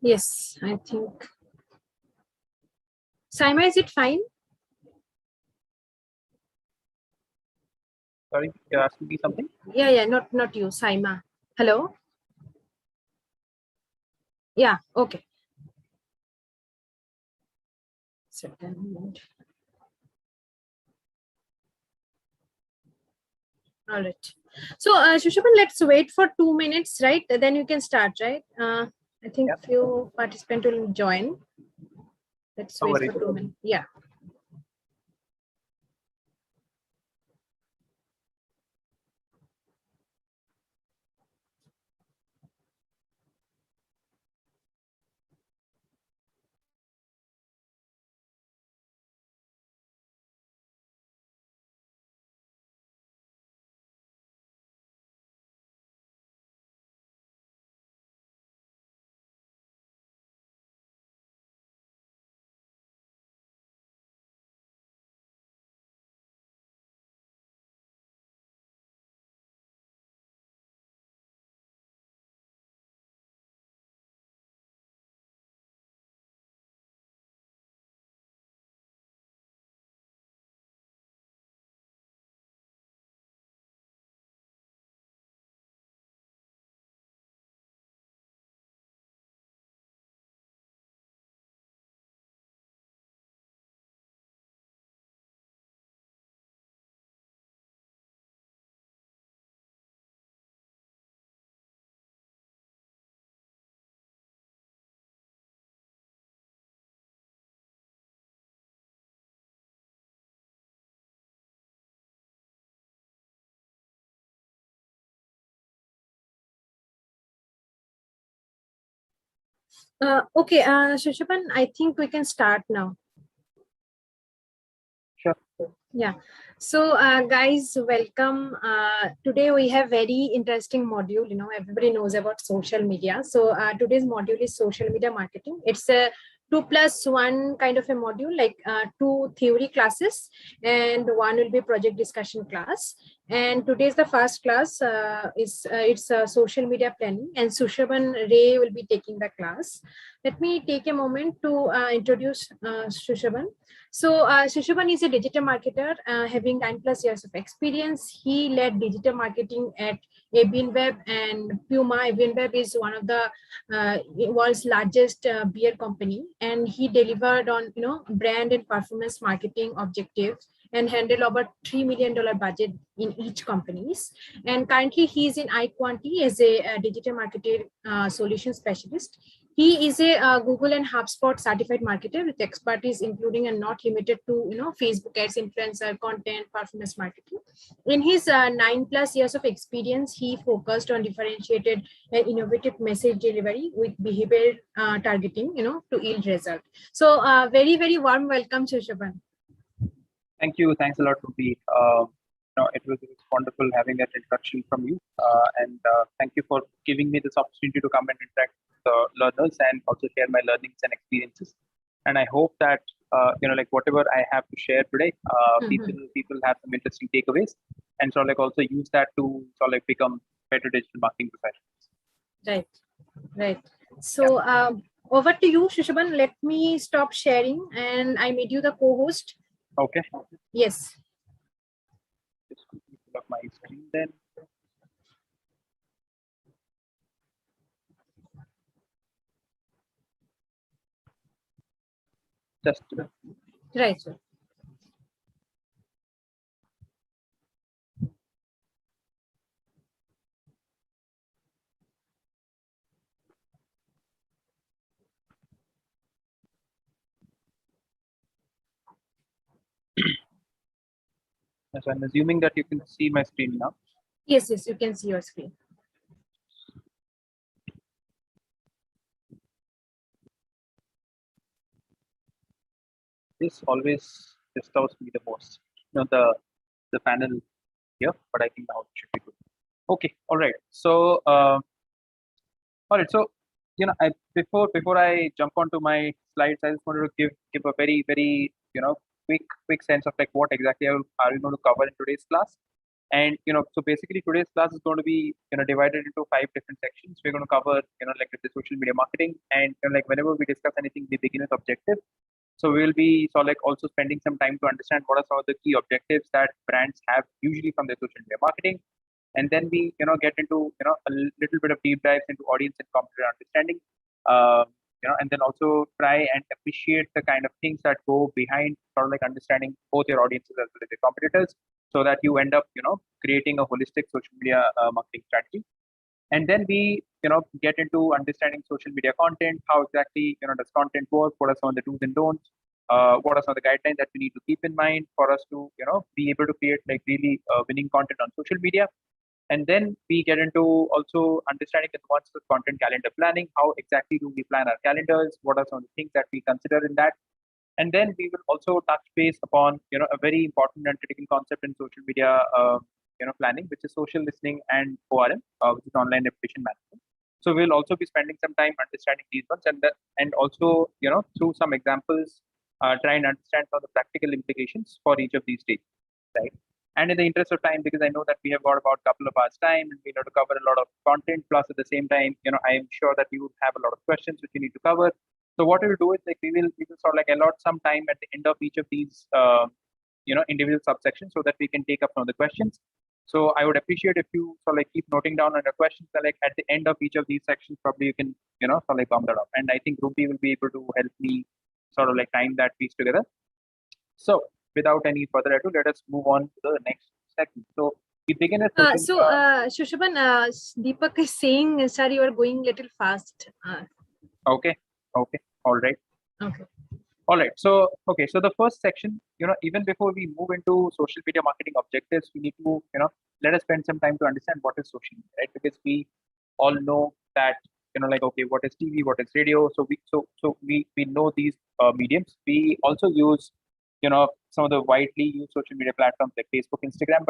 Yes, I think. Saima, is it fine? Sorry, you're asking me something? Yeah, not you, Saima. Hello? Yeah, okay. Second. All right. So, Shushaban, let's wait for 2 minutes, right? Then you can start, right? I think few participants will join. Let's wait for 2 minutes. Yeah. Okay, Shushaban, I think we can start now. Sure. Yeah. So, guys, welcome. Today we have very interesting module. Everybody knows about social media. So, today's module is social media marketing. It's a 2+1 kind of a module, like 2 theory classes, and 1 will be project discussion class. And today's the first class it's social media planning, and Sushaban Ray will be taking the class. Let me take a moment to introduce Sushaban. So Susovan is a digital marketer having 9+ years of experience. He led digital marketing at InBev and Puma. InBev is one of the world's largest beer company, and he delivered on brand and performance marketing objectives and handled over $3 million budget in each companies. And currently he is in iQuanti as a digital marketing solution specialist. He is a Google and HubSpot certified marketer with expertise including and not limited to Facebook ads, influencer content, performance marketing. In his 9+ years of experience, he focused on differentiated and innovative message delivery with behavior targeting, to yield result. So very warm welcome, Shushaban. Thank you. Thanks a lot, Ruby. It was wonderful having that introduction from you, and thank you for giving me this opportunity to come and interact with the learners and also share my learnings and experiences. And I hope that like whatever I have to share today, people have some interesting takeaways, and also use that to become better digital marketing professionals. Right. So over to you, Shushaban. Let me stop sharing, and I made you the co-host. Okay. Yes. Just pull up my screen then. Just right, sir. So I'm assuming that you can see my screen now. Yes, you can see your screen. This always disturbs me the most. The panel here, but I think now it should be good. Okay, all right. So all right. So before I jump onto my slides, I just wanted to give a very quick sense of like what exactly are we going to cover in today's class. And so basically today's class is going to be divided into 5 different sections. We're going to cover like the social media marketing, and like whenever we discuss anything, we begin with objective. So we will be also spending some time to understand what are some of the key objectives that brands have usually from their social media marketing, and then we get into a little bit of deep dives into audience and competitor understanding, uh, and then also try and appreciate the kind of things that go behind sort of like understanding both your audiences as well as your competitors, so that you end up creating a holistic social media marketing strategy. And then we get into understanding social media content. How exactly does content work? What are some of the do's and don'ts? What are some of the guidelines that we need to keep in mind for us to be able to create like really winning content on social media? And then we get into also understanding the nuances of content calendar planning. How exactly do we plan our calendars? What are some of the things that we consider in that? And then we will also touch base upon a very important and critical concept in social media planning, which is social listening and ORM, which is online reputation management. So we'll also be spending some time understanding these ones, and also through some examples, try and understand some of the practical implications for each of these stages, right? And in the interest of time, because I know that we have got about a couple of hours time and we need to cover a lot of content, plus at the same time, I am sure that you would have a lot of questions which you need to cover. So what we'll do is like we will sort of like allot some time at the end of each of these individual subsections, so that we can take up some of the questions. So I would appreciate if you sort of like keep noting down on your questions. So like at the end of each of these sections, probably you can sort of like bump that up. And I think Ruby will be able to help me sort of like time that piece together. So without any further ado, let us move on to the next section. So we begin with Susovan, Deepak is saying, sir, you are going little fast. Okay. All right. Okay. All right. So, okay. So the first section, even before we move into social media marketing objectives, we need to, let us spend some time to understand what is social media, right? Because we all know that, like, okay, what is TV, what is radio? So we know these mediums. We also use, some of the widely used social media platforms like Facebook, Instagram.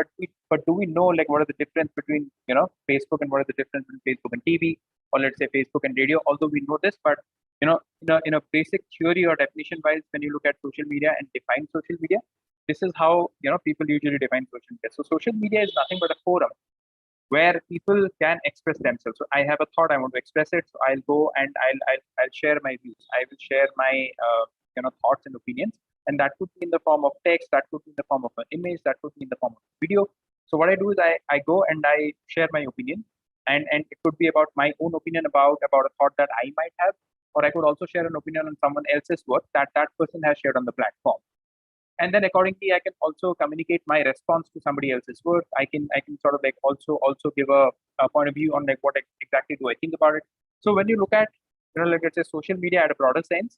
But do we know like what is the difference between, Facebook, and what is the difference between Facebook and TV, or let's say Facebook and radio? Although we know this, but in a basic theory or definition wise, when you look at social media and define social media, this is how people usually define social media. So social media is nothing but a forum where people can express themselves. So I have a thought, I want to express it, so I'll go and I'll share my views. I will share my thoughts and opinions, and that could be in the form of text, that could be in the form of an image, that could be in the form of video. So what I do is I go and I share my opinion, and it could be about my own opinion about a thought that I might have, or I could also share an opinion on someone else's work that person has shared on the platform. And then accordingly, I can also communicate my response to somebody else's work. I can sort of like also give a point of view on like what exactly do I think about it. So when you look at like let's say social media at a broader sense,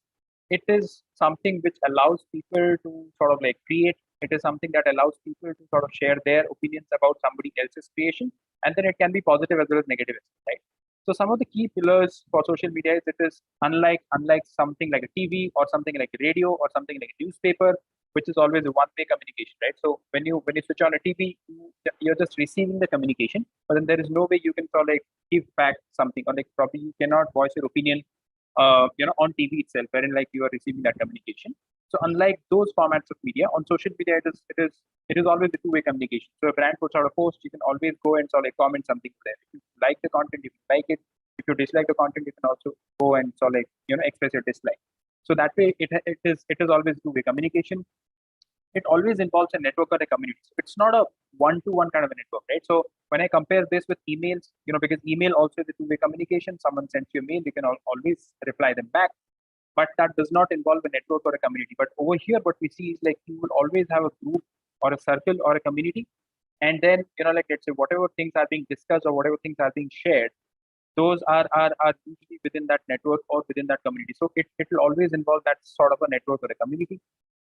it is something which allows people to sort of like create. It is something that allows people to sort of share their opinions about somebody else's creation, and then it can be positive as well as negative, right? So some of the key pillars for social media is it is unlike something like a TV or something like a radio or something like a newspaper, which is always a one-way communication, right? So when you switch on a TV, you're just receiving the communication, but then there is no way you can sort of like give back something, or like probably you cannot voice your opinion, on TV itself, wherein like you are receiving that communication. So unlike those formats of media, on social media, it is always a two-way communication. So a brand puts out a post, you can always go and sort of like comment something there. If you like the content, you can like it. If you dislike the content, you can also go and sort of like express your dislike. So that way, it is always two-way communication. It always involves a network or a community. So it's not a one-to-one kind of a network, right? So when I compare this with emails, because email also is a two-way communication. Someone sends you a mail, you can always reply them back, but that does not involve a network or a community. But over here, what we see is like you will always have a group or a circle or a community, and then like let's say whatever things are being discussed or whatever things are being shared, those are usually within that network or within that community. So it will always involve that sort of a network or a community.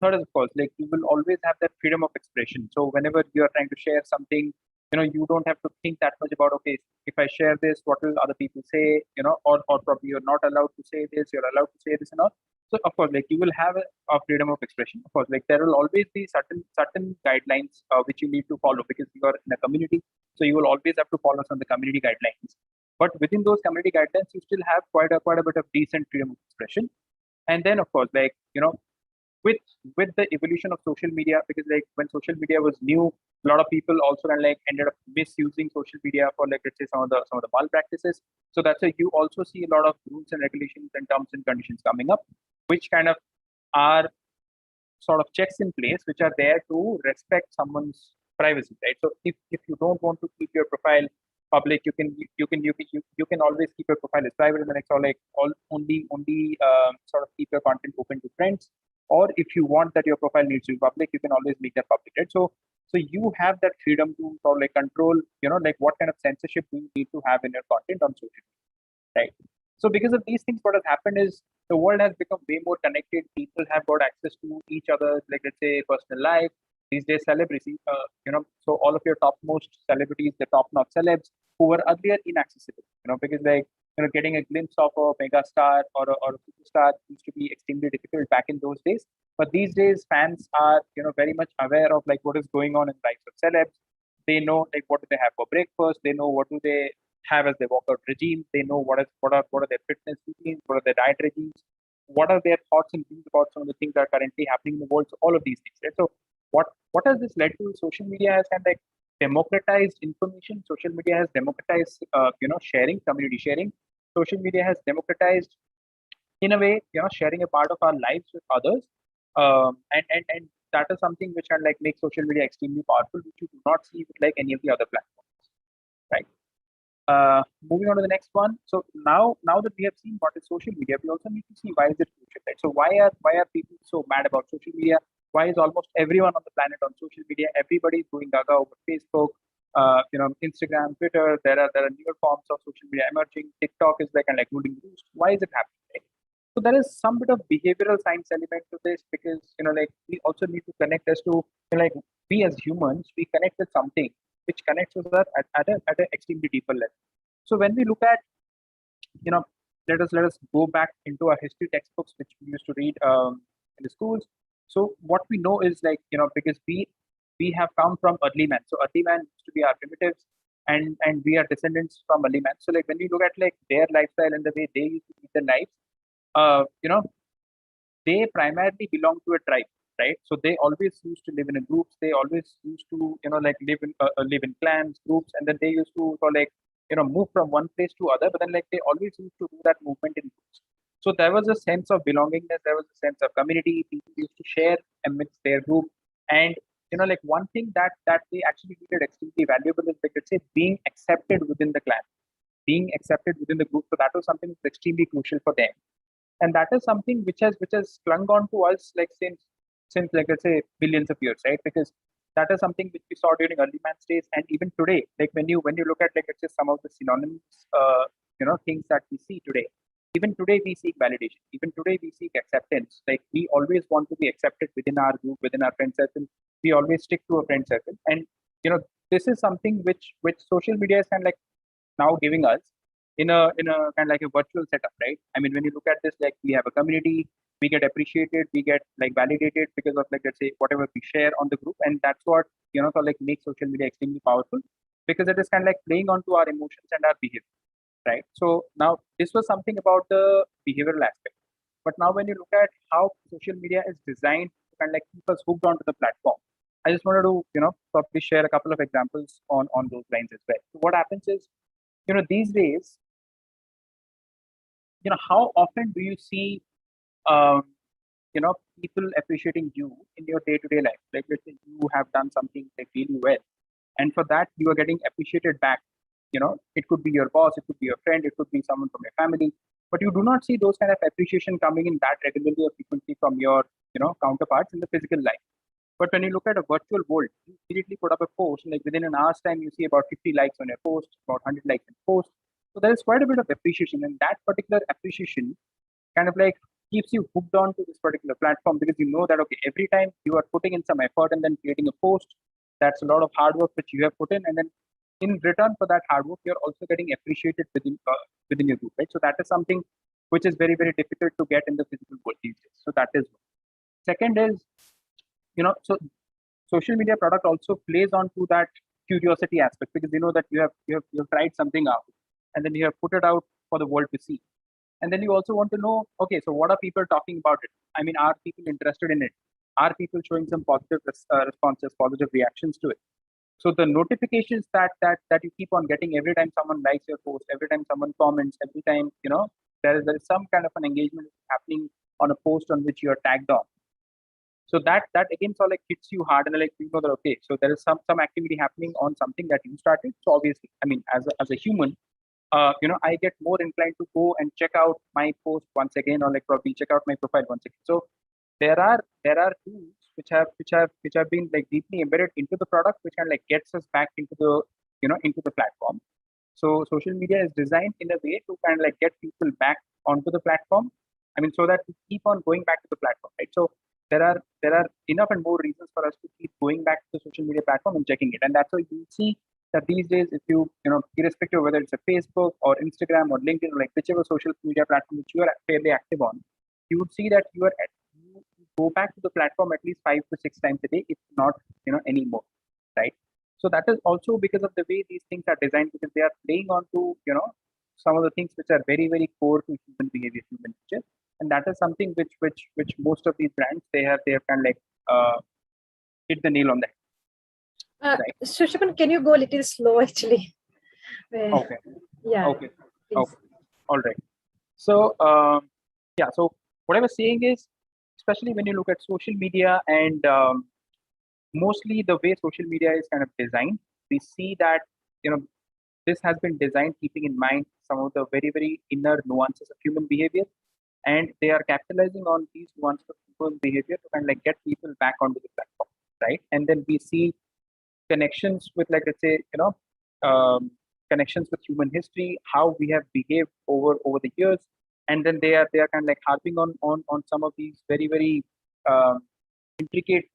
Third is, of course, like you will always have that freedom of expression. So whenever you are trying to share something, you don't have to think that much about, okay, if I share this, what will other people say, or probably you're not allowed to say this, you're allowed to say this and all. So of course, like you will have a freedom of expression. Of course, like there will always be certain guidelines which you need to follow because you are in a community. So you will always have to follow some of the community guidelines. But within those community guidelines, you still have quite a bit of decent freedom of expression. And then, of course, like with with the evolution of social media, because like when social media was new, a lot of people also kind of like ended up misusing social media for like, let's say, some of the malpractices. So that's why you also see a lot of rules and regulations and terms and conditions coming up, which kind of are sort of checks in place which are there to respect someone's privacy, right? So if you don't want to keep your profile public, you can always keep your profile as private, and then it's all like only sort of keep your content open to friends. Or if you want that your profile needs to be public, you can always make that public, right? So you have that freedom to sort of like control, like what kind of censorship do you need to have in your content on social media, right? So because of these things, what has happened is the world has become way more connected. People have got access to each other, like let's say personal life. These days, celebrity, so all of your topmost celebrities, the top-notch celebs who were earlier inaccessible, because like, getting a glimpse of a mega star or a superstar used to be extremely difficult back in those days. But these days, fans are, very much aware of like what is going on in the lives of celebs. They know like what do they have for breakfast. They know what do they have as their workout regime. They know what are their fitness routines, what are their diet regimes, what are their thoughts and views about some of the things that are currently happening in the world. So all of these things, right? So what has this led to? Social media has kind of like democratized information. Social media has democratized sharing, community sharing. Social media has democratized, in a way, sharing a part of our lives with others. And that is something which can like make social media extremely powerful, which you do not see with like any of the other platforms, right? Moving on to the next one. So now that we have seen what is social media, we also need to see why is it crucial, right? So why are people so mad about social media? Why is almost everyone on the planet on social media? Everybody is going gaga over Facebook, Instagram, Twitter. There are newer forms of social media emerging. TikTok is like a ruling roost. Why is it happening, right? So there is some bit of behavioral science element to this, because like we also need to connect as to, like, we as humans, we connect with something which connects with us at an extremely deeper level. So when we look at, you know, let us go back into our history textbooks which we used to read in the schools. So what we know is like, because we have come from early man. So early man used to be our primitives, and we are descendants from early man. So like when we look at like their lifestyle and the way they used to lead their lives, uh, you know, they primarily belong to a tribe, right? So they always used to live in a groups. They always used to, like live in clans, groups, and then they used to sort of like, move from one place to other. But then like they always used to do that movement in groups. So there was a sense of belongingness. There was a sense of community. People used to share amidst their group, and like one thing that they actually needed extremely valuable is like, let's say, being accepted within the clan, being accepted within the group. So that was something that's extremely crucial for them, and that is something which has clung on to us like since like, let's say, billions of years, right? Because that is something which we saw during early man's days, and even today, like when you look at like, let's say, some of the synonyms, things that we see today. Even today we seek validation, even today we seek acceptance. Like we always want to be accepted within our group, within our friend circle. We always stick to a friend circle, and you know this is something which social media is kind of like now giving us in a kind of like a virtual setup, right? I mean, when you look at this, like we have a community, we get appreciated, we get like validated because of like, let's say, whatever we share on the group, and that's what sort of like makes social media extremely powerful, because it is kind of like playing onto our emotions and our behavior, right? So now this was something about the behavioral aspect, but now when you look at how social media is designed to kind of like keep us hooked onto the platform, I just wanted to probably share a couple of examples on those lines as well. So what happens is, these days, how often do you see um, people appreciating you in your day-to-day life? Like, let's say you have done something like really well, and for that you are getting appreciated back. It could be your boss, it could be your friend, it could be someone from your family, but you do not see those kind of appreciation coming in that regularly or frequently from your counterparts in the physical life. But when you look at a virtual world, you immediately put up a post, and like within an hour's time, you see about 50 likes on your post, about 100 likes on your post. So there is quite a bit of appreciation, and that particular appreciation kind of like keeps you hooked on to this particular platform, because you know that, okay, every time you are putting in some effort and then creating a post, that's a lot of hard work which you have put in, and then in return for that hard work, you're also getting appreciated within your group, right? So that is something which is very, very difficult to get in the physical world these days. So that is one. Second is, so social media product also plays on to that curiosity aspect, because you know that you have tried something out, and then you have put it out for the world to see. And then you also want to know, okay, so what are people talking about it? I mean, are people interested in it? Are people showing some positive responses, positive reactions to it? So the notifications that you keep on getting every time someone likes your post, every time someone comments, every time there is some kind of an engagement happening on a post on which you are tagged on. So that again sort of like hits you hard, and like you know that okay, so there is some activity happening on something that you started. So obviously, I mean, as a human, I get more inclined to go and check out my post once again, or like probably check out my profile once again. So there are tools which have been like deeply embedded into the product, which kind of like gets us back into the into the platform. So social media is designed in a way to kind of like get people back onto the platform. I mean, so that we keep on going back to the platform, right? So there are enough and more reasons for us to keep going back to the social media platform and checking it. And that's why you see that these days, if irrespective of whether it's a Facebook or Instagram or LinkedIn, or like whichever social media platform which you are fairly active on, you would see that you go back to the platform at least 5 to 6 times a day, if not anymore, right? So that is also because of the way these things are designed, because they are playing on to some of the things which are very very core to human behavior, human nature, and that is something which most of these brands they have kind of like hit the nail on the head, right? Susovan, can you go a little slow actually? Okay. Yeah. Okay. Please. Okay. All right. So yeah. So what I was saying is, especially when you look at social media and mostly the way social media is kind of designed, we see that you know this has been designed keeping in mind some of the very very inner nuances of human behavior, and they are capitalizing on these nuances of human behavior to kind of like get people back onto the platform, right? And then we see connections with, like, let's say, connections with human history, how we have behaved over the years, and then they are kind of like harping on some of these very very um, intricate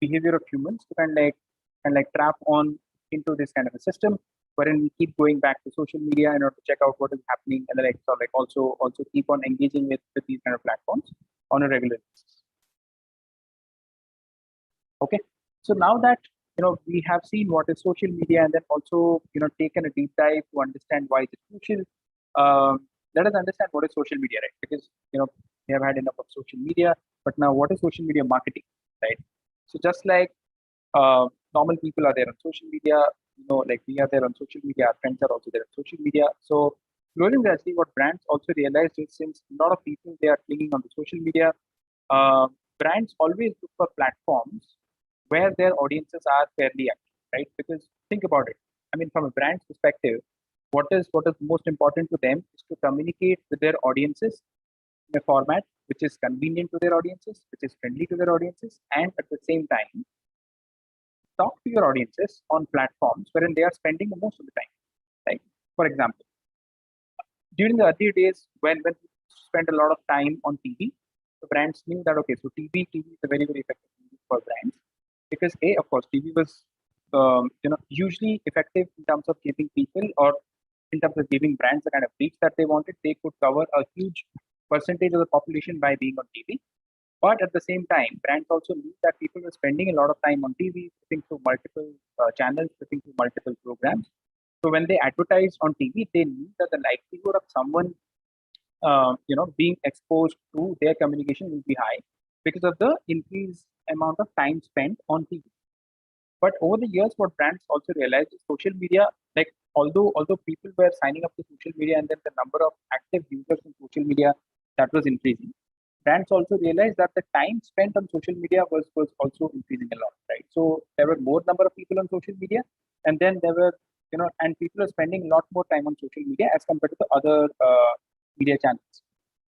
behavior of humans to kind of like trap on into this kind of a system, wherein we keep going back to social media in order to check out what is happening, and then like, so like also keep on engaging with these kind of platforms on a regular basis. Okay, so now that we have seen what is social media, and then also taken a deep dive to understand why it is crucial. Let us understand what is social media, right? Because we have had enough of social media, but now what is social media marketing, right? So just like normal people are there on social media, like we are there on social media, our friends are also there on social media. So slowly and gradually, what brands also realized is, since a lot of people they are clinging on the social media, uh, brands always look for platforms where their audiences are fairly active, right? Because think about it. I mean, from a brand's perspective, what is most important to them is to communicate with their audiences in a format which is convenient to their audiences, which is friendly to their audiences, and at the same time talk to your audiences on platforms wherein they are spending most of the time. Like, for example, during the early days when we spent a lot of time on TV, the brands knew that okay, so TV is a very very effective medium for brands, because of course TV was usually effective in terms of giving people, or in terms of giving brands the kind of reach that they wanted. They could cover a huge percentage of the population by being on TV. But at the same time, brands also knew that people were spending a lot of time on TV, flipping through multiple channels, flipping through multiple programs. So when they advertised on TV, they knew that the likelihood of someone, being exposed to their communication will be high because of the increased amount of time spent on TV. But over the years, what brands also realized is social media, like although people were signing up to social media, and then the number of active users in social media that was increasing, brands also realized that the time spent on social media was also increasing a lot, right? So there were more number of people on social media, and then there were and people are spending a lot more time on social media as compared to the other media channels.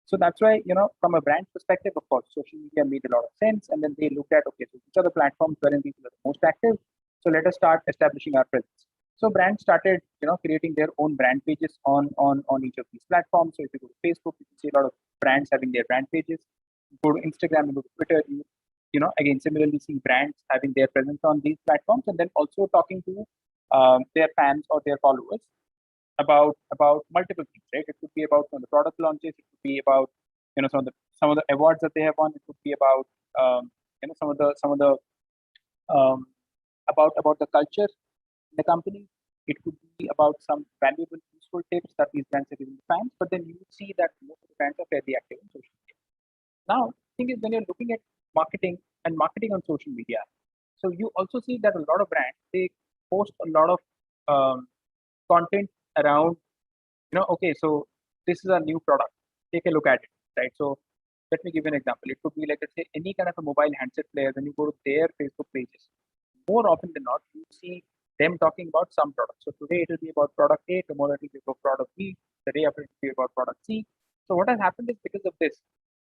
So that's why, from a brand perspective, of course, social media made a lot of sense. And then they looked at, okay, so which are the platforms wherein people are the most active? So let us start establishing our presence. So brands started, creating their own brand pages on each of these platforms. So if you go to Facebook, you can see a lot of brands having their brand pages. You go to Instagram, you go to Twitter, again, similarly see brands having their presence on these platforms, and then also talking to their fans or their followers about multiple things, right? It could be about some of the product launches. It could be about some of the awards that they have won. It could be about some of the um, about the culture in the company. It could be about some valuable useful tips that these brands are giving to fans, but then you see that most of the brands are fairly active on social media. Now, the thing is when you're looking at marketing and marketing on social media, so you also see that a lot of brands, they post a lot of um, content around, okay, so this is a new product. Take a look at it, right? So let me give you an example. It could be like, let's say, any kind of a mobile handset player. When you go to their Facebook pages, more often than not, you see them talking about some product. So today it will be about product A, tomorrow it will be about product B, the day after it will be about product C. So what has happened is because of this,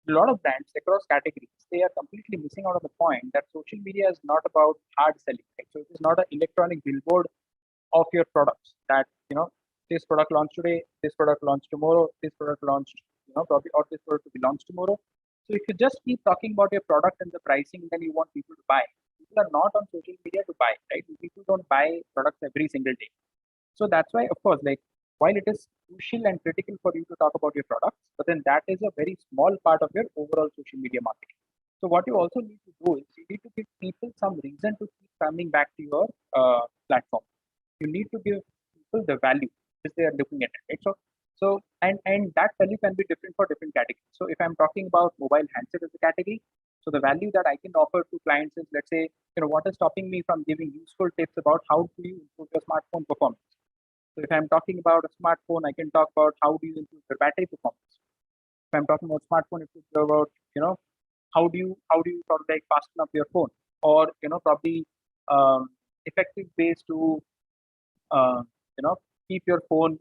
a lot of brands across categories, they are completely missing out on the point that social media is not about hard selling. Right? So it is not an electronic billboard of your products that, this product launched today, this product launched tomorrow, this product launched, probably, or this product will be launched tomorrow. So if you just keep talking about your product and the pricing, then you want people to buy. People are not on social media to buy, right? People don't buy products every single day. So that's why, of course, like while it is crucial and critical for you to talk about your products, but then that is a very small part of your overall social media marketing. So what you also need to do is you need to give people some reason to keep coming back to your platform. You need to give people the value which they are looking at it, right? So that value can be different for different categories. So if I'm talking about mobile handset as a category, so the value that I can offer to clients is, let's say, what is stopping me from giving useful tips about how do you improve your smartphone performance. So if I'm talking about a smartphone, I can talk about how do you improve your battery performance. If I'm talking about smartphone, it could be about, how do you sort of like fasten up your phone, or probably effective ways to uh, you know keep your phone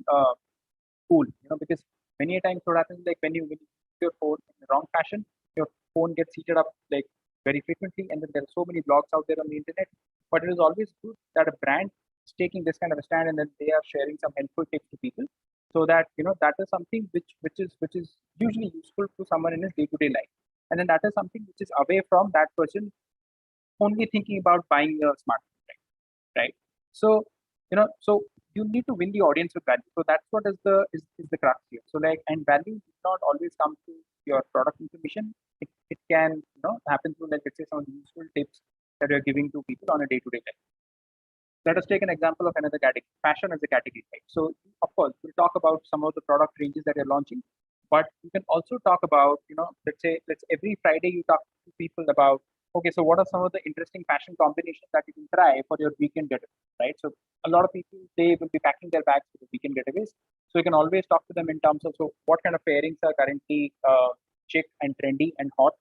cool, because many a times what happens, like when you use your phone in the wrong fashion, your phone gets heated up like very frequently, and then there are so many blogs out there on the internet. But it is always good that a brand is taking this kind of a stand, and then they are sharing some helpful tips to people, so that that is something which is usually useful to someone in his day-to-day life, and then that is something which is away from that person only thinking about buying a smartphone, right? So so you need to win the audience with value. So that's what is the crux here. So like, and value does not always come through your product information. It can happen through, like, let's say, some useful tips that you're giving to people on a day-to-day life. Let us take an example of another category, fashion as a category, right? So of course we'll talk about some of the product ranges that you're launching, but you can also talk about, let's every Friday you talk to people about, okay, so what are some of the interesting fashion combinations that you can try for your weekend getaway, right? So a lot of people, they will be packing their bags for the weekend getaways. So you can always talk to them in terms of, so what kind of pairings are currently chic and trendy and hot.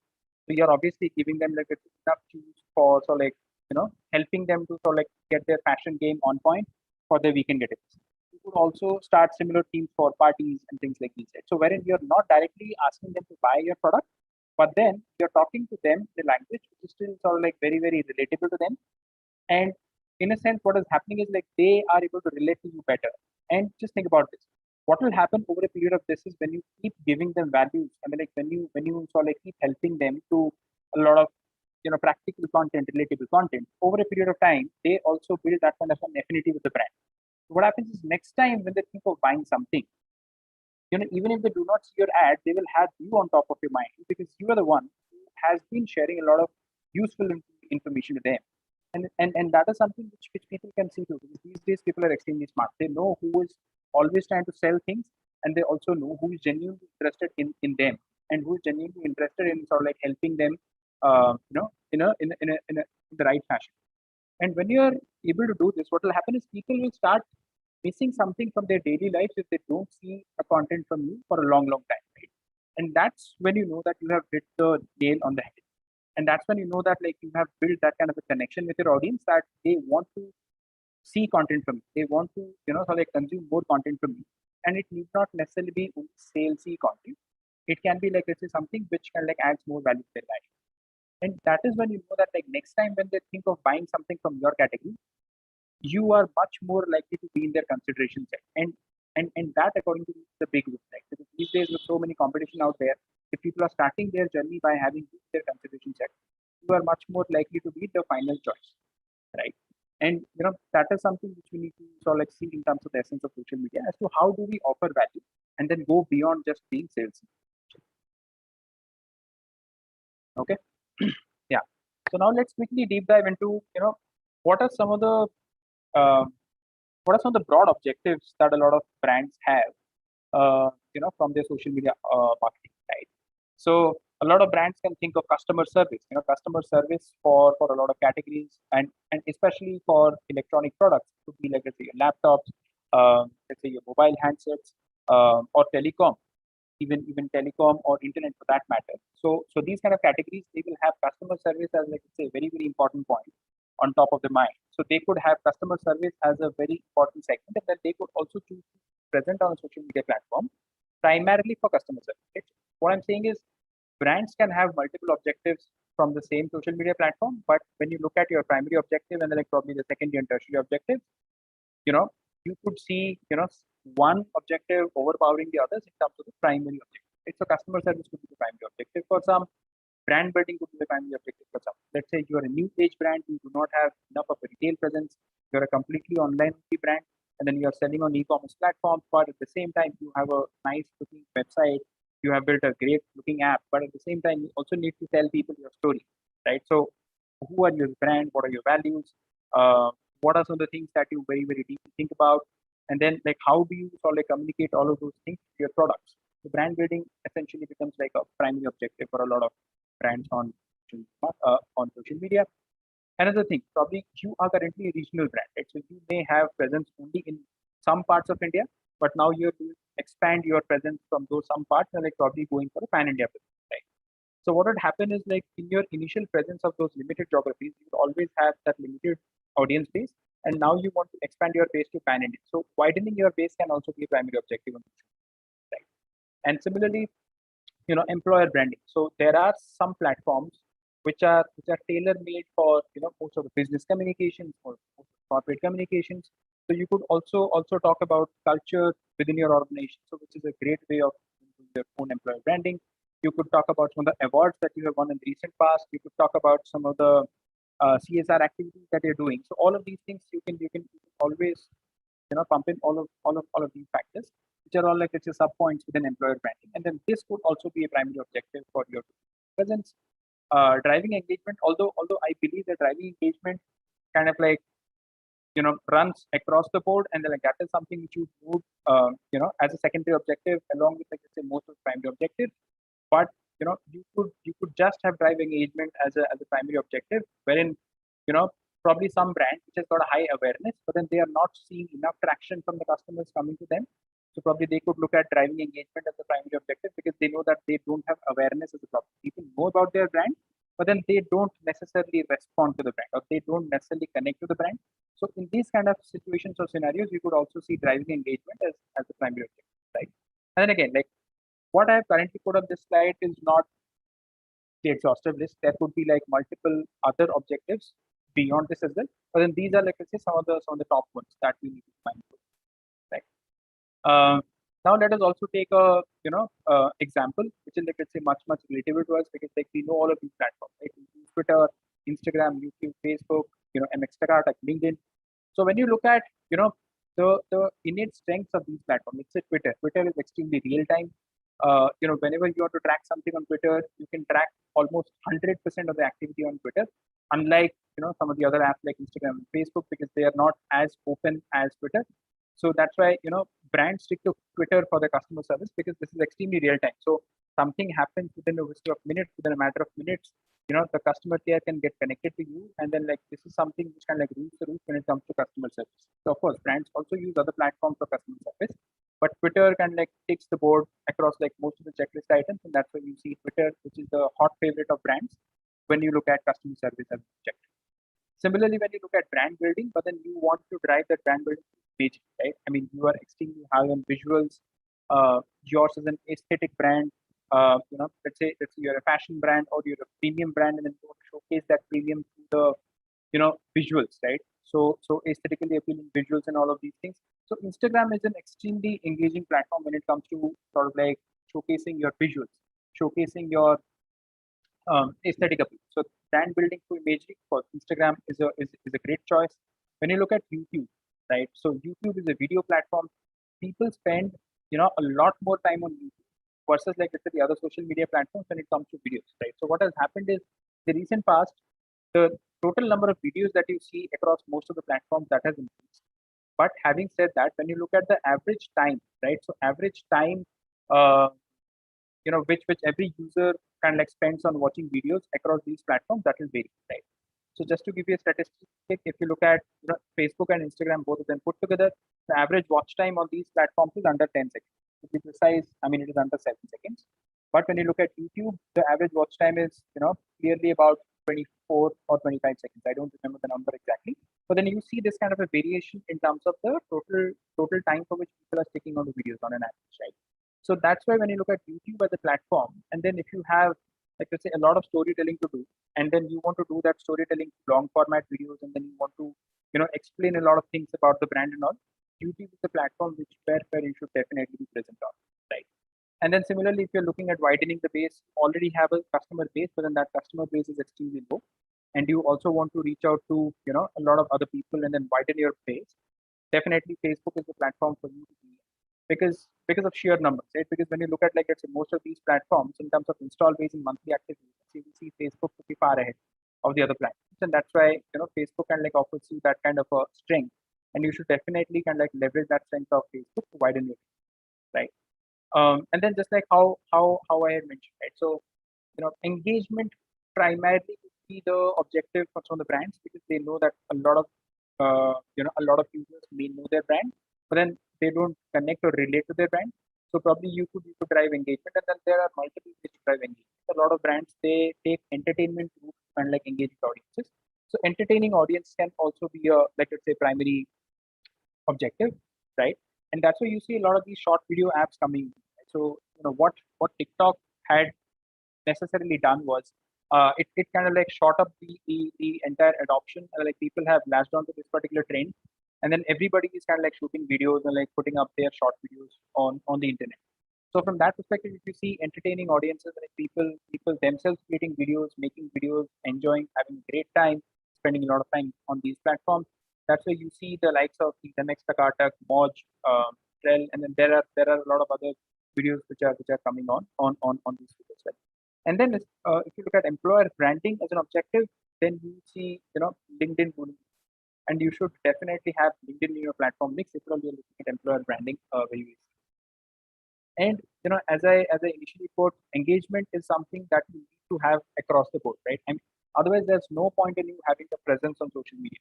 So you're obviously giving them like enough choose for, so like, helping them to sort of like get their fashion game on point for their weekend getaways. You could also start similar themes for parties and things like these, right? So wherein you're not directly asking them to buy your product, but then you're talking to them the language which is still sort of like very, very relatable to them. And in a sense, what is happening is like they are able to relate to you better. And just think about this. What will happen over a period of this is when you keep giving them values. I mean, like when you sort of like keep helping them to a lot of practical content, relatable content, over a period of time, they also build that kind of an affinity with the brand. What happens is next time when they think of buying something, even if they do not see your ad, they will have you on top of your mind because you are the one who has been sharing a lot of useful information to them. And that is something which people can see too. Because these days people are extremely smart. They know who is always trying to sell things, and they also know who is genuinely interested in them, and who is genuinely interested in sort of like helping them, in the right fashion. And when you are able to do this, what will happen is people will start missing something from their daily lives if they don't see a content from you for a long, long time, right? And that's when you know that you have hit the nail on the head. And that's when you know that like you have built that kind of a connection with your audience that they want to see content from you. They want to, sort of like consume more content from you. And it need not necessarily be only salesy content. It can be like, let's say, something which can like adds more value to their life. And that is when you know that like next time when they think of buying something from your category, you are much more likely to be in their consideration set. And that according to me is the big risk, right? Because these days with so many competition out there, if people are starting their journey by having their consideration set, you are much more likely to be the final choice, right? And that is something which we need to sort of like see in terms of the essence of social media as to how do we offer value and then go beyond just being sales. Okay. Yeah. So now let's quickly deep dive into what are some of the uh, what are some of the broad objectives that a lot of brands have, from their social media marketing, right? So a lot of brands can think of customer service, customer service for a lot of categories, and especially for electronic products. It could be like, let's say, your laptops, let's say your mobile handsets, or telecom, even telecom or internet for that matter. So these kind of categories, they will have customer service as, like, say, a very, very important point on top of the mind. So they could have customer service as a very important segment, and then they could also choose to present on a social media platform primarily for customer service. Right? What I'm saying is, brands can have multiple objectives from the same social media platform, but when you look at your primary objective and then, like, probably the secondary and tertiary objective, you know, you could see, one objective overpowering the others in terms of the primary objective. Right? So customer service could be the primary objective for some, brand building could be the primary objective for some. Let's say you are a new age brand, you do not have enough of a retail presence, you're a completely online brand, and then you're selling on e-commerce platforms, but at the same time, you have a nice looking website, you have built a great looking app, but at the same time, you also need to tell people your story, right? So who are your brand, what are your values, what are some of the things that you very, very deeply think about, and then, like, how do you sort of, like, communicate all of those things to your products? So brand building essentially becomes like a primary objective for a lot of brands on social media. Another thing, probably you are currently a regional brand, right? So you may have presence only in some parts of India, but now you're to expand your presence from those some parts and, like, probably going for a pan-India presence, right? So what would happen is, like, in your initial presence of those limited geographies, you always have that limited audience base, and now you want to expand your base to pan-India. So widening your base can also be a primary objective, right? And similarly, employer branding. So there are some platforms which are tailor made for, most of the business communications or corporate communications. So you could also talk about culture within your organization, so which is a great way of doing your own employer branding. You could talk about some of the awards that you have won in the recent past. You could talk about some of the CSR activities that you're doing. So all of these things, you can always, pump in all of these factors, which are all, like, it's a sub points within employer branding, and then this could also be a primary objective for your presence. Driving engagement, although I believe that driving engagement kind of, like, runs across the board, and then, like, that is something which you would, as a secondary objective along with, like, let's say, most of the primary objectives. But you could just have drive engagement as a primary objective, wherein, you know probably some brand which has got a high awareness, but then they are not seeing enough traction from the customers coming to them. So probably they could look at driving engagement as a primary objective, because they know that they don't have awareness as a problem. People know about their brand, but then they don't necessarily respond to the brand, or they don't necessarily connect to the brand. So in these kind of situations or scenarios, you could also see driving engagement as a primary objective, right? And then again, like, what I have currently put on this slide is not the exhaustive list. There could be, like, multiple other objectives beyond this as well. But then these are, like, let's say, some of the top ones that we need to find, right? Now let us also take a example which is, like, let's say, much relatable to us, because, like, we know all of these platforms, right? We use Twitter, Instagram, YouTube, Facebook, MX, like LinkedIn. So when you look at the innate strengths of these platforms, let's say Twitter. Twitter is extremely real time. Whenever you want to track something on Twitter, you can track almost 100% of the activity on Twitter. Unlike some of the other apps like Instagram and Facebook, because they are not as open as Twitter. So that's why brands stick to Twitter for the customer service, because this is extremely real time. So something happens within a whisper of minutes, within a matter of minutes. The customer care can get connected to you, and then, like, this is something which can, like, rules the roost when it comes to customer service. So of course, brands also use other platforms for customer service, but Twitter can, like, takes the board across, like, most of the checklist items, and that's why you see Twitter, which is the hot favorite of brands when you look at customer service as objective. Similarly, when you look at brand building, but then you want to drive that brand building page, right? I mean, you are extremely high on visuals. Yours is an aesthetic brand. Let's say you're a fashion brand or you're a premium brand, and then you want to showcase that premium through the visuals, right? So aesthetically appealing visuals and all of these things. So Instagram is an extremely engaging platform when it comes to sort of, like, showcasing your visuals, showcasing your aesthetic appeal. So brand building through imagery for Instagram is a great choice. When you look at YouTube, right? So YouTube is a video platform. People spend a lot more time on YouTube versus, like, let's say, the other social media platforms when it comes to videos, right? So what has happened is, the recent past, the total number of videos that you see across most of the platforms, that has increased. But having said that, when you look at the average time, right? So average time, uh, which every user kind of like spends on watching videos across these platforms, that will vary, right? So just to give you a statistic, if you look at Facebook and Instagram, both of them put together, the average watch time on these platforms is under 10 seconds. To be precise, I mean it is under 7 seconds. But when you look at YouTube, the average watch time is clearly about 24 or 25 seconds. I don't remember the number exactly. But then you see this kind of a variation in terms of the total time for which people are sticking on the videos on an average, right? So that's why when you look at YouTube as a platform, and then if you have, like let's say, a lot of storytelling to do, and then you want to do that storytelling long format videos, and then you want to explain a lot of things about the brand and all, YouTube is the platform where you should definitely be present on, right? And then similarly, if you're looking at widening the base, you already have a customer base, but then that customer base is extremely low, and you also want to reach out to a lot of other people and then widen your base. Definitely, Facebook is the platform for you to be, because of sheer numbers, right? Because when you look at, like, let's say, most of these platforms in terms of install base and monthly active users, you will see Facebook to be far ahead of the other platforms, and that's why Facebook kind of like offers you that kind of a strength, and you should definitely kind of like leverage that strength of Facebook to widen your base, right? And then just like how I had mentioned, right? So engagement primarily would be the objective for some of the brands, because they know that a lot of users may know their brand, but then they don't connect or relate to their brand. So probably you could drive engagement, and then there are multiple ways to drive engagement. A lot of brands, they take entertainment route and like engage with audiences. So entertaining audience can also be a, like, let's say, primary objective, right? And that's why you see a lot of these short video apps coming. So what TikTok had necessarily done was, it kind of like shot up the entire adoption. Like, people have latched onto this particular trend, and then everybody is kind of like shooting videos and like putting up their short videos on the internet. So from that perspective, if you see entertaining audiences, like people themselves creating videos, making videos, enjoying, having a great time, spending a lot of time on these platforms, that's where you see the likes of the next Takatak, Moj, Trell, and then there are a lot of other videos which are coming on these videos. Well. And then if you look at employer branding as an objective, then you see LinkedIn booming, and you should definitely have LinkedIn in your platform mix if you're looking at employer branding very easily. And as I initially put, engagement is something that you need to have across the board, right? And otherwise, there's no point in you having a presence on social media,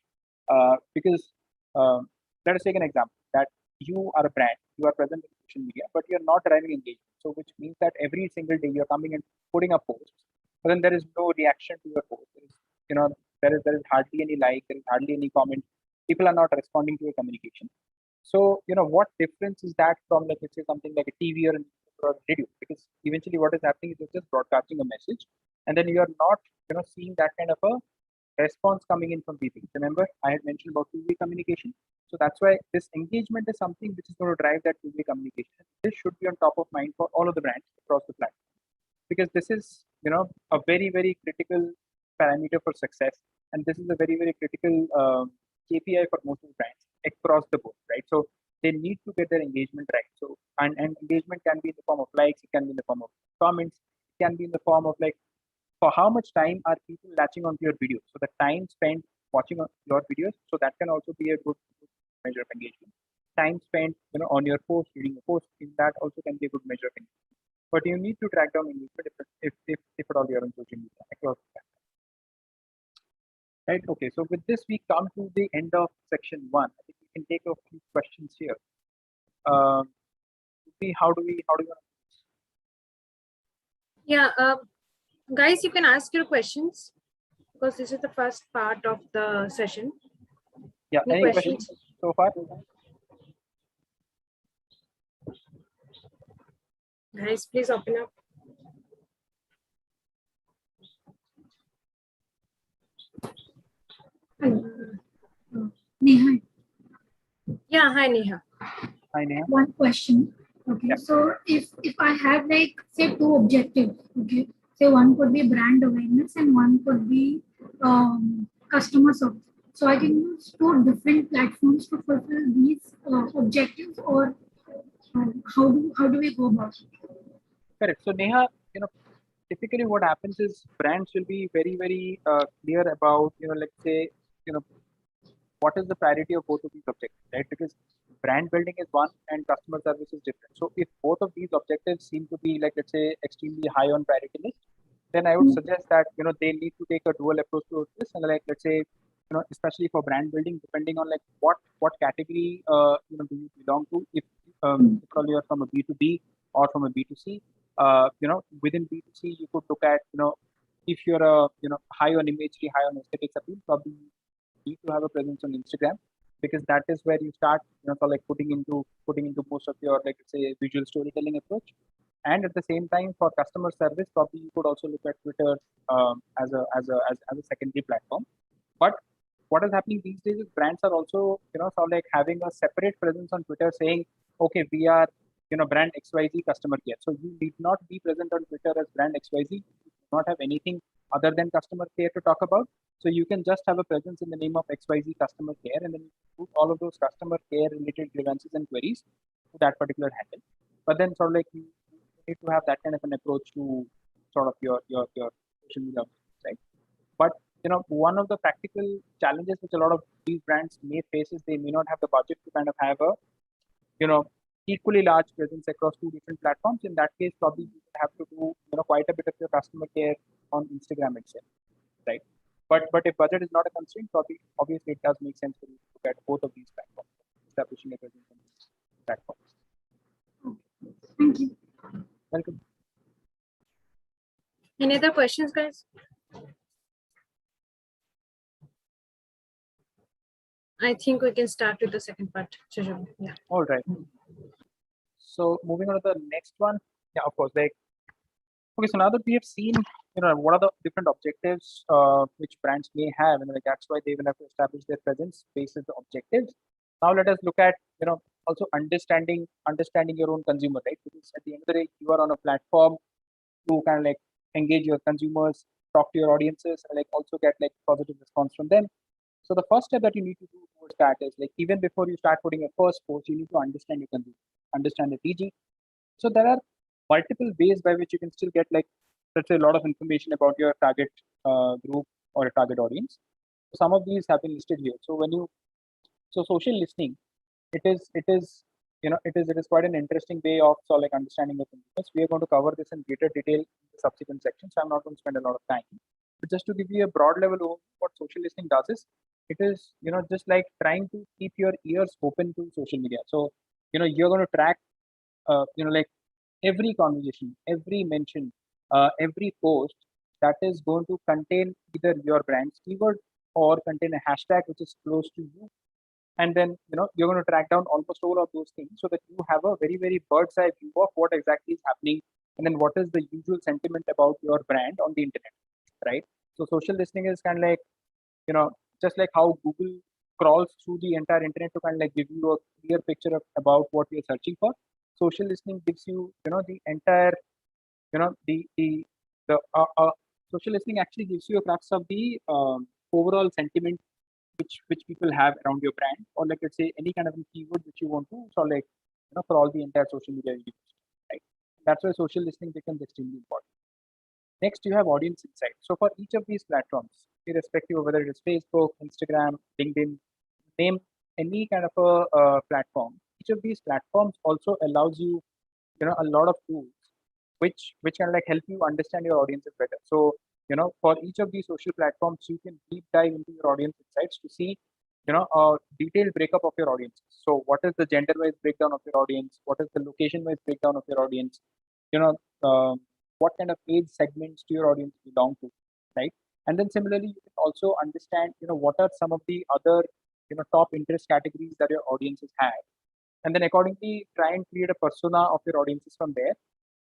because let us take an example that you are a brand, you are present in social media, but you're not driving engagement. So which means that every single day you're coming and putting up posts, but then there is no reaction to your post. There is hardly any like, there is hardly any comment. People are not responding to your communication. So, what difference is that from, like, let's say, something like a TV or a radio? Because eventually what is happening is you're just broadcasting a message, and then you are not, seeing that kind of a response coming in from people. Remember, I had mentioned about two-way communication. So that's why this engagement is something which is going to drive that two-way communication. This should be on top of mind for all of the brands across the platform, because this is, a very, very critical parameter for success. And this is a very, very critical KPI for most of the brands across the board, right? So they need to get their engagement right. So, and engagement can be in the form of likes, it can be in the form of comments, it can be in the form of, like, for how much time are people latching onto your videos. So the time spent watching your videos, so that can also be a good measure of engagement. Time spent, on your post, reading a post, in that also can be a good measure of engagement. But you need to track down engagement if at all you're on social media across the platform. Right. Okay. So with this, we come to the end of section 1. I think we can take a few questions here. See how do we Yeah, guys, you can ask your questions because this is the first part of the session. Yeah. Any questions so far? Guys, please open up. Neha. Yeah, hi Neha. Hi Neha. One question. Okay, yeah. So if I have, like, say, two objectives, okay, say one could be brand awareness and one could be customer service. So I can use two different platforms to fulfill these objectives, or how do we go about it? Correct. So Neha, typically what happens is brands will be very, very clear about, let's say, what is the priority of both of these objectives, right? Because brand building is one and customer service is different. So if both of these objectives seem to be like, let's say, extremely high on priority list, then I would suggest that, they need to take a dual approach to this. And like, let's say, especially for brand building, depending on like what category, do you belong to? If probably you're from a B2B or from a B2C, within B2C, you could look at, if you're a, high on imagery, high on aesthetics appeal, probably need to have a presence on Instagram, because that is where you start, for like putting into most of your, like, say, visual storytelling approach. And at the same time, for customer service, probably you could also look at Twitter as a secondary platform. But what is happening these days is brands are also, sort of like having a separate presence on Twitter, saying, okay, we are, brand XYZ customer care. So you need not be present on Twitter as brand XYZ. You do not have anything other than customer care to talk about. So you can just have a presence in the name of XYZ customer care, and then you put all of those customer care related grievances and queries to that particular handle. But then sort of like you need to have that kind of an approach to sort of your social media, right? But one of the practical challenges which a lot of these brands may face is they may not have the budget to kind of have a equally large presence across two different platforms. In that case, probably you would have to do quite a bit of your customer care on Instagram itself, right? But if budget is not a constraint, probably obviously it does make sense for you to look at both of these platforms, establishing a presence on these platforms. Thank you. Welcome. Any other questions, guys? I think we can start with the second part. Susovan. Yeah. All right. So moving on to the next one. Yeah, of course. Like, okay, so now that we have seen, what are the different objectives which brands may have, and like that's why they will have to establish their presence based on the objectives. Now let us look at, also understanding your own consumer, right? Because at the end of the day, you are on a platform to kind of like engage your consumers, talk to your audiences, and like also get like positive response from them. So the first step that you need to do towards that is like, even before you start putting a first post, you need to understand your consumer, understand the TG. So there are multiple ways by which you can still get like, let's say, a lot of information about your target group or a target audience. Some of these have been listed here. So social listening, it is quite an interesting way of sort of like understanding the consumers. We are going to cover this in greater detail in the subsequent section, so I'm not going to spend a lot of time. But just to give you a broad level of what social listening does is, it is just like trying to keep your ears open to social media. So you're going to track like every conversation, every mention, every post that is going to contain either your brand's keyword or contain a hashtag which is close to you. And then you're going to track down almost all of those things so that you have a very, very bird's eye view of what exactly is happening, and then what is the usual sentiment about your brand on the internet, right? So social listening is kind of like, just like how Google crawls through the entire internet to kind of like give you a clear picture about what you're searching for. Social listening gives you, the entire, the social listening actually gives you a crux of the overall sentiment which people have around your brand, or like, let's say, any kind of keyword which you want to sort of like, for all the entire social media use, right? That's why social listening becomes extremely important. Next, you have audience insight. So for each of these platforms, irrespective of whether it is Facebook, Instagram, LinkedIn, name any kind of a platform, each of these platforms also allows you, a lot of tools which can like help you understand your audiences better. So for each of these social platforms, you can deep dive into your audience insights to see a detailed breakup of your audience. So what is the gender wise breakdown of your audience? What is the location wise breakdown of your audience? What kind of age segments do your audience belong to, right? And then similarly, you can also understand what are some of the other top interest categories that your audiences have, and then accordingly try and create a persona of your audiences from there,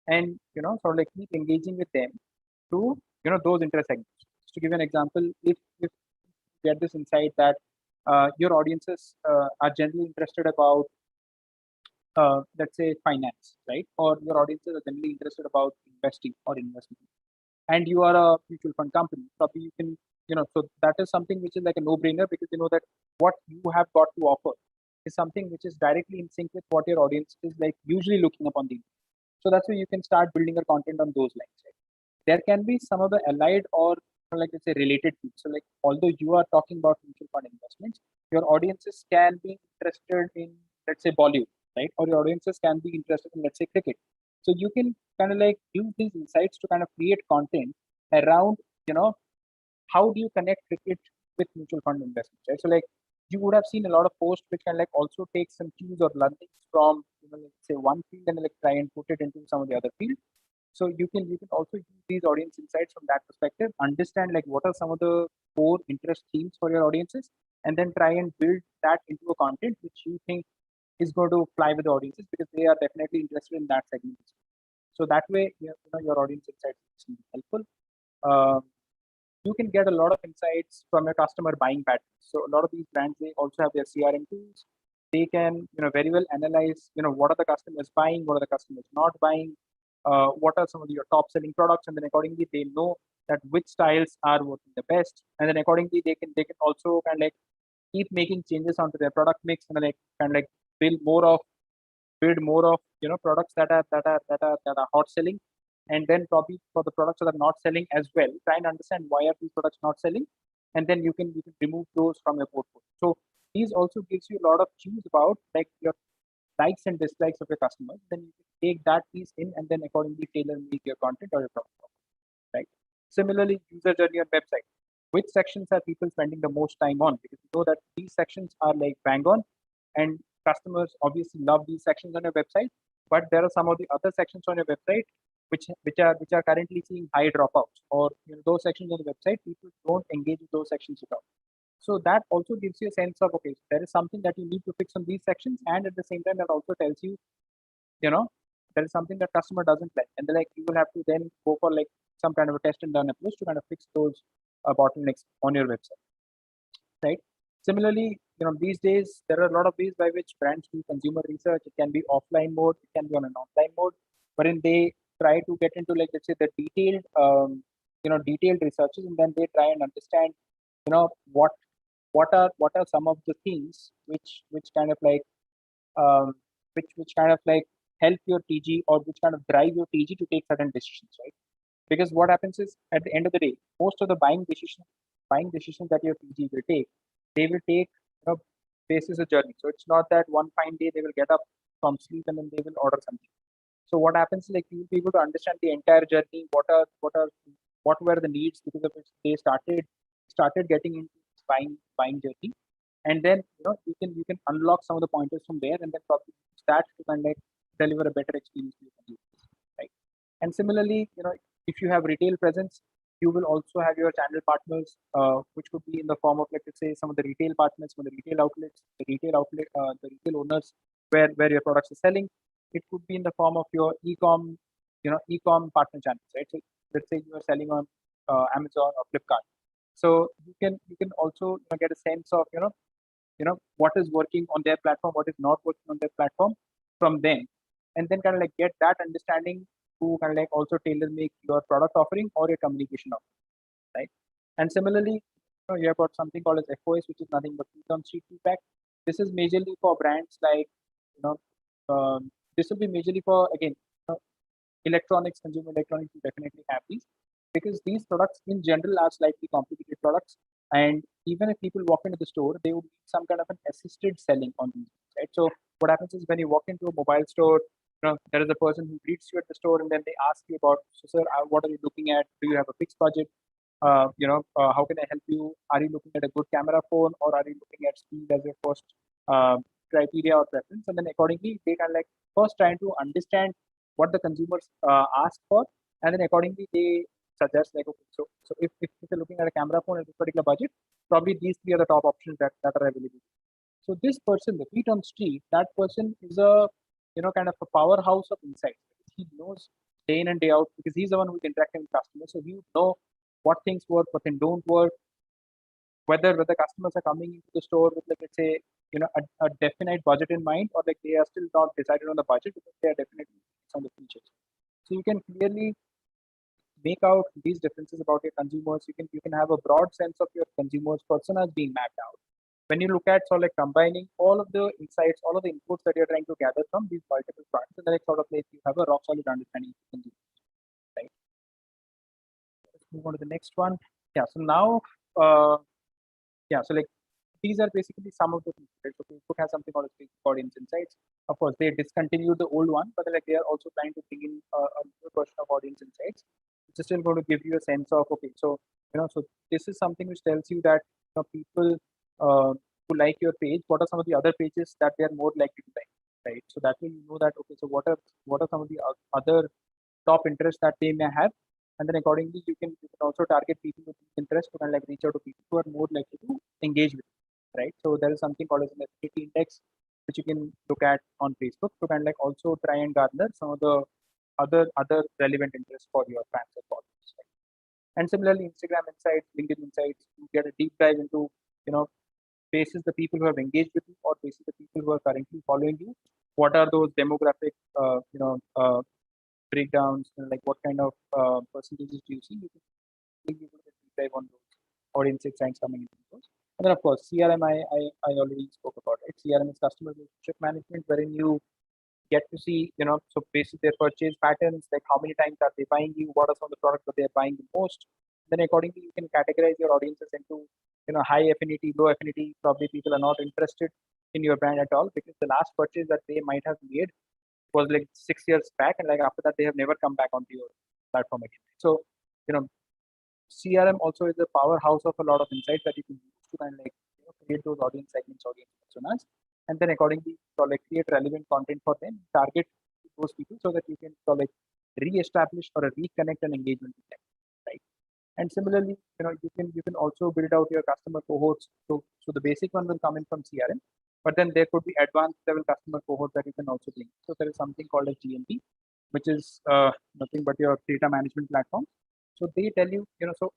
and sort of like keep engaging with them to those interest segments. Just to give an example, if you get this insight that your audiences are generally interested about let's say finance, right? Or your audiences are generally interested about investing or investment, and you are a mutual fund company, probably you can, so that is something which is like a no-brainer, because you know that what you have got to offer is something which is directly in sync with what your audience is like usually looking up on the internet. So that's where you can start building your content on those lines, right? There can be some of the allied or like let's say related fields. So like, although you are talking about mutual fund investments, your audiences can be interested in, let's say, Bollywood, right? Or your audiences can be interested in, let's say, cricket. So you can kind of like use these insights to kind of create content around, how do you connect cricket with mutual fund investments, right? So like you would have seen a lot of posts which can like also take some cues or learnings from, let's say one field and like try and put it into some of the other field. So you can also use these audience insights from that perspective, understand like what are some of the core interest themes for your audiences, and then try and build that into a content which you think is going to fly with the audiences because they are definitely interested in that segment. So that way, your audience insights is helpful. Um, you can get a lot of insights from your customer buying patterns. So a lot of these brands, they also have their CRM tools. They can, very well analyze, what are the customers buying, what are the customers not buying, what are some of your top selling products, and then accordingly they know that which styles are working the best, and then accordingly they can also kind of like keep making changes onto their product mix and like kind of like build more of products that are hot selling, and then probably for the products that are not selling as well, try and understand why are these products not selling, and then you can remove those from your portfolio. So these also gives you a lot of cues about like your likes and dislikes of your customers. Then you can take that piece in and then accordingly tailor make your content or your product, right? Similarly, user journey on website. Which sections are people spending the most time on? Because you know that these sections are like bang on, and customers obviously love these sections on your website. But there are some of the other sections on your website which are currently seeing high dropouts, or those sections on the website people don't engage with those sections at all. So that also gives you a sense of, okay, there is something that you need to fix on these sections, and at the same time that also tells you, you know there is something that customer doesn't like, and then like you will have to then go for like some kind of a test and learn approach to kind of fix those bottlenecks on your website, right? Similarly, these days there are a lot of ways by which brands do consumer research. It can be offline mode, it can be on an online mode, wherein they try to get into, like, let's say, the detailed researches, and then they try and understand, you know what what are some of the things which kind of like um, which kind of like help your TG, or which kind of drive your TG to take certain decisions, right? Because what happens is, at the end of the day, most of the buying decisions that your TG will take, they will take, basis a journey. So it's not that one fine day they will get up from sleep and then they will order something. So what happens is, like, you will be able to understand the entire journey. What were the needs because of which they started getting into this buying journey, and then you can unlock some of the pointers from there, and then probably use that to kind of like deliver a better experience to your consumers, right? And similarly, if you have retail presence, you will also have your channel partners, which could be in the form of, like, let's say, some of the retail partners, some of the retail outlets, the retail owners, where your products are selling. It could be in the form of your e-com partner channels, right? So let's say you are selling on Amazon or Flipkart. So you can also get a sense of what is working on their platform, what is not working on their platform from them, and then kind of like get that understanding to kind of like also tailor make your product offering or your communication offering, right? And similarly, you have got something called as FOS, which is nothing but feet on street feedback. This is majorly for brands like, you know this will be majorly for, again, electronics, consumer electronics will definitely have these, because these products in general are slightly complicated products. And even if people walk into the store, they would need some kind of an assisted selling on these, right? So what happens is, when you walk into a mobile store, there is a person who greets you at the store, and then they ask you about, so sir, what are you looking at? Do you have a fixed budget? How can I help you? Are you looking at a good camera phone, or are you looking at speed as your first uh, criteria or preference? And then accordingly, they can like first trying to understand what the consumers ask for, and then accordingly they suggest, like, okay, so if you're looking at a camera phone at this particular budget, probably these three are the top options that are available. So this person, the feet on street, that person is a kind of a powerhouse of insights. He knows day in and day out, because he's the one who is interacting with customers. So he would know what things work, what things don't work, whether customers are coming into the store with, like, let's say, a definite budget in mind, or like they are still not decided on the budget because they are definitely on the features. So you can clearly make out these differences about your consumers. You can have a broad sense of your consumers' personas being mapped out. When you look at sort of like combining all of the insights, all of the inputs that you're trying to gather from these multiple fronts, and then like sort of like you have a rock solid understanding of consumers, right? Let's move on to the next one. Yeah. So now, so like these are basically some of the things. Right? So Facebook has something called Facebook Audience Insights. Of course, they discontinued the old one, but like they are also trying to bring in a new version of Audience Insights, which is still going to give you a sense of, okay, so so this is something which tells you that people who like your page, what are some of the other pages that they are more likely to like, right? So that way you know that, okay, so what are some of the other top interests that they may have, and then accordingly you can also target people with interest to kind of like reach out to people who are more likely to engage with, right? So there is something called as an affinity index, which you can look at on Facebook to kind of like also try and garner some of the other relevant interests for your fans or followers. Right? And similarly, Instagram Insights, LinkedIn Insights, you get a deep dive into basis the people who have engaged with you or basis the people who are currently following you. What are those demographic breakdowns, like what kind of percentages do you see? You can be able to deep dive on those audience insights coming into those. And then of course CRM I already spoke about it. CRM is customer relationship management, wherein you get to see, so basically their purchase patterns, like how many times are they buying you, what are some of the products that they're buying the most. Then accordingly you can categorize your audiences into high affinity, low affinity. Probably people are not interested in your brand at all because the last purchase that they might have made was like 6 years back, and like after that they have never come back onto your platform again. So CRM also is a powerhouse of a lot of insights that you can use to kind of like create those audience segments, audience personas, and then accordingly create relevant content for them, target those people so that you can re-establish or reconnect an engagement with them, right? And similarly, you can also build out your customer cohorts. So the basic one will come in from CRM, but then there could be advanced level customer cohort that you can also bring. So there is something called as GMP, which is nothing but your data management platform. So they tell you,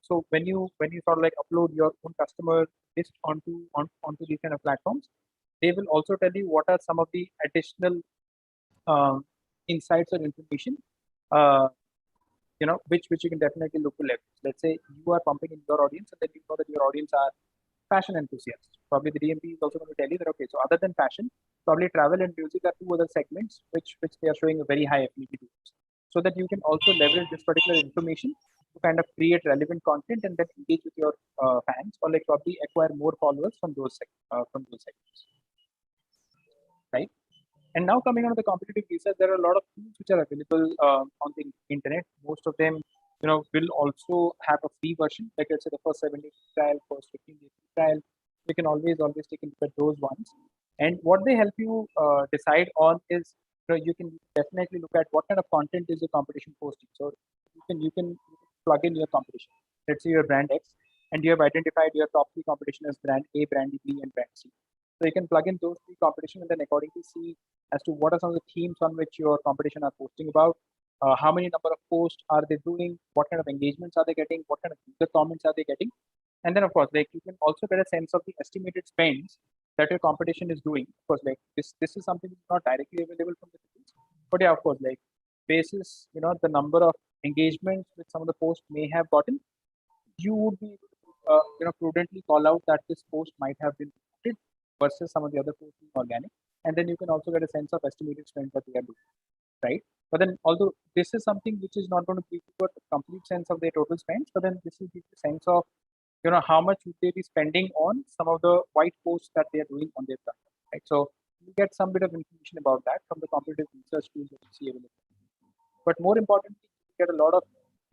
so when you sort of like upload your own customer list onto these kind of platforms, they will also tell you what are some of the additional insights or information, which you can definitely look to leverage. Let's say you are pumping in your audience, and then you know that your audience are fashion enthusiasts. Probably the DMP is also going to tell you that, okay, so other than fashion, probably travel and music are two other segments which they are showing a very high affinity towards. So that you can also leverage this particular information to kind of create relevant content and then engage with your fans, or like probably acquire more followers from those segments, right? And now coming on to the competitive research, there are a lot of tools which are available on the internet. Most of them, will also have a free version. Like let's say the first 7-day trial, first 15-day trial. You can always take a look at those ones. And what they help you decide on is, you can definitely look at what kind of content is your competition posting. So you can plug in your competition. Let's say your brand X, and you have identified your top 3 competition as brand A, brand B, and brand C. So you can plug in those 3 competition and then accordingly see as to what are some of the themes on which your competition are posting about, how many number of posts are they doing, what kind of engagements are they getting, what kind of user comments are they getting, and then of course like you can also get a sense of the estimated spends that your competition is doing. Of course, like this is something that's not directly available from the tools, but yeah, of course, like basis the number of engagements which some of the posts may have gotten, you would be able to prudently call out that this post might have been promoted versus some of the other posts being organic, and then you can also get a sense of estimated spend that they are doing, right? But then although this is something which is not going to give you a complete sense of their total spends, but then this will give you a sense of how much would they be spending on some of the white posts that they are doing on their platform, right? So you get some bit of information about that from the competitive research tools that you see available. But more importantly, you get a lot of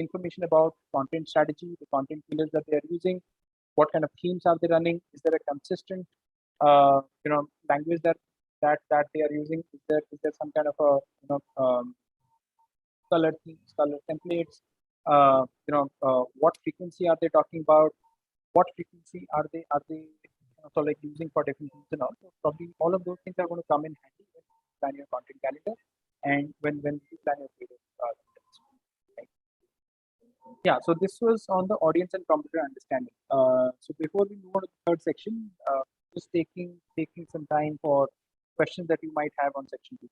information about content strategy, the content pillars that they are using, what kind of themes are they running, is there a consistent language that they are using, is there some kind of a color themes, color templates, what frequency are they talking about, what frequency are they so like using for different things and all. So probably all of those things are going to come in handy when you plan your content calendar and when you plan your creative right? Yeah, so this was on the audience and competitor understanding. So before we move on to the third section, just taking some time for questions that you might have on section 2.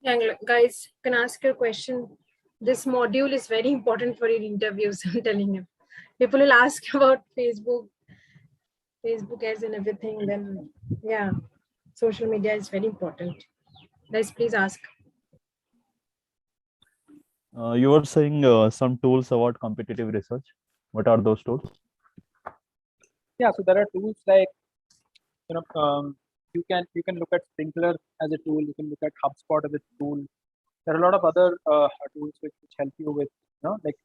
Yeah, guys, can ask your question. This module is very important for your interviews. I'm telling you, people will ask about Facebook ads and everything. Then, yeah, social media is very important. Guys, please ask. You were saying some tools about competitive research. What are those tools? Yeah, so there are tools like, you know, you can look at Sprinkler as a tool. You can look at HubSpot as a tool. There are a lot of other tools which help you with, like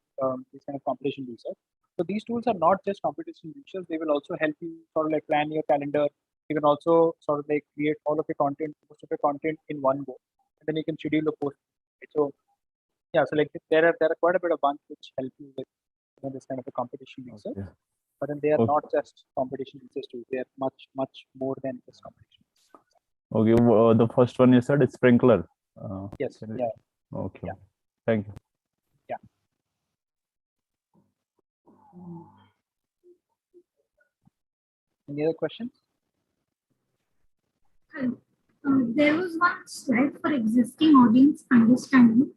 this kind of competition research. So these tools are not just competition research; they will also help you sort of like plan your calendar. You can also sort of like create all of your content, most of your content in one go, and then you can schedule a post. Right? So yeah, so like there are quite a bit of bunch which help you with, this kind of a competition research. Okay. But then they are Okay. not just competition research tools; they are much more than just competition. Okay. The first one you said is Sprinkler. Yes. Can Yeah. Okay. Yeah. Thank you. Yeah. Any other questions? There was one slide for existing audience understanding.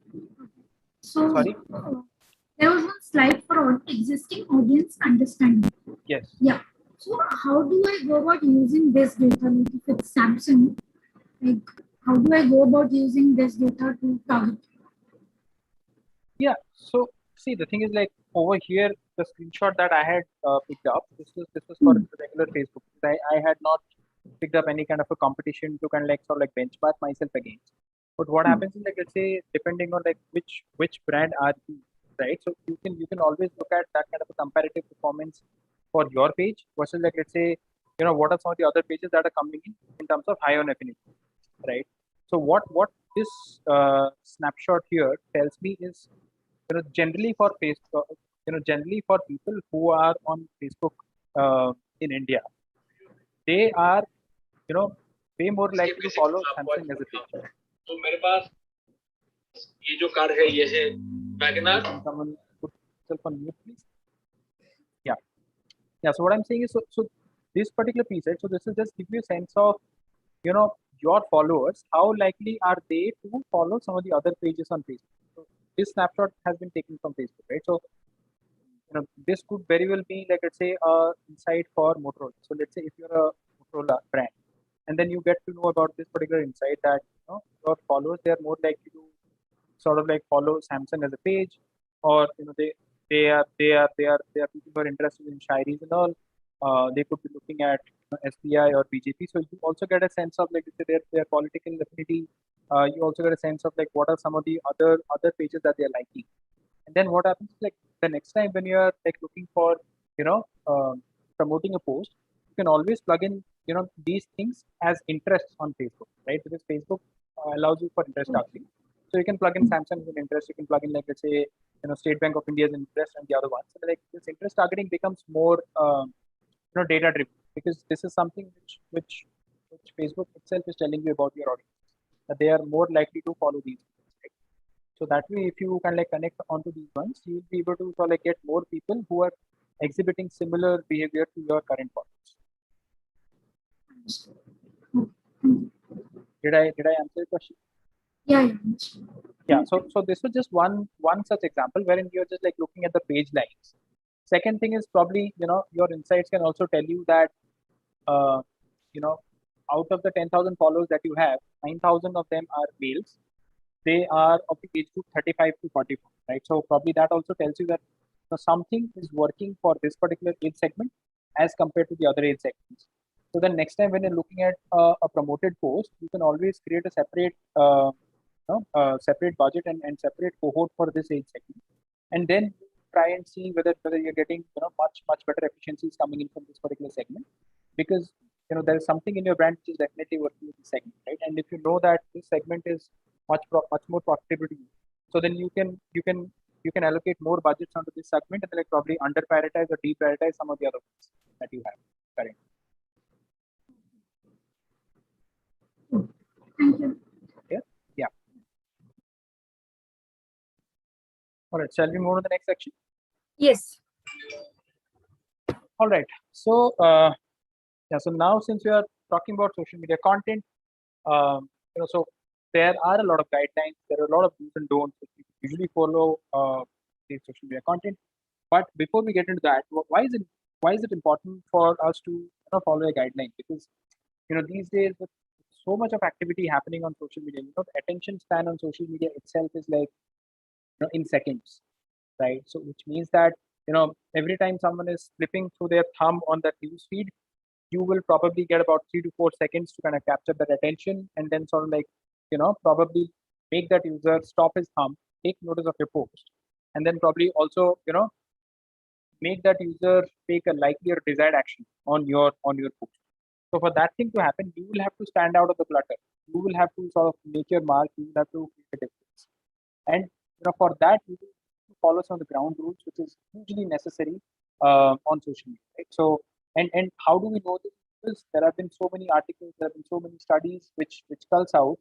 So Sorry. there was one slide for existing audience understanding. Yes. Yeah. So how do I go about using this data? Like if it's Samsung, like how do I go about using this data to target? Yeah. So see, the thing is like over here, the screenshot that I had picked up, this was for regular Facebook. I had not picked up any kind of a competition to kind of like sort of like benchmark myself against. But what happens is like, let's say, depending on like which brand are you, right? So you can always look at that kind of a comparative performance for your page versus like, let's say, what are some of the other pages that are coming in terms of high on affinity, right? So what this snapshot here tells me is, generally for Facebook, generally for people who are on Facebook in India, they are, you know, way more likely to follow Samsung as a page. तो मेरे पास ये जो car है ये है Wagner. Can someone put yourself on mute, please? Yeah. Yeah. So what I'm saying is, so this particular piece, right? So this is just give you a sense of, your followers, how likely are they to follow some of the other pages on Facebook. So this snapshot has been taken from Facebook, right? So this could very well be like, let's say, insight for Motorola. So let's say if you're a Motorola brand, and then you get to know about this particular insight that, your followers, they are more likely to sort of like follow Samsung as a page, or they are people who are interested in shairis and all. They could be looking at, SBI or BJP. So you also get a sense of like, let's say, their political affinity. You also get a sense of like what are some of the other pages that they are liking. And then what happens is like the next time when you are like looking for, promoting a post, you can always plug in, these things as interests on Facebook, right? Because Facebook allows you for interest targeting. So you can plug in Samsung as an interest. You can plug in like, let's say, State Bank of India's interest and the other ones. So like this interest targeting becomes more, data driven, because this is something which Facebook itself is telling you about your audience, that they are more likely to follow these. Right? So that way, if you can like connect onto these ones, you will be able to sort of like get more people who are exhibiting similar behavior to your current followers. Did I answer your question? Yeah. Yeah. So this was just one such example wherein you're just like looking at the page lines. Second thing is probably, your insights can also tell you that, uh, out of the 10,000 followers that you have, 9,000 of them are males. They are of the age group 35 to 44, right? So probably that also tells you that, something is working for this particular age segment as compared to the other age segments. So then next time when you're looking at a promoted post, you can always create a separate, separate budget and separate cohort for this age segment, and then try and see whether you're getting, much better efficiencies coming in from this particular segment, because there is something in your brand which is definitely working with this segment, right? And if you know that this segment is much more profitable to you, so then you can allocate more budgets onto this segment and then like probably under prioritize or deprioritize some of the other ones that you have currently. Thank you. Yeah. All right. Shall we move to the next section? Yes. All right. So yeah. So now since we are talking about social media content, so there are a lot of guidelines. There are a lot of do's and don'ts that we usually follow in social media content. But before we get into that, why is it important for us to follow a guideline? Because these days with so much of activity happening on social media, the attention span on social media itself is like in seconds, right? So which means that every time someone is flipping through their thumb on that news feed, you will probably get about 3 to 4 seconds to kind of capture that attention, and then sort of like probably make that user stop his thumb, take notice of your post, and then probably also make that user take a likely or desired action on your post. So for that thing to happen, you will have to stand out of the clutter. You will have to sort of make your mark. You will have to make a difference. And for that, you will follow some of the ground rules, which is hugely necessary on social media. Right? So, and how do we know this? Because there have been so many articles, there have been so many studies which calls out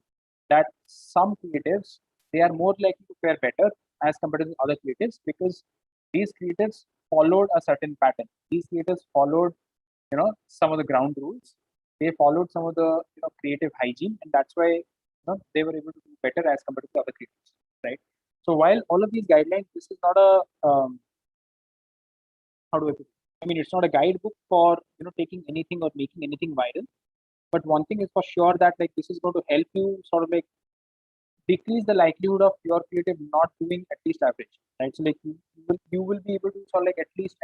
that some creatives, they are more likely to fare better as compared to other creatives, because these creatives followed a certain pattern. These creators followed some of the ground rules. They followed some of the creative hygiene, and that's why they were able to do better as compared to the other creators, right? So while all of these guidelines, this is not a how do I put it? I mean, it's not a guidebook for taking anything or making anything viral. But one thing is for sure that like this is going to help you sort of like decrease the likelihood of your creative not doing at least average, right? So like you will be able to sort of like at least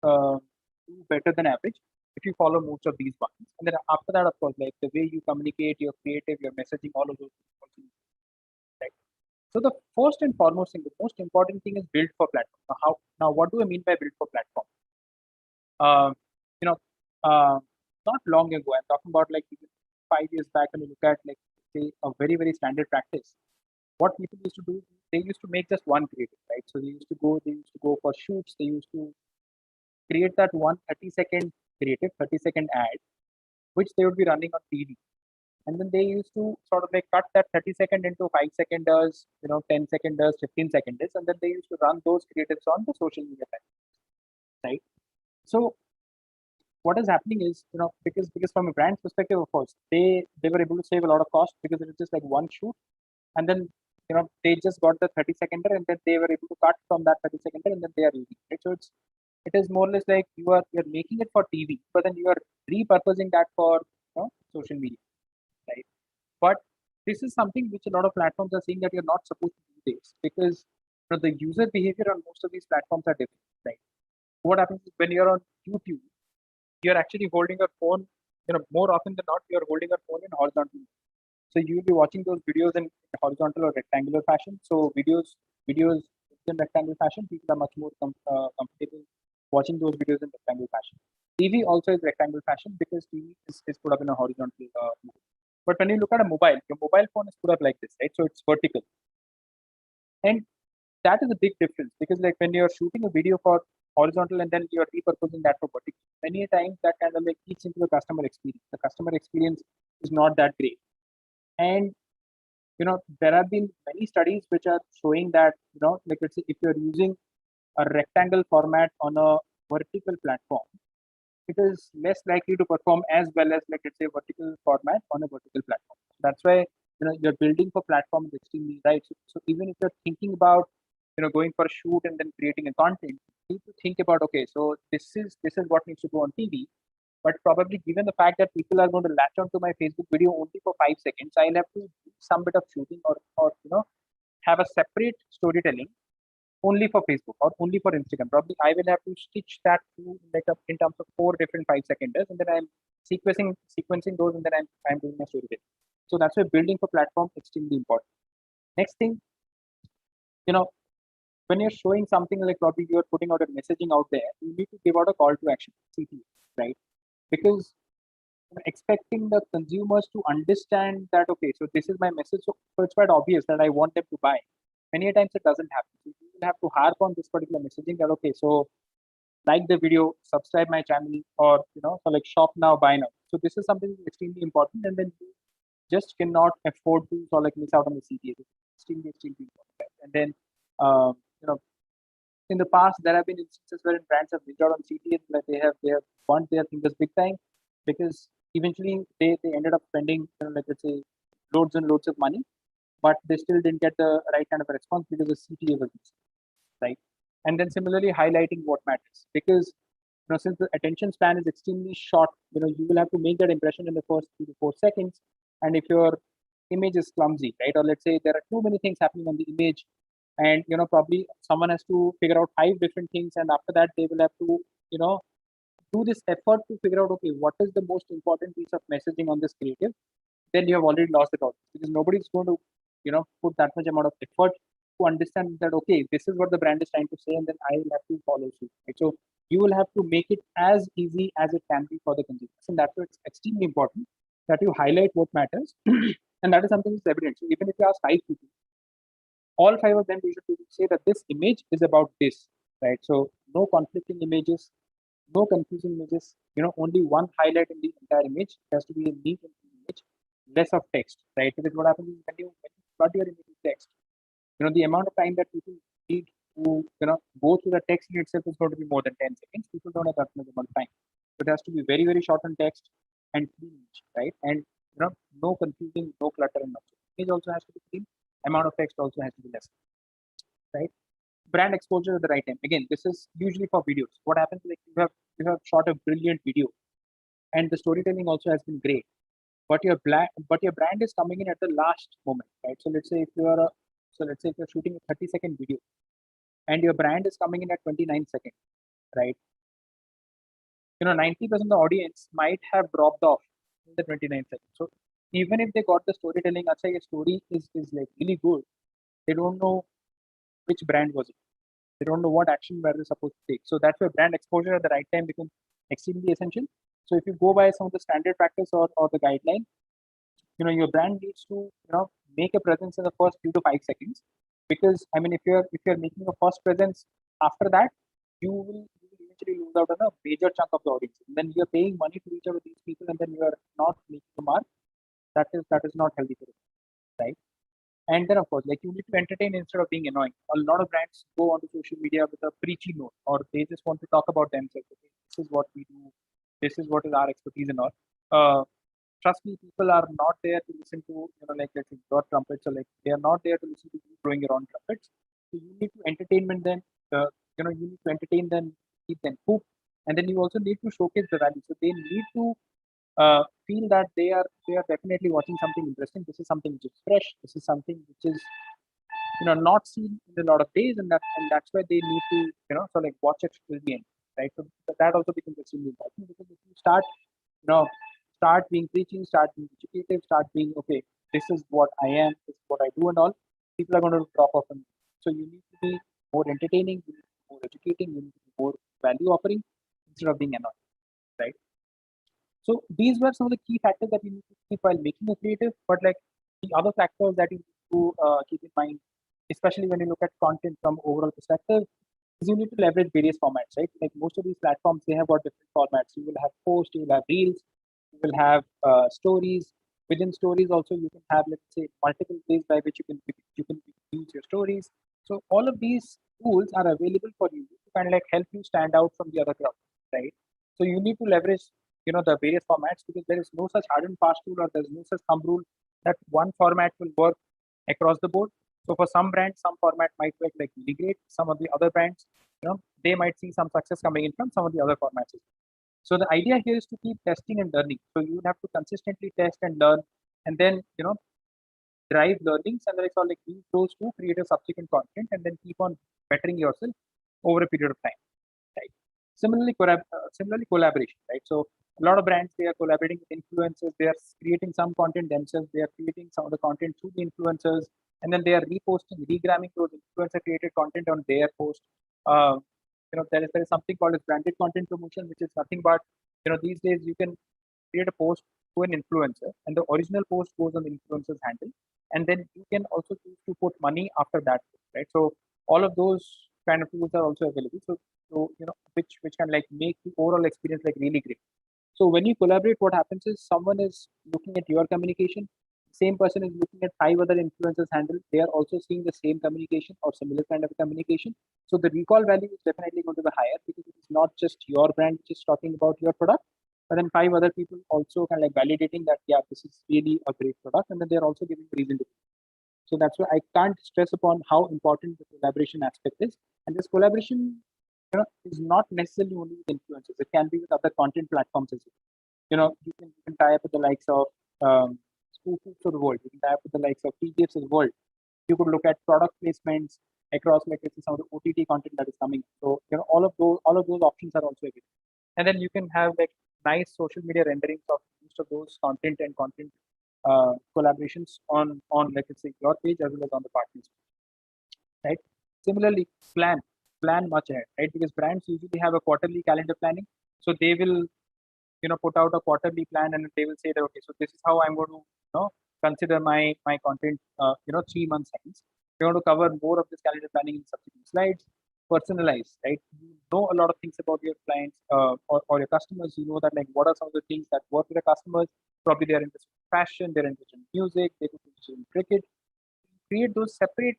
do better than average if you follow most of these ones. And then after that, of course, like the way you communicate, your creative, your messaging, all of those things, right? So the first and foremost thing, the most important thing is build for platform. Now what do I mean by build for platform? Uh, you know, uh, Not long ago, I'm talking about like even 5 years back, when you look at like say a very very standard practice. What people used to do, they used to make just one creative, right? So they used to go for shoots, they used to create that one 30-second creative, 30-second ad, which they would be running on TV. And then they used to sort of like cut that 30 second into 5 seconders, 10 seconders, 15 seconders, and then they used to run those creatives on the social media platform, right? So what is happening is, because from a brand's perspective, of course, they were able to save a lot of cost because it was just like one shoot, and then they just got the 30 seconder, and then they were able to cut from that 30 seconder, and then they are using it. So it is more or less like you're making it for TV, but then you are repurposing that for social media, right? But this is something which a lot of platforms are saying that you're not supposed to do this, because the user behavior on most of these platforms are different, right? What happens is when you're on YouTube, you're actually holding your phone, more often than not, you're holding your phone in horizontal. So you'll be watching those videos in horizontal or rectangular fashion. So videos in rectangular fashion, people are much more comfortable watching those videos in rectangular fashion. TV also is rectangular fashion because TV is put up in a horizontal mode. But when you look at a mobile, your mobile phone is put up like this, right? So it's vertical. And that is a big difference, because like when you're shooting a video for horizontal and then you're repurposing that for vertical, many times that kind of like eats into the customer experience. The customer experience is not that great. And there have been many studies which are showing that like let's say if you're using a rectangle format on a vertical platform, it is less likely to perform as well as like let's say vertical format on a vertical platform. That's why you're building for platforms extremely right. So even if you're thinking about going for a shoot and then creating a content, you need to think about, okay, so this is what needs to go on TV. But probably given the fact that people are going to latch onto my Facebook video only for 5 seconds, I'll have to do some bit of shooting or have a separate storytelling only for Facebook or only for Instagram. Probably I will have to stitch that to like in terms of 4 different 5 seconders, and then I'm sequencing those, and then I'm doing my storytelling. So that's why building for platform extremely important. Next thing, when you're showing something like probably you're putting out a messaging out there, you need to give out a call to action, CTA, right? Because expecting the consumers to understand that, okay, so this is my message, so it's quite obvious that I want them to buy. Many times it doesn't happen. So you will have to harp on this particular messaging that, okay, so like the video, subscribe my channel, or so like shop now, buy now. So this is something extremely important, and then you just cannot afford to sort of like miss out on the CTA. Extremely important. And then in the past there have been instances where brands have missed out on CTAs, that they have burnt their fingers big time, because eventually they ended up spending like let's say loads and loads of money, but they still didn't get the right kind of a response because the CTA was missing, right? And then similarly highlighting what matters, because since the attention span is extremely short, you will have to make that impression in the first 3 to 4 seconds. And if your image is clumsy, right, or let's say there are too many things happening on the image, and probably someone has to figure out 5 different things, and after that they will have to do this effort to figure out, okay, what is the most important piece of messaging on this creative. Then you have already lost it all, because nobody's going to put that much amount of effort to understand that, okay, this is what the brand is trying to say, and then I will have to follow suit, right? So you will have to make it as easy as it can be for the consumers, and that's why it's extremely important that you highlight what matters. And that is something that's evident. So even if you ask 5 people, all 5 of them, you should be able to say that this image is about this, right? So no conflicting images, no confusing images, only one highlight in the entire image. It has to be a neat image, less of text, right? Because what happens is when you flood your image with text, the amount of time that people need to go through the text in itself is going to be more than 10 seconds. People don't have that much amount of time. So it has to be very, very short on text and clean image, right? And no confusing, no clutter, and nothing. Image also has to be clean. Amount of text also has to be less, right? Brand exposure at the right time. Again, this is usually for videos. What happens is, like, you have shot a brilliant video, and the storytelling also has been great, but your brand is coming in at the last moment, right? So let's say if you're shooting a 30-second video, and your brand is coming in at 29 seconds, right? 90% of the audience might have dropped off in the 29 seconds. So even if they got the storytelling, your story is like really good, they don't know which brand was it. They don't know what action were they supposed to take. So that's where brand exposure at the right time becomes extremely essential. So if you go by some of the standard practice or the guideline, your brand needs to make a presence in the first 3 to 5 seconds. Because I mean, if you're making a first presence after that, you will eventually lose out on a major chunk of the audience. And then you're paying money to reach out to these people, and then you are not making a mark. That is not healthy for you, right? And then, of course, like, you need to entertain instead of being annoying. A lot of brands go onto social media with a preachy note, or they just want to talk about themselves. Okay, this is what we do. This is what is our expertise and all. Trust me, people are not there to listen to, like, let's say, your trumpets, or like, they are not there to listen to you blowing your own trumpets. So you need to entertainment them. You need to entertain them, keep them hooked, and then you also need to showcase the value. So they need to feel that they are definitely watching something interesting. This is something which is fresh. This is something which is not seen in a lot of days, and that's why they need to like, watch it till the end, right? So that also becomes extremely important, because if you start being preaching, start being educative, start being, okay, this is what I am, this is what I do, and all, people are going to drop off. And so you need to be more entertaining, you need to be more educating, you need to be more value offering instead of being annoying, right? So these were some of the key factors that you need to keep while making a creative. But like, the other factors that you need to keep in mind, especially when you look at content from overall perspective, is you need to leverage various formats, right? Like, most of these platforms, they have got different formats. You will have posts, you will have reels, you will have stories. Within stories also, you can have, let's say, multiple ways by which you can use your stories. So all of these tools are available for you to kind of like help you stand out from the other crowd, right? So you need to leverage the various formats, because there is no such hard and fast rule, or there's no such thumb rule that one format will work across the board. So for some brands, some format might work like really great. Some of the other brands, they might see some success coming in from some of the other formats. So the idea here is to keep testing and learning. So you have to consistently test and learn, and then drive learnings, and then it's all like, use those to create a subsequent content, and then keep on bettering yourself over a period of time, right? Similarly, collaboration, right? So a lot of brands, they are collaborating with influencers. They are creating some content themselves. They are creating some of the content through the influencers, and then they are reposting, regramming those influencer created content on their post. Uh, there is something called as branded content promotion, which is nothing but, these days you can create a post to an influencer, and the original post goes on the influencer's handle, and then you can also choose to put money after that, right? So all of those kind of tools are also available. So which can like make the overall experience like really great. So when you collaborate, what happens is, someone is looking at your communication, same person is looking at 5 other influencers handle. They are also seeing the same communication or similar kind of communication. So the recall value is definitely going to be higher, because it is not just your brand which is talking about your product, but then 5 other people also kind of like validating that, yeah, this is really a great product, and then they're also giving reason to. So that's why I can't stress upon how important the collaboration aspect is. And this collaboration, is not necessarily only with influencers. It can be with other content platforms as well. You can tie up with the likes of Spoofs of the world. You can tie up with the likes of TGFs of the world. You could look at product placements. across like let's say some of the OTT content that is coming. So all of those options are also available. And then you can have like nice social media renderings of most of those content and content collaborations on like let's say your page as well as on the partners, right? Similarly, plan much ahead, right? Because brands usually have a quarterly calendar planning, so they will put out a quarterly plan and they will say that okay, so this is how I'm going to consider my content 3 months hence. We want to cover more of this calendar planning in subsequent slides. Personalize, right? You know a lot of things about your clients or your customers. You know that like what are some of the things that work with the customers. Probably they're interested in fashion, they're interested in music, they're interested in cricket. Create those separate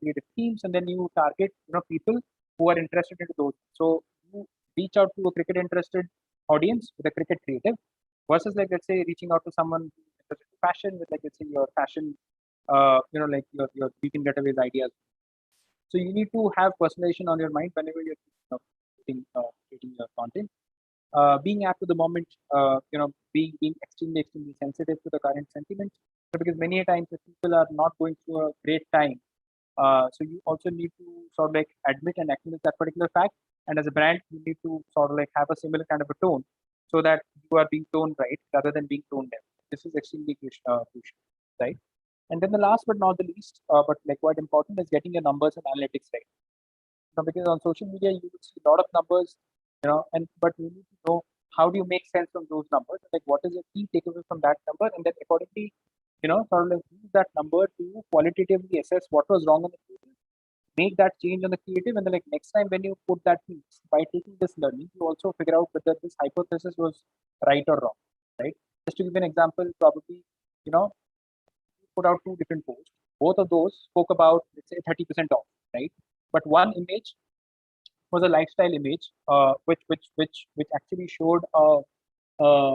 creative teams, and then you target people who are interested in those. So you reach out to a cricket interested audience with a cricket creative versus like let's say reaching out to someone who's interested in fashion with like let's say your fashion like your weekend getaways ideas. So you need to have personalization on your mind whenever you're creating your content. Being apt to the moment, being extremely sensitive to the current sentiment. So because many a times if people are not going through a great time, so you also need to sort of like admit and acknowledge that particular fact. And as a brand, you need to sort of like have a similar kind of a tone so that you are being tone right rather than being tone deaf. This is extremely crucial, right? And then the last but not the least, but like quite important is getting your numbers and analytics right. Because on social media you will see a lot of numbers, and but you need to know how do you make sense from those numbers, like what is the key takeaway from that number, and then accordingly, sort of like use that number to qualitatively assess what was wrong on the creative, make that change on the creative, and then like next time when you put that piece, by taking this learning, you also figure out whether this hypothesis was right or wrong, right? Just to give an example, probably, put out two different posts. Both of those spoke about, let's say, 30% off, right? But one image was a lifestyle image, which actually showed uh,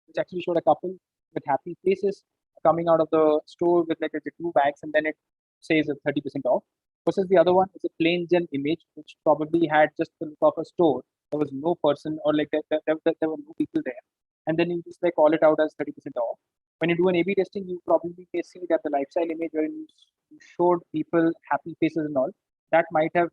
which actually showed a couple with happy faces coming out of the store with like two bags, and then it says a 30% off. Versus the other one is a plain Jane image, which probably had just the look of a store. There was no person or like there were no people there, and then you just like call it out as 30% off. When you do an A/B testing, you probably may see that the lifestyle image where you showed people happy faces and all, that might have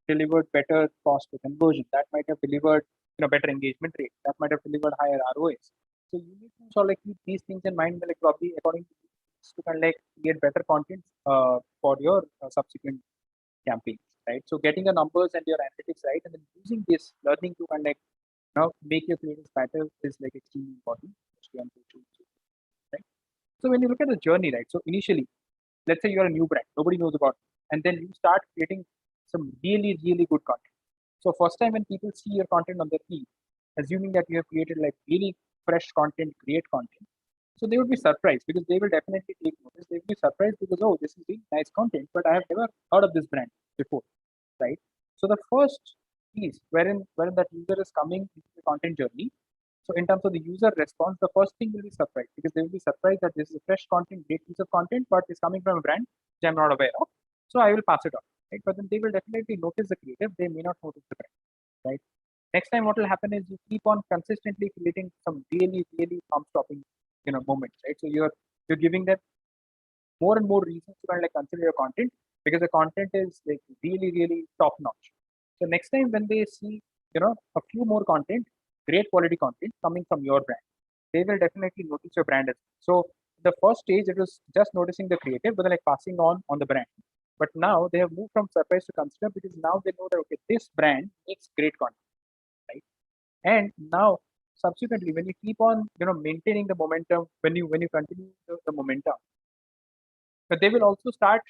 delivered better cost per conversion. That might have delivered better engagement rate. That might have delivered higher ROAs. So you need to sort of like keep these things in mind, like probably according to this, to kind of like create better content for your subsequent campaigns, right? So getting the numbers and your analytics right, and then using this learning to kind of like make your creatives better is like extremely important, especially on social media, right? So when you look at the journey, right? So initially, let's say you're a new brand, nobody knows about it, and then you start creating some really good content. So first time when people see your content on their feed, assuming that you have created like really fresh content, great content, so they would be surprised because they will definitely take notice. They will be surprised because oh, this is really nice content, but I have never heard of this brand before, right? So the first piece wherein that user is coming into the content journey. So in terms of the user response, the first thing will be surprise because they will be surprised that this is a fresh content, great piece of content, but it's coming from a brand which I'm not aware of. So I will pass it on, right? But then they will definitely notice the creative. They may not notice the brand, right? Next time, what will happen is you keep on consistently creating some really thumb-stopping, moments, right? So you're giving them more and more reasons to kind of like consider your content because the content is like really top-notch. So next time when they see, a few more content, great quality content coming from your brand, they will definitely notice your brand as well. So the first stage, it was just noticing the creative, but then like passing on the brand. But now they have moved from surprise to consider because now they know that okay, this brand makes great content, right? And now subsequently, when you keep on maintaining the momentum, when you continue the momentum, but they will also start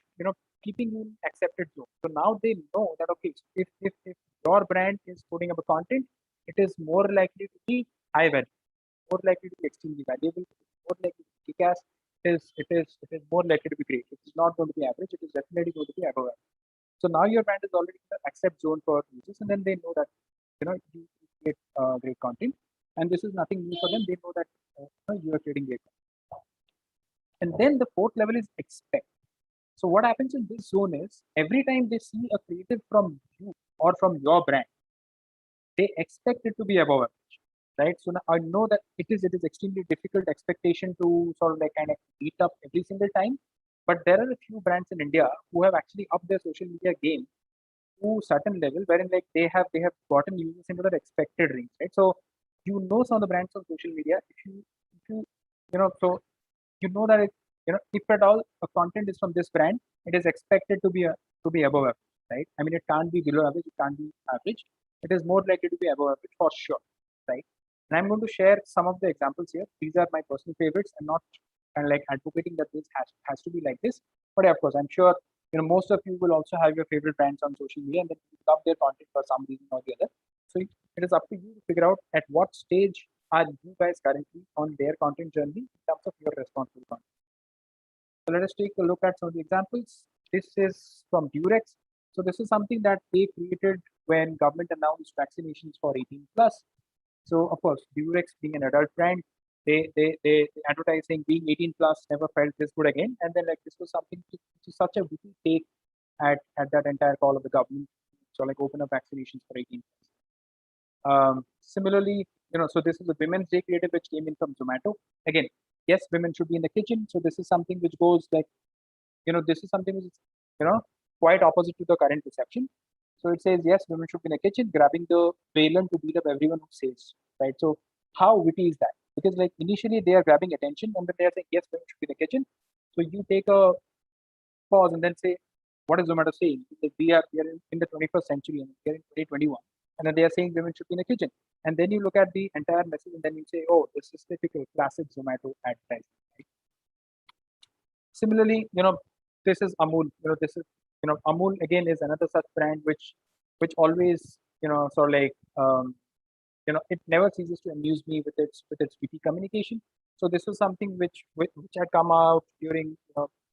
keeping you in accepted zone. So now they know that okay, if your brand is putting up a content, it is more likely to be high value, more likely to be extremely valuable, more likely to be kick-ass. It is more likely to be great. It is not going to be average. It is definitely going to be above average. So now your brand is already in the accept zone for users, and then they know that you create great content, and this is nothing new for them. They know that you are creating great content. And then the fourth level is expect. So what happens in this zone is every time they see a creative from you or from your brand, they expect it to be above average, right? So now I know that it is extremely difficult expectation to sort of like kind of meet up every single time. But there are a few brands in India who have actually upped their social media game to certain level, wherein like they have gotten users into their expected range, right? So some of the brands on social media, if you so you know that if at all a content is from this brand, it is expected to be above average, right? I mean, it can't be below average, it can't be average. It is more likely to be above average for sure, right? And I'm going to share some of the examples here. These are my personal favorites. I'm not kind of like advocating that this has to be like this, but of course, I'm sure most of you will also have your favorite brands on social media and then you love their content for some reason or the other. So it is up to you to figure out at what stage are you guys currently on their content journey in terms of your responsible content. So let us take a look at some of the examples. This is from Durex. So this is something that they created when government announced vaccinations for 18 plus. So of course, Durex being an adult brand, they advertising being 18 plus never felt this good again. And then like this was something which is such a witty take at that entire call of the government. So like open up vaccinations for 18 plus. Similarly, so this is a Women's Day creative which came in from Zomato. Again, yes, women should be in the kitchen. So this is something which goes like, this is something which is, quite opposite to the current perception. So it says, yes, women should be in the kitchen, grabbing the baton to beat up everyone who says, right? So how witty is that? Because like initially they are grabbing attention and then they are saying, yes, women should be in the kitchen. So you take a pause and then say, what is Zomato saying? We are in the 21st century and we are in 2021. And then they are saying women should be in the kitchen. And then you look at the entire message and then you say, oh, this is typical classic Zomato advertising. Right? Similarly, this is Amul. This is Amul again is another such brand which always sort of like it never ceases to amuse me with its witty communication. So this was something which had come out during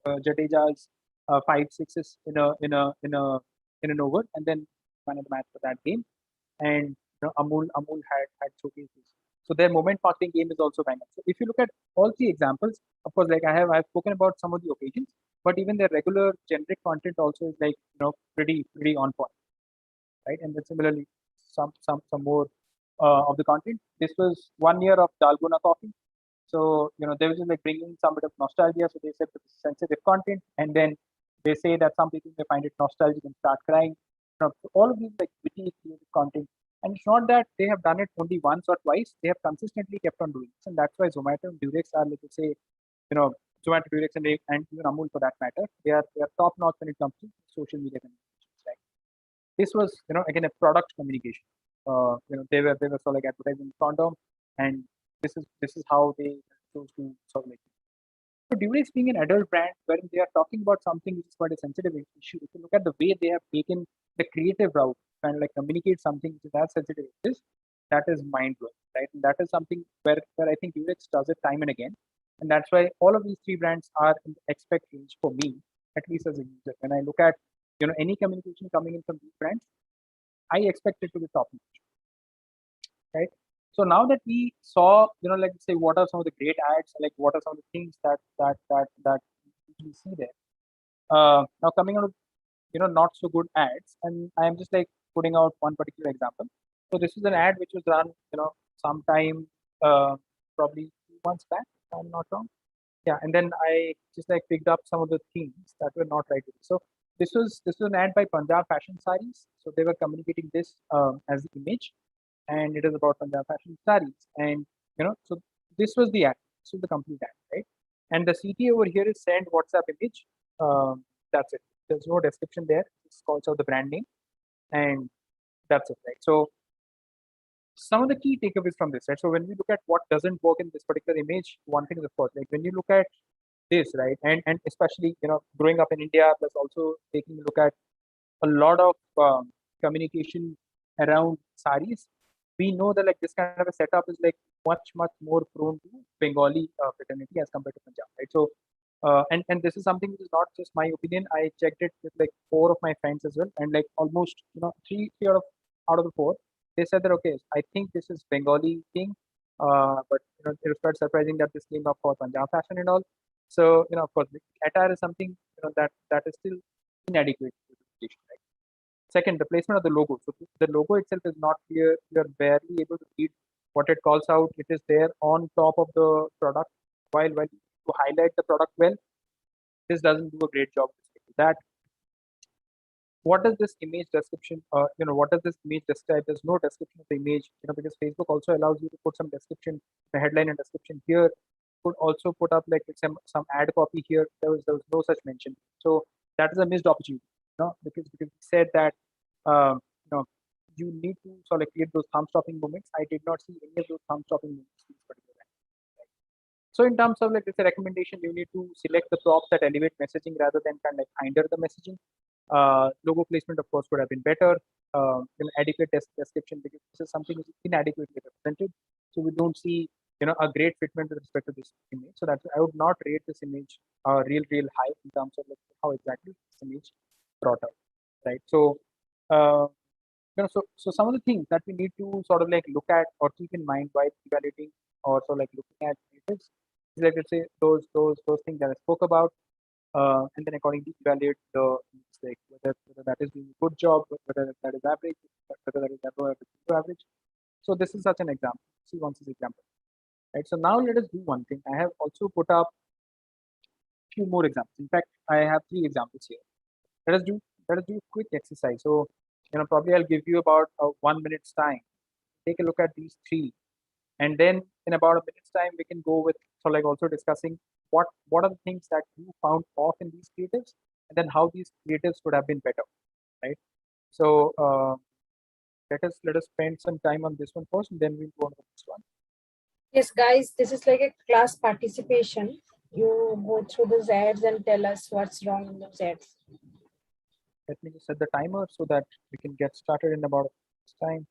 Jadeja's 5 6s in an over, and then won the match for that game. And Amul had showcased this. So their moment marketing game is also bang up. So if you look at all three examples, of course, like I've spoken about some of the occasions, but even their regular generic content also is like pretty on point, right? And then similarly, some more of the content. This was 1 year of Dalgona coffee. So they were just like bringing some bit of nostalgia. So they said this is sensitive content, and then they say that some people may find it nostalgic and start crying. So all of these like witty creative content. And it's not that they have done it only once or twice. They have consistently kept on doing this. And that's why Zomato and Durex are, let's say, Zomato, Durex, and even Amul for that matter, they are top notch when it comes to social media communications. Right? This was, again, a product communication. They were sort of like advertising condom, and this is how they chose to sort of like. So Durex being an adult brand, wherein they are talking about something which is quite a sensitive issue, if you look at the way they have taken the creative route, kind of like communicate something which is as sensitive as this, that is mind blowing, right? And that is something where I think Durex does it time and again, and that's why all of these three brands are in the expect range for me, at least as a user. When I look at any communication coming in from these brands, I expect it to be top notch, right? So now that we saw, like say, what are some of the great ads, like what are some of the things that we see there. Now coming out of not so good ads, and I am just like putting out one particular example. So this is an ad which was run, sometime probably 2 months back, if I'm not wrong. Yeah, and then I just like picked up some of the themes that were not right. So this was an ad by Punjab Fashion Sarees. So they were communicating this as the image, and it is about Punjab Fashion Sarees. And so this was the ad. This was the complete ad, right? And the CTA over here is send WhatsApp image. That's it. There's no description there. It's calls out the brand name, and that's it, right? So some of the key takeaways from this, right? So when we look at what doesn't work in this particular image, one thing is of course, like when you look at this, right, and especially growing up in India, plus also taking a look at a lot of communication around saris, we know that like this kind of a setup is like much more prone to Bengali fraternity as compared to Punjab, right? So and this is something which is not just my opinion. I checked it with like 4 of my friends as well, and like almost three out of the 4, they said that okay, I think this is Bengali thing, but it was quite surprising that this came up for Punjab fashion and all. So of course, the attire is something that is still inadequate representation, right? Second, the placement of the logo. So the logo itself is not clear. You are barely able to read what it calls out. It is there on top of the product while to highlight the product well. this doesn't do a great job with that. What does this image description, what does this image describe? There's no description of the image, because Facebook also allows you to put some description, the headline and description here. Could also put up like some ad copy here. There was no such mention. So that is a missed opportunity, because we said that, you need to sort of create those thumb stopping moments. I did not see any of those thumb stopping moments in this particular ad. So in terms of like it's a recommendation, you need to select the props that elevate messaging rather than kind of like hinder the messaging. Logo placement, of course, could have been better. Adequate description, because this is something which is inadequately represented. So we don't see, a great fitment with respect to this image. So that's, I would not rate this image real high in terms of like how exactly this image brought out, right? So, so some of the things that we need to sort of like look at or keep in mind while evaluating or so like looking at creatives is like, let's say those things that I spoke about, and then accordingly evaluate the mistake, whether that is doing a good job, whether that is average, whether that is above average. So this is such an example. See once this example, right? So now let us do one thing. I have also put up a few more examples. In fact, I have 3 examples here. Let us do a quick exercise. So probably I'll give you about 1 minute's time. Take a look at these 3, and then in about a minute's time we can go with like also discussing what are the things that you found off in these creatives, and then how these creatives could have been better, right? So let us spend some time on this one first, and then we'll go on to the next one. Yes, guys, this is like a class participation. You go through those ads and tell us what's wrong in those ads. Let me just set the timer so that we can get started in about a time.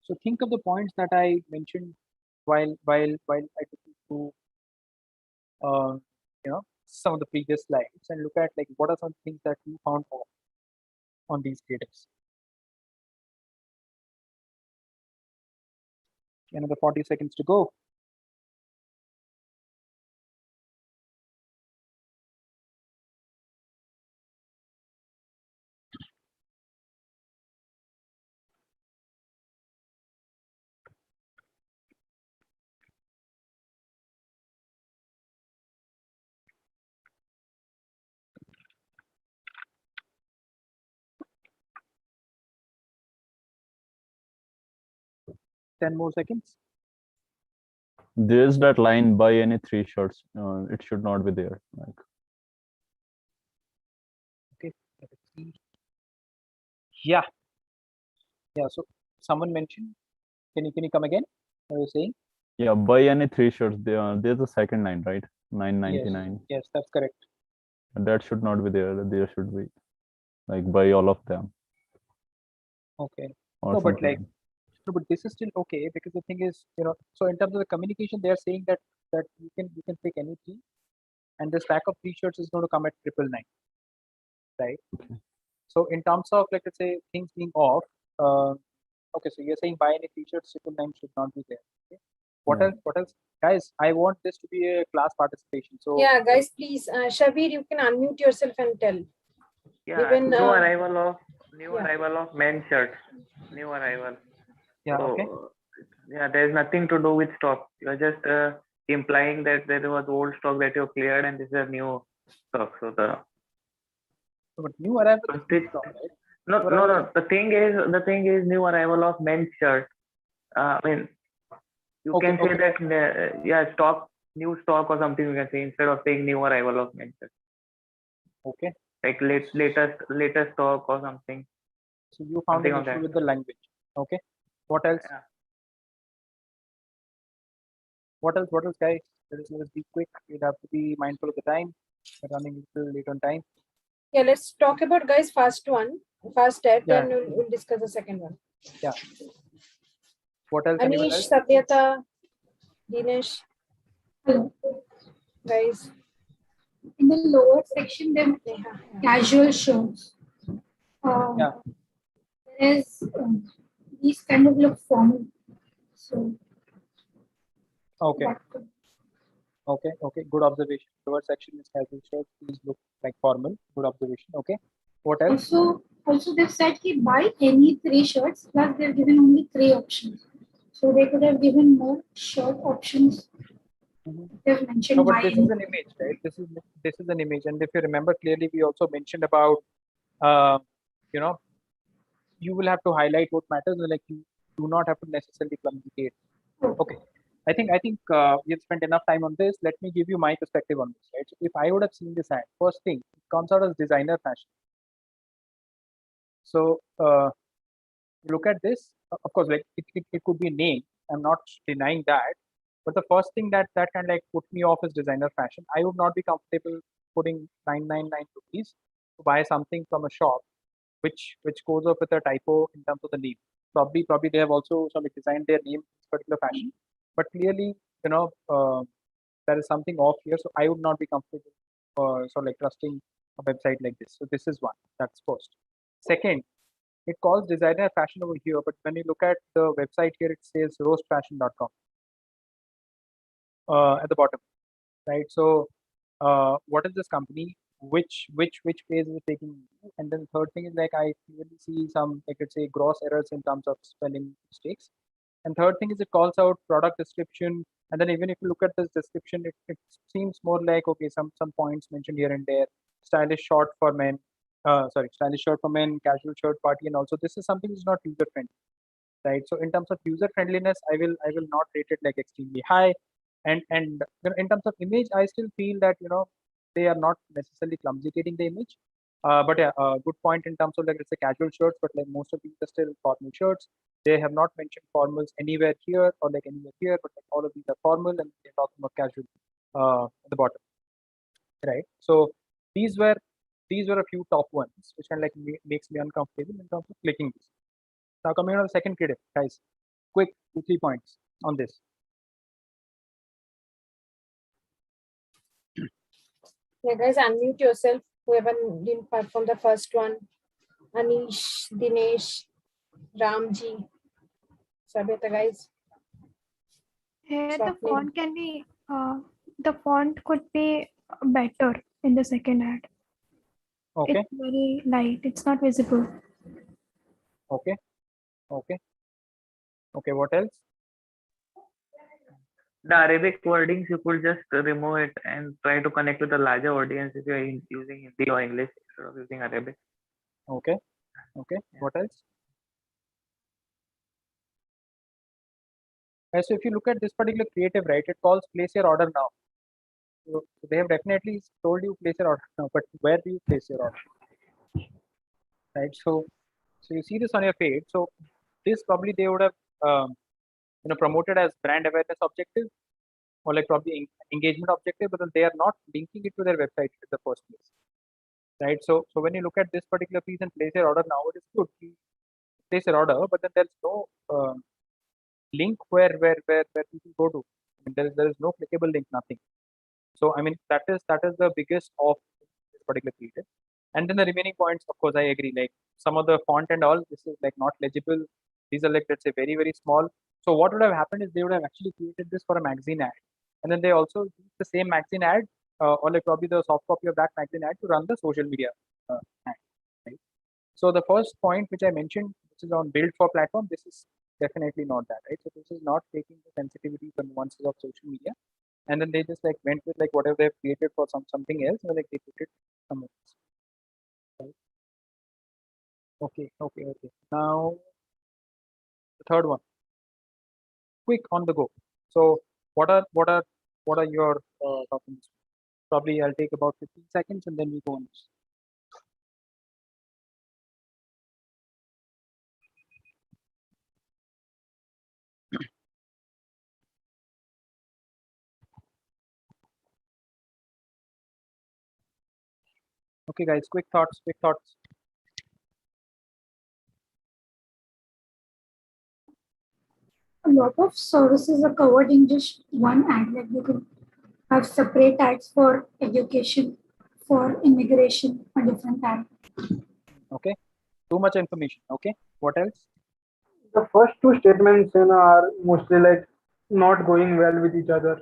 So think of the points that I mentioned while I took you through some of the previous slides, and look at like what are some things that you found off on these creatives. Another 40 seconds to go. Ten more seconds. There's that line, buy any 3 shirts. It should not be there. Like, okay, yeah. So someone mentioned, can you come again? What are you saying? yeah, buy any 3 shirts. There's a second line, right? 9.99. Yes, that's correct. That should not be there. There should be like buy all of them. Okay. Or No, but something. like, no, but this is still okay, because the thing is, so in terms of the communication, they are saying that you can pick any 3, and this pack of 3 shirts is going to come at 999, right? Okay. So in terms of like, let's say things being off, okay, so you're saying buy any 3 shirts, 999 should not be there. Okay. What else, guys? I want this to be a class participation. So yeah, guys, please, Shabir, you can unmute yourself and tell. Yeah, Even, new arrival of men's shirts. New arrival. yeah, So, okay. Yeah, there's nothing to do with stock. You're just implying that there was old stock that you cleared and this is a new stock. So But new arrival is It- stock, right? no. The thing is new arrival of men's shirt. I mean, you Okay, can say that new stock or something. You can say instead of saying new arrival of men's shirt. Okay. Like latest stock or something. So you found Something an of issue that. with the language. Okay. What else? Yeah. What else, guys? Let us be quick. We'll have to be mindful of the time. We're running a little late on time. yeah, let's talk about, guys, first ad, Yeah. then we'll discuss the second one. Yeah. What else? Anyone Anish, else? Sabyata, Dinesh, Hello. guys. In the lower section, there are Neha. casual shirts. Yeah. Whereas these kind of look formal. So Okay. that could- Okay. Good observation. Lower section is casual shirts. These look like formal. Good observation. Okay. What else? Also they've said ki buy any 3 shirts, plus they've given only 3 options. So they could have given more shirt options. They've mentioned No, but buy this any. is an image, right? This is an image, and if you remember clearly, we also mentioned about, you know, you will have to highlight what matters. Like you do not have to necessarily communicate. Okay, I think we've spent enough time on this. Let me give you my perspective on this, right? So if I would have seen this ad, first thing, it comes out as designer fashion. So look at this. Of course, like it could be a name. I'm not denying that. But the first thing that kind of like put me off is designer fashion. I would not be comfortable putting 999 rupees to buy something from a shop which goes up with a typo in terms of the name. Probably they have also sort of designed their name in this particular fashion. But clearly, you know, there is something off here. So I would not be comfortable sort of like trusting a website like this. So this is one. That's first. Second, it calls designer fashion over here, but when you look at the website here, it says roastfashion.com at the bottom, right? So what is this company? Which phase is it taking? And then third thing is like I clearly see some, I could say, gross errors in terms of spelling mistakes. And third thing is it calls out product description. And then even if you look at this description, it seems more like, okay, some points mentioned here and there. Stylish short for men, stylish shirt for men, casual shirt party, and also this is something which is not user friendly, right? So in terms of user friendliness, I will not rate it like extremely high. And you know, in terms of image, I still feel that you know they are not necessarily clumsy the image. But yeah, good point in terms of like it's a casual shirts, but like most of these are still formal shirts. They have not mentioned formals anywhere here or like anywhere here, but like all of these are formal and they're talking about casual at the bottom, right? So these were a few top ones, which kind of like makes me uncomfortable in terms of clicking this. Now coming on the second critic, guys, quick 2-3 points on this. Yeah, guys, unmute yourself. Whoever didn't perform the first one. Anish, Dinesh, Ramji. Sabita, guys. Here the Swapnil. font can be, the font could be better in the second ad. Okay, It's very light. It's not visible. okay, okay, okay. What else? The Arabic wordings, you could just remove it and try to connect with a larger audience if you're using Hindi or English instead of using Arabic. Okay, okay. What else? So if you look at this particular creative, right, it calls place your order now. So they have definitely told you place your order now, but where do you place your order, right? So you see this on your page. So this probably they would have you know promoted as brand awareness objective or like probably engagement objective, but then they are not linking it to their website in the first place, right? So when you look at this particular piece and place your order now, it is good. You place your order, but then there's no link where people go to. I mean, there is no clickable link, nothing. So I mean that is the biggest of this particular creative. And then the remaining points, of course, I agree. Like some of the font and all, this is like not legible. These are like let's say very small. So what would have happened is they would have actually created this for a magazine ad, and then they also use the same magazine ad or like probably the soft copy of that magazine ad to run the social media ad. Right? So the first point which I mentioned, which is on build for platform, this is definitely not that, right? So this is not taking the sensitivities and nuances of social media, and then they just like went with like whatever they've created for something else, or like they put it somewhere else. Right? Okay. Now the third one, quick on the go. So what are your topics? Probably I'll take about 15 seconds and then we go on. Okay, guys, quick thoughts. A lot of services are covered in just one ad. Like you can have separate ads for education, for immigration, a different ad. Okay, too much information. Okay, what else? The first two statements are mostly like not going well with each other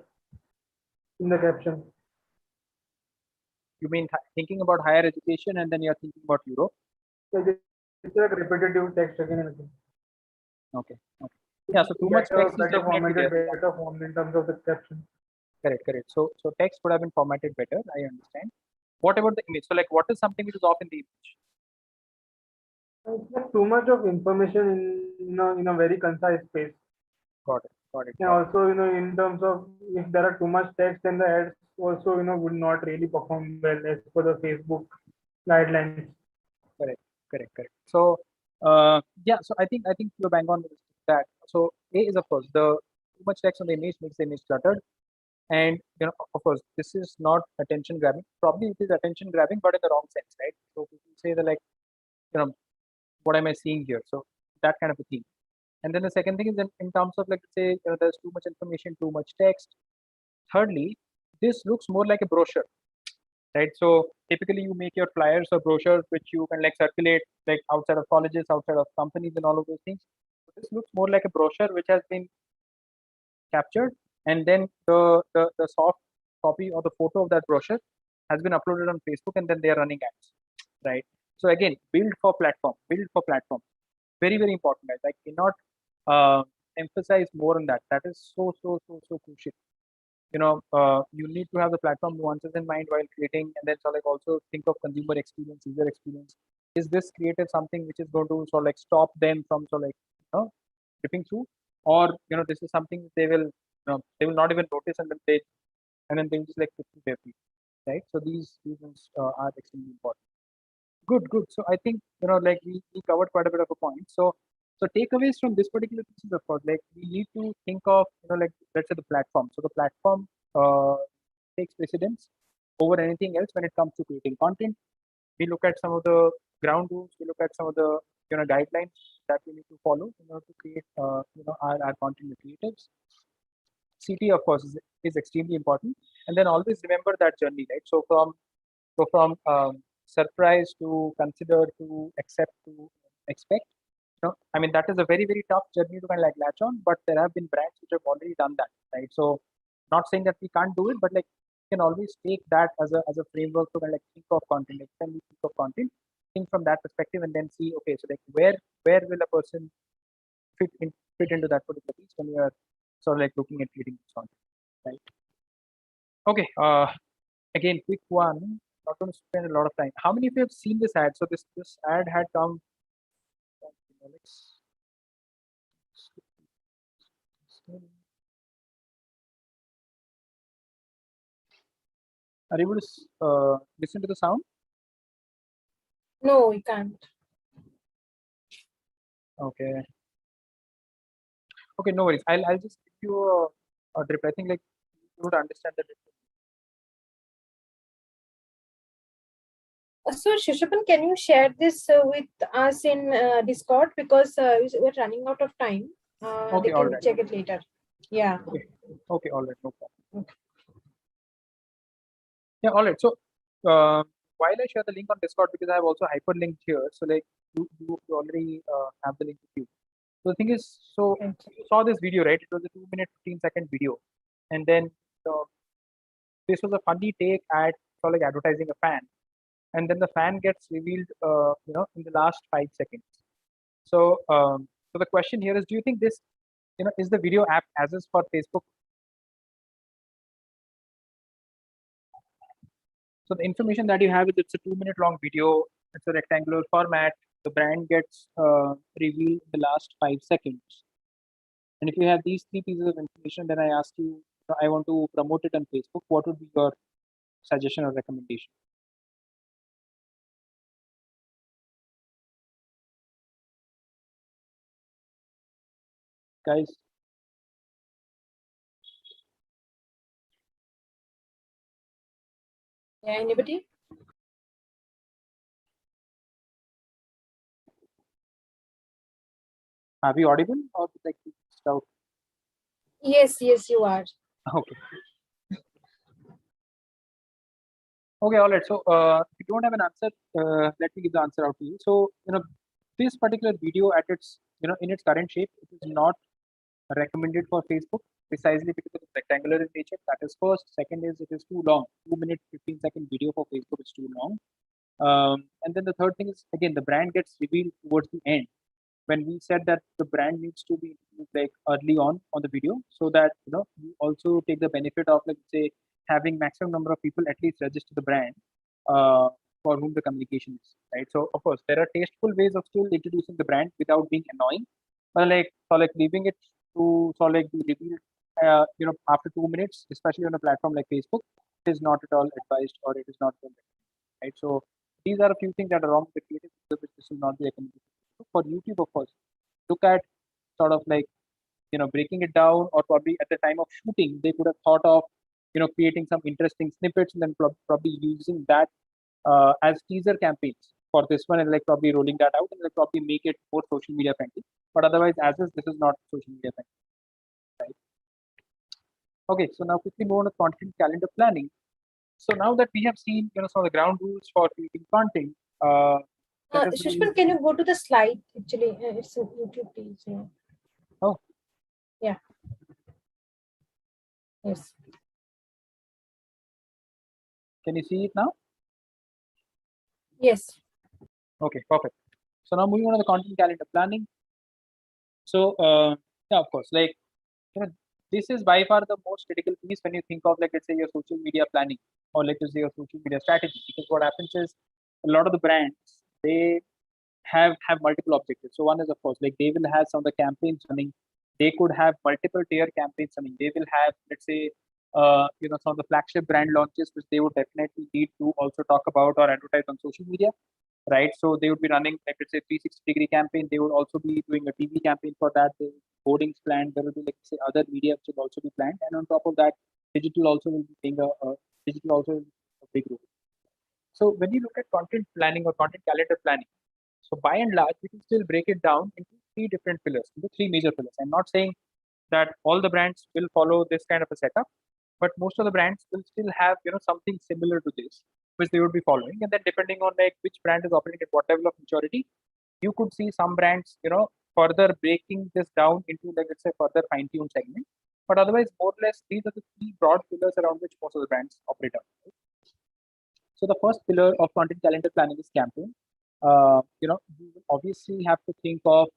in the caption. You mean thinking about higher education and then you're thinking about Europe? It's like repetitive text again and again. Okay. Yeah, so too much text is better definitely formatted, there. better formed in terms of the caption. Correct. So text would have been formatted better. I understand. What about the image? So like, what is something which is off in the image? It's like too much of information in a very concise space. Got it. And also, in terms of if there are too much text, then the ads also, would not really perform well as per the Facebook guidelines. Correct. So yeah, so I think you're bang on with that. So A is of course the too much text on the image makes the image cluttered, and of course this is not attention grabbing. Probably it is attention grabbing, but in the wrong sense, right? So people say that like, what am I seeing here? So that kind of a thing. And then the second thing is in terms of like say there's too much information, too much text. Thirdly, this looks more like a brochure, right? So typically you make your flyers or brochures which you can like circulate like outside of colleges, outside of companies and all of those things. So this looks more like a brochure which has been captured, and then the soft copy or the photo of that brochure has been uploaded on Facebook, and then they are running ads, right? So again, build for platform. Very, very important, guys. I cannot emphasize more on that. That is so crucial. You need to have the platform nuances in mind while creating, and then like also think of consumer experience, user experience. Is this creative something which is going to like stop them from tripping through, or this is something they will not even notice, and then they just like flip through their feet, right? So these reasons are extremely important. Good. So I think like we covered quite a bit of a point. So takeaways from this particular piece is, of course, like we need to think of like let's say the platform. So the platform takes precedence over anything else when it comes to creating content. We look at some of the ground rules. We look at some of the guidelines that we need to follow in order to create our content with creatives. CT, of course, is extremely important, and then always remember that journey, right? So from surprise to consider to accept to expect. I mean that is a very tough journey to kind of like latch on, but there have been brands which have already done that, right? So not saying that we can't do it, but like you can always take that as a framework to kind of like think of content. Next time we think of content, think from that perspective, and then see, okay, so like where will a person fit into that particular piece when we are sort of like looking at creating this content, right? Okay. Again, quick one. Not going to spend a lot of time. How many of you have seen this ad? So this ad had come. Are you able to listen to the sound? No, we can't. Okay. Okay, no worries. I'll just give you a drip. I think like you would understand the difference. So Susovan, can you share this with us in Discord, because we're running out of time. Okay, they can all right. check it later. Yeah. Okay, all right, no problem. Okay. Yeah, all right. So while I share the link on Discord, because I have also hyperlinked here, so like you already have the link with you. So the thing is, so you saw this video, right? It was a 2-minute 15-second video, and then this was a funny take at like advertising a fan, and then the fan gets revealed, in the last 5 seconds. So so the question here is, do you think this, is the video app as is for Facebook? So the information that you have is it's a 2-minute long video. It's a rectangular format. The brand gets revealed in the last 5 seconds. And if you have these 3 pieces of information, then I ask you, I want to promote it on Facebook. What would be your suggestion or recommendation? Guys? Yeah, anybody? Are we audible or like out? Yes, you are. Okay. Okay, all right. So if you don't have an answer, let me give the answer out to you. So this particular video at its in its current shape, it is not recommended for Facebook precisely because it is rectangular in nature. That is first. Second is it is too long. 2 minute, 15-second video for Facebook is too long. And then the third thing is again the brand gets revealed towards the end when we said that the brand needs to be like early on the video so that you also take the benefit of like say having maximum number of people at least register the brand uh, for whom the communication is right. So of course there are tasteful ways of still introducing the brand without being annoying, but like leaving it to so like be revealed after 2 minutes, especially on a platform like Facebook, is not at all advised or it is not well recommended, right. So these are a few things that are wrong with creative which this will not be recommended for YouTube. Of course look at sort of like breaking it down, or probably at the time of shooting they could have thought of creating some interesting snippets and then probably using that as teaser campaigns for this one, and like probably rolling that out and like probably make it more social media friendly, but otherwise as is this is not social media friendly, right. Okay, so now quickly move on to content calendar planning. So now that we have seen some of the ground rules for creating content, let us Sushman, can you go to the slide? Actually, it's a YouTube page. Oh. Yeah. Yes. Can you see it now? Yes. Okay, perfect. So now moving on to the content calendar planning. So yeah, of course, like this is by far the most critical piece when you think of like let's say your social media planning or let's say your social media strategy, because what happens is a lot of the brands they have multiple objectives. So one is of course like they will have some of the campaigns running. They could have multiple tier campaigns running. They will have let's say some of the flagship brand launches which they would definitely need to also talk about or advertise on social media, right? So they would be running like let's say 360-degree campaign. They would also be doing a TV campaign for that. The boardings planned. There will be like say other media which will also be planned, and on top of that, digital also will be playing a big role. So when you look at content planning or content calendar planning, so by and large, we can still break it down into three different pillars, into three major pillars. I'm not saying that all the brands will follow this kind of a setup, but most of the brands will still have something similar to this, which they would be following. And then depending on like which brand is operating at what level of maturity, you could see some brands further breaking this down into like let's say further fine-tuned segment. But otherwise, more or less, these are the three broad pillars around which most of the brands operate on. Right? So the first pillar of content calendar planning is campaign. You will obviously have to think of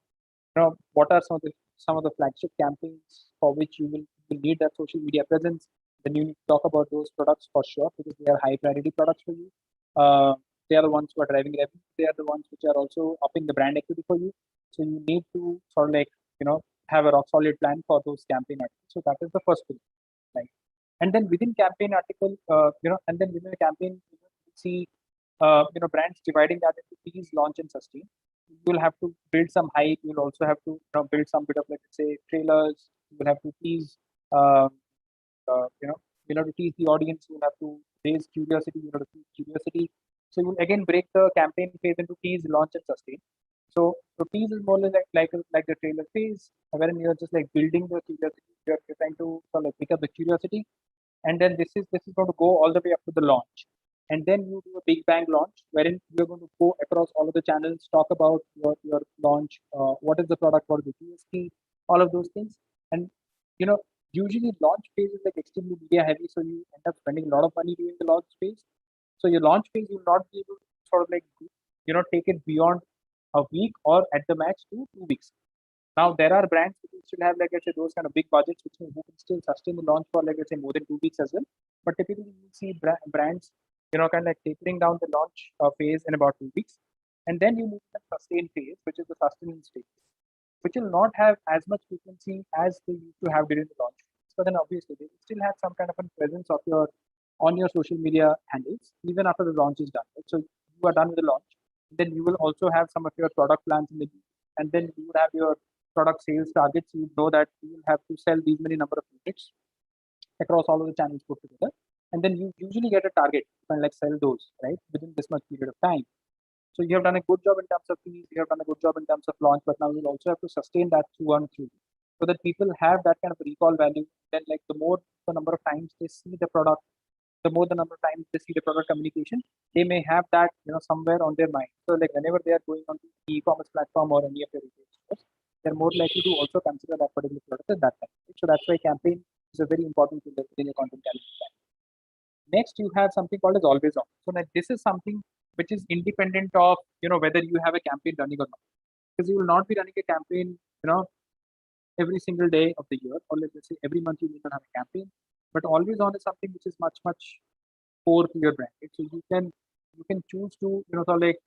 what are some of the flagship campaigns for which you will need that social media presence. Then you need to talk about those products for sure because they are high priority products for you. They are the ones who are driving revenue. They are the ones which are also upping the brand equity for you. So you need to sort of like have a rock solid plan for those campaign articles. So that is the first pillar, right? And then within campaign article, and then within the campaign, you see brands dividing that into tease, launch, and sustain. You'll have to build some hype. You'll also have to build some bit of let's say trailers. You'll have to tease, um, to tease the audience. You'll have to raise curiosity. You know, to tease curiosity. So you'll again break the campaign phase into tease, launch, and sustain. So tease is more like the trailer phase, wherein you're just like building the curiosity. You're trying to sort of like pick up the curiosity, and then this is going to go all the way up to the launch, and then you do a big bang launch wherein you're going to go across all of the channels, talk about your launch, what is the product, what is the USP, all of those things. And usually launch phase is like extremely media heavy, so you end up spending a lot of money during the launch phase. So your launch phase you will not be able to sort of like take it beyond a week or at the max 2 weeks. Now there are brands which will still have like I said those kind of big budgets which who can still sustain the launch for like I say more than 2 weeks as well. But typically you see brands kind of like tapering down the launch phase in about 2 weeks, and then you move to the sustain phase, which is the sustenance phase, which will not have as much frequency as they used to have during the launch phase. But then obviously they will still have some kind of a presence of your on your social media handles even after the launch is done. Right? So you are done with the launch, then you will also have some of your product plans in the and then you would have your product sales targets. You know that you will have to sell these many number of units across all of the channels put together, and then you usually get a target and like sell those right within this much period of time. So you have done a good job in terms of fees, you have done a good job in terms of launch, but now you'll also have to sustain that through so that people have that kind of recall value. Then like the more the number of times they see the product, the more the number of times they see the product communication, they may have that somewhere on their mind. So like whenever they are going on the e-commerce platform or any of the retail stores, they're more likely to also consider that particular product at that time. Right? So that's why campaign is a very important tool within your content calendar. Next, you have something called as always on. So now this is something which is independent of whether you have a campaign running or not, because you will not be running a campaign every single day of the year, or let's say every month you need to have a campaign. But always on is something which is much core to your brand. Right? So you can choose to sort of like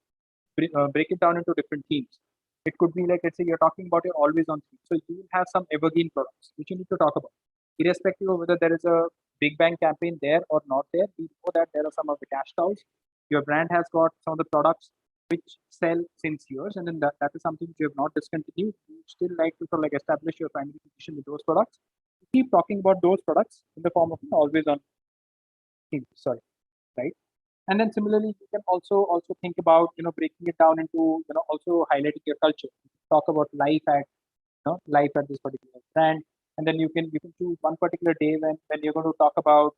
break it down into different themes. It could be like, let's say you're talking about your always on theme. So you will have some evergreen products which you need to talk about, irrespective of whether there is a big bang campaign there or not there. We know that there are some of the cash cows. Your brand has got some of the products which sell since years, and then that is something which you have not discontinued. You still like to sort of like establish your primary position with those products. Keep talking about those products in the form of an always on theme. Sorry, right? And then similarly, you can also think about breaking it down into also highlighting your culture. Talk about life at life at this particular brand, and then you can choose one particular day when you're going to talk about,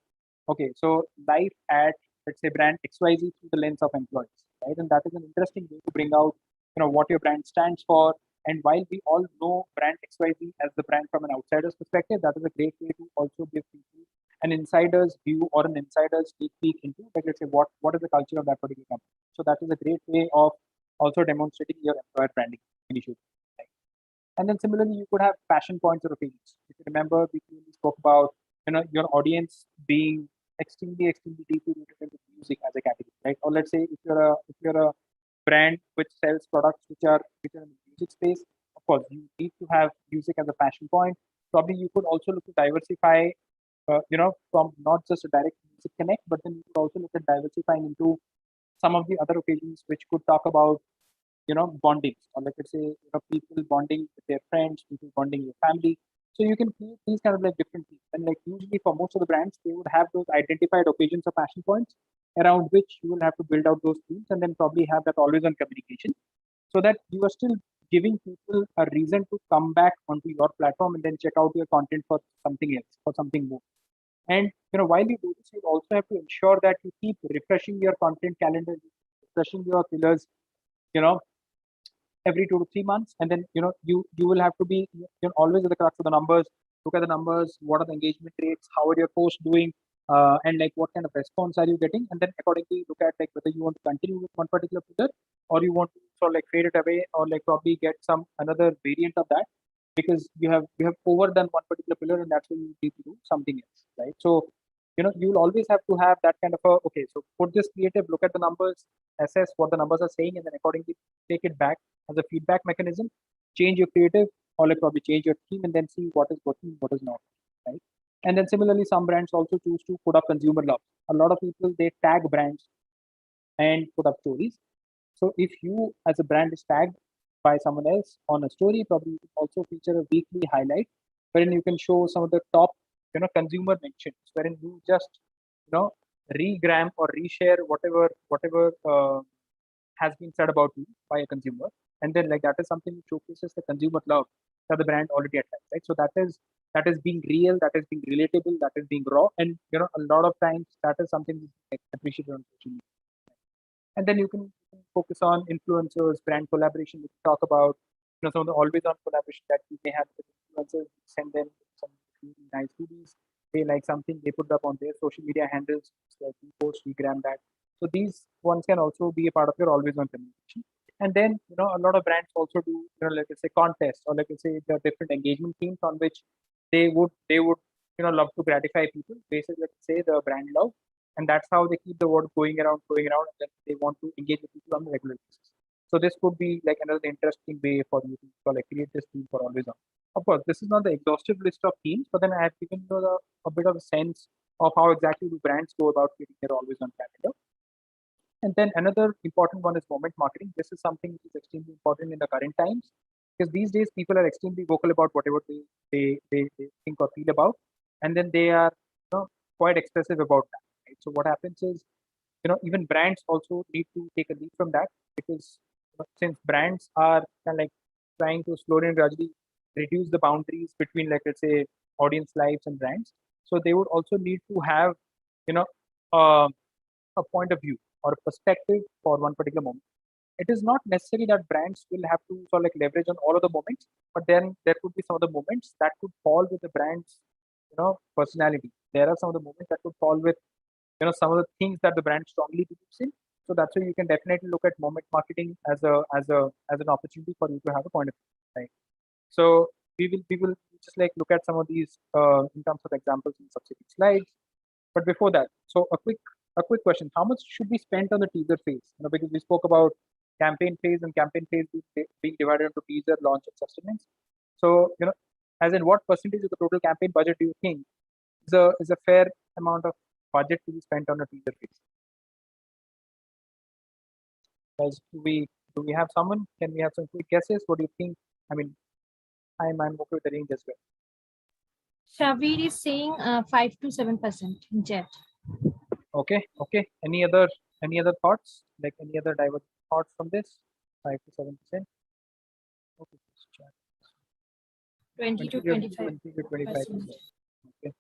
okay, so life at, let's say, brand XYZ through the lens of employees, right? And that is an interesting way to bring out what your brand stands for. And while we all know brand XYZ as the brand from an outsider's perspective, that is a great way to also give people an insider's view or an insider's sneak peek into, like, let's say, what is the culture of that particular company. So that is a great way of also demonstrating your employer branding initiative. Right? And then similarly, you could have passion points or opinions. If you remember, we clearly spoke about your audience being extremely deeply rooted into music as a category, right? Or let's say if you're a brand which sells products which are in the music space, of course you need to have music as a passion point. Probably you could also look to diversify, from not just a direct music connect, but then you could also look at diversifying into some of the other occasions which could talk about bonding, or like let's say people bonding with their friends, people bonding with family. So you can create these kind of like different things. And like usually for most of the brands, they would have those identified occasions or passion points around which you will have to build out those themes, and then probably have that always on communication, so that you are still giving people a reason to come back onto your platform and then check out your content for something else, for something more. And while you do this, you also have to ensure that you keep refreshing your content calendar, refreshing your pillars, you know, every 2 to 3 months. And then you will have to be always at the crux of the numbers. Look at the numbers. What are the engagement rates? How are your posts doing? And like what kind of response are you getting? And then accordingly look at like whether you want to continue with one particular pillar, or you want to sort of like fade it away, or like probably get some another variant of that, because you have overdone one particular pillar, and that's why you need to do something else, right? So you'll always have to have that kind of a, okay, so put this creative, look at the numbers, assess what the numbers are saying, and then accordingly take it back as a feedback mechanism, change your creative, or like probably change your theme, and then see what is working, what is not, right? And then similarly, some brands also choose to put up consumer love. A lot of people, they tag brands and put up stories. So if you as a brand is tagged by someone else on a story, probably you can also feature a weekly highlight wherein you can show some of the top consumer mentions, wherein you just regram or reshare whatever has been said about you by a consumer, and then like that is something which showcases the consumer love that the brand already attracts, right? So that is being real, that is being relatable, that is being raw, and a lot of times that is something appreciated on social media. And then you can focus on influencers, brand collaboration. We can talk about some of the always on collaboration that you may have with influencers. Send them some really nice goodies. They like something, they put up on their social media handles, so like repost, regram that. So these ones can also be a part of your always on communication. And then a lot of brands also do like let's say contests, or like let's say there are different engagement themes on which they would love to gratify people. Basically, let's say the brand love, and that's how they keep the word going around, and then they want to engage with people on a regular basis. So this could be like another interesting way for you to like create this theme for always on. Of course, this is not the exhaustive list of themes, but then I have given you a bit of a sense of how exactly do brands go about creating their always on calendar. And then another important one is moment marketing. This is something which is extremely important in the current times, because these days people are extremely vocal about whatever they think or feel about, and then they are quite expressive about that. Right? So what happens is even brands also need to take a lead from that, because since brands are kind of like trying to slowly and gradually reduce the boundaries between like let's say audience lives and brands, so they would also need to have you know uh, a point of view or a perspective for one particular moment. it is not necessary that brands will have to sort of like leverage on all of the moments, but then there could be some of the moments that could fall with the brand's, personality. There are some of the moments that could fall with, some of the things that the brand strongly believes in. So that's why you can definitely look at moment marketing as an opportunity for you to have a point of view, right? So we will just like look at some of these in terms of examples in subsequent slides. But before that, so a quick question: how much should be spent on the teaser phase? Because we spoke about campaign phase and campaign phase being divided into teaser, launch, and sustenance. So as in what percentage of the total campaign budget do you think is a fair amount of budget to be spent on a teaser phase? Guys, do we have someone? Can we have some quick guesses? What do you think? I mean, I'm okay with the range as well. Shavir is saying 5 to 7% in chat. Okay. Any other thoughts? Like any other diverse thoughts from this? 5 to 7%. Okay. 20 to 25%. 20 to 25%. Okay.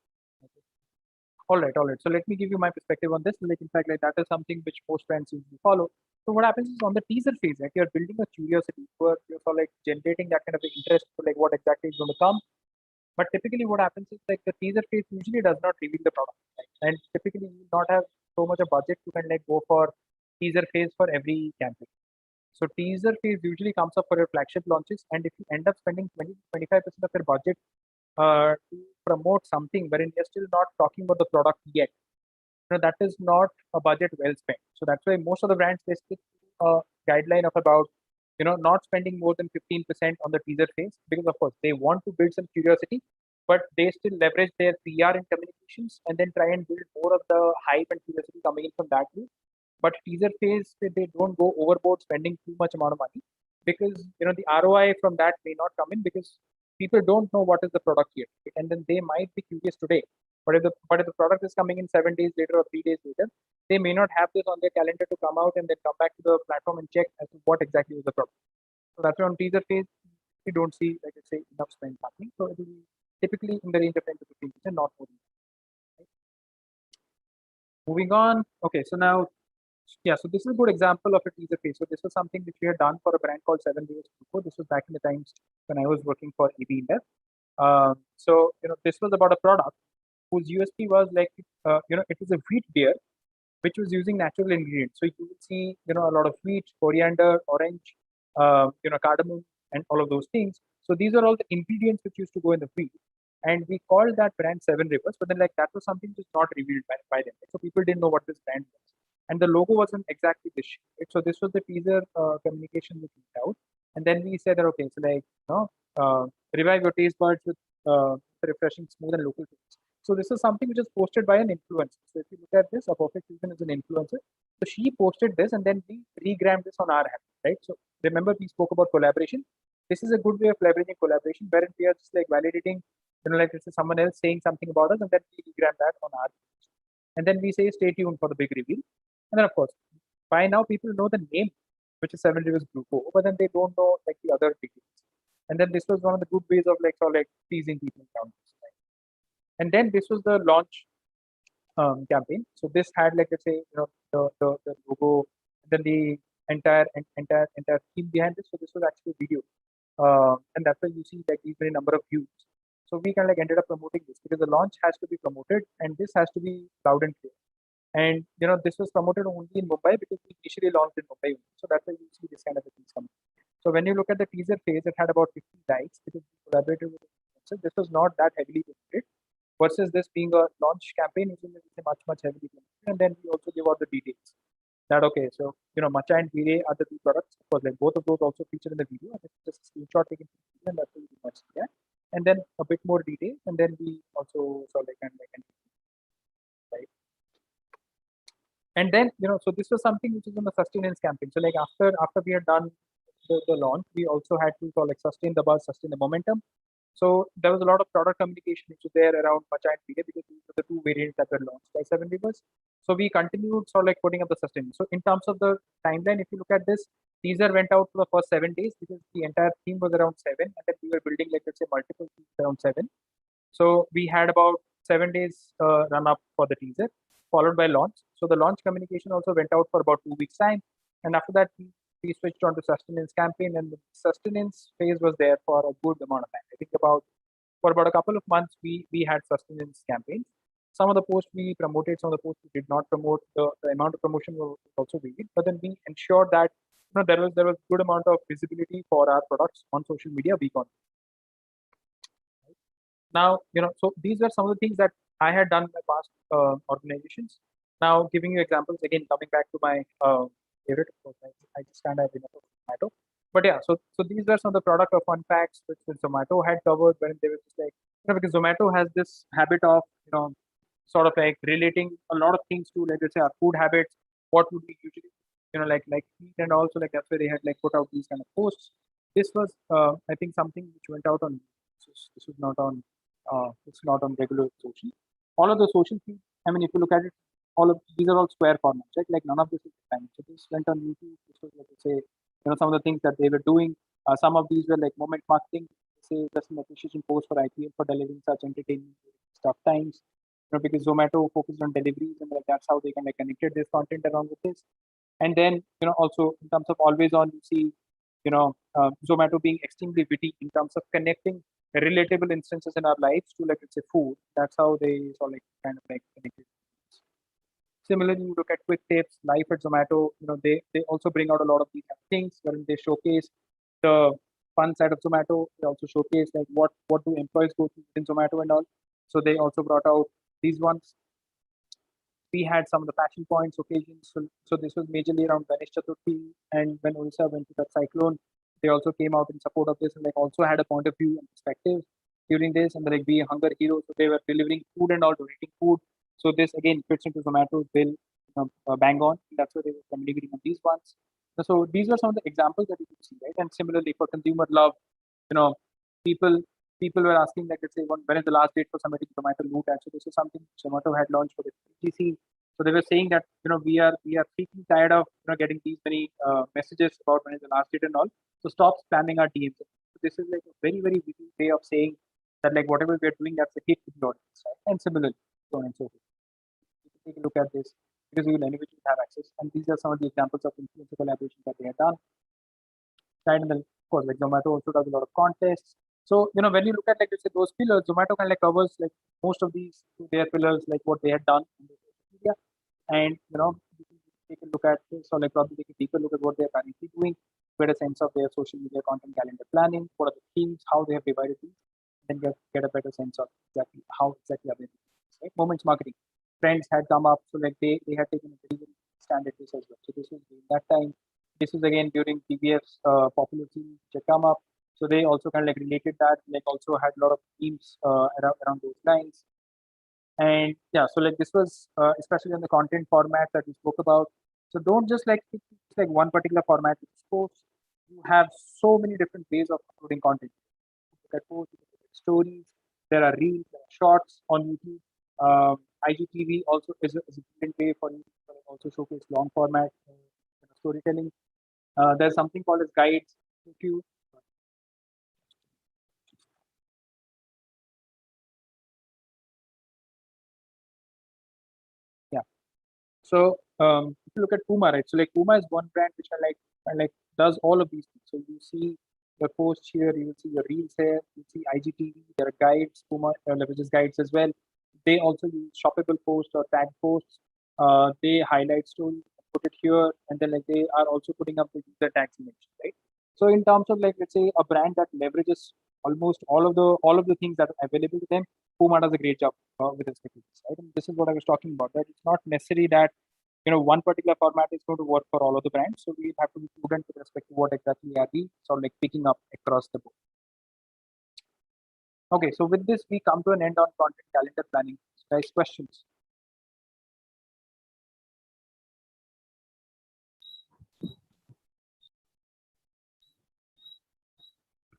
All right. So let me give you my perspective on this. Like in fact, like that is something which most brands usually follow. So what happens is on the teaser phase, like you're building a curiosity, you're sort of like generating that kind of interest for like what exactly is going to come. But typically what happens is like the teaser phase usually does not reveal the product. Right? And typically you will not have so much of budget to kind of like go for teaser phase for every campaign. So teaser phase usually comes up for your flagship launches. And if you end up spending 20 to 25% of your budget to promote something wherein you're still not talking about the product yet, that is not a budget well spent. So that's why most of the brands, they stick to a guideline of about not spending more than 15% on the teaser phase, because of course they want to build some curiosity, but they still leverage their PR and communications and then try and build more of the hype and curiosity coming in from that route. But teaser phase, they don't go overboard spending too much amount of money, because the ROI from that may not come in, because people don't know what is the product yet, and then they might be curious today, but if the product is coming in 7 days later or 3 days later, they may not have this on their calendar to come out and then come back to the platform and check as to what exactly is the product. So that's why on teaser phase we don't see, like I say, enough spend happening. So it will be typically in the range of 10 to 15%, not more than that. Right? Moving on. Okay, so now, yeah, so this is a good example of a teaser phase. So this was something which we had done for a brand called 7 Days before. This was back in the times when I was working for InBev. So this was about a product whose USP was like it was a wheat beer which was using natural ingredients. So you would see a lot of wheat, coriander, orange, cardamom, and all of those things. So these are all the ingredients which used to go in the wheat. And we called that brand Seven Rivers, but then like that was something just not revealed by them. So people didn't know what this brand was. And the logo wasn't exactly this shape. Right? So this was the teaser communication we put out. And then we said that, okay, so like, revive your taste buds with refreshing, smooth, and local flavors. So this is something which is posted by an influencer. So if you look at this, a perfect season is an influencer. So she posted this, and then we regrammed this on our hand, right? So remember we spoke about collaboration. This is a good way of leveraging collaboration, wherein we are just like validating, like this is someone else saying something about us, and then we regram that on our page. And then we say stay tuned for the big reveal. And then of course, by now people know the name, which is Seven Rivers Gluco, but then they don't know like the other details. And then this was one of the good ways of like sort of like teasing people around this. And then this was the launch campaign. So this had like, let's say, the logo, and then the entire theme behind this. So this was actually a video, and that's why you see like these many number of views. So we kind of like ended up promoting this, because the launch has to be promoted and this has to be loud and clear. And this was promoted only in Mumbai, because we initially launched in Mumbai. So that's why you see this kind of a thing coming. So when you look at the teaser phase, it had about 50 likes because we collaborated with influencers. This was not that heavily promoted, versus this being a launch campaign, which is much heavily promoted. And then we also give out the details. That okay, so Matcha and Vire are the two products. Of course, like both of those also featured in the video. It's just a screenshot taken from the video, and that's really much. Yeah, and then a bit more detail, and then we also saw like right. And then so this was something which is on the sustenance campaign. So like after we had done the launch, we also had to like sustain the buzz, sustain the momentum. So there was a lot of product communication which was there around Matcha and Vire, because these were the two variants that were launched by Seven Rivers. So we continued sort of like putting up the sustenance. So in terms of the timeline, if you look at this, teaser went out for the first 7 days, because the entire theme was around 7, and then we were building like, let's say, multiple themes around 7. So we had about 7 days run up for the teaser, followed by launch. So the launch communication also went out for about 2 weeks time, and after that we we switched on to sustenance campaign, and the sustenance phase was there for a good amount of time. I think for about a couple of months, we had sustenance campaigns. Some of the posts we promoted, some of the posts we did not promote. The amount of promotion was also varied, but then we ensured that there was good amount of visibility for our products on social media week on. Now, so these were some of the things that I had done in my past organizations. Now, giving you examples again, coming back to my favorite, of course, I just kind of Zomato. But yeah, so these were some of the product or fun facts which Zomato had covered when they were just like, because Zomato has this habit of sort of like relating a lot of things to, like, let's say, our food habits. What would we usually like eat, and also like that's where they had like put out these kind of posts. This was I think something which went out on this was not on it's not on regular social. All of the social feeds, I mean, if you look at it, all of these are all square formats, right? Like none of this is time. So this went on YouTube. This was, like, say, some of the things that they were doing. Some of these were like moment marketing, say just an appreciation post for IPL for delivering such entertainment tough times. Because Zomato focused on deliveries, and like that's how they can like connected this content around with this. And then also in terms of always on, you see Zomato being extremely witty in terms of connecting relatable instances in our lives to, like, let's say, food. That's how they sort of like kind of like connected. Similarly, you look at quick tips, life at Zomato. They also bring out a lot of these things wherein they showcase the fun side of Zomato. They also showcase like what do employees go through in Zomato and all. So they also brought out these ones. We had some of the passion points occasions. So this was majorly around Ganesh Chaturthi, and when Odisha went to that cyclone, they also came out in support of this and like also had a point of view and perspective during this, and like be a hunger hero. So they were delivering food and all, donating food. So this again fits into Zomato's bill, bang on. That's where they were communicating on these ones. So these are some of the examples that you can see, right? And similarly for consumer love, people were asking, like, let's say, when is the last date for submitting Zomato loot ad? So this is something Zomato had launched for the PTC. So they were saying that we are freaking tired of getting these many messages about when is the last date and all. So stop spamming our DMs. So this is like a very, very witty way of saying that like whatever we are doing, that's a hit to the audience, right? And similarly, so on and so forth. You can take a look at this because we will individually have access. And these are some of the examples of influencer collaborations that they have done. Right, and then of course, like Zomato also does a lot of contests. So when you look at, like, let's say, those pillars, Zomato kind of like covers like most of these their pillars, like what they had done in the social media. And you can take a look at this, or like probably take a deeper look at what they're currently doing, get a sense of their social media content calendar planning, what are the themes, how they have divided these, then get a better sense of exactly how exactly are they doing this, right? Moments marketing. Trends had come up, so like they had taken a very, very standard this as well. So this was during that time. This is again during TBF's popular themes which had come up. So they also kind of like related that, like also had a lot of themes around those lines. And yeah, so like this was especially on the content format that we spoke about. So don't just like pick like one particular format to post. You have so many different ways of uploading content. You can post, you can put stories. There are reels, there are shorts on YouTube. IGTV also is a different way for you to also showcase long format storytelling. There's something called as guides. If you So if you look at Puma, right? So like Puma is one brand which I like does all of these things. So you see the posts here, you will see your reels here, you see IGTV, there are guides, Puma leverages guides as well. They also use shoppable posts or tag posts. They highlight stories, put it here, and then like they are also putting up the user tags image, right? So in terms of, like, let's say, a brand that leverages almost all of the things that are available to them, Puma does a great job with respect to this, right? And this is what I was talking about. That it's not necessary that one particular format is going to work for all of the brands. So we have to be prudent with respect to what exactly are we sort of like picking up across the board. Okay, so with this we come to an end on content calendar planning. Guys, questions?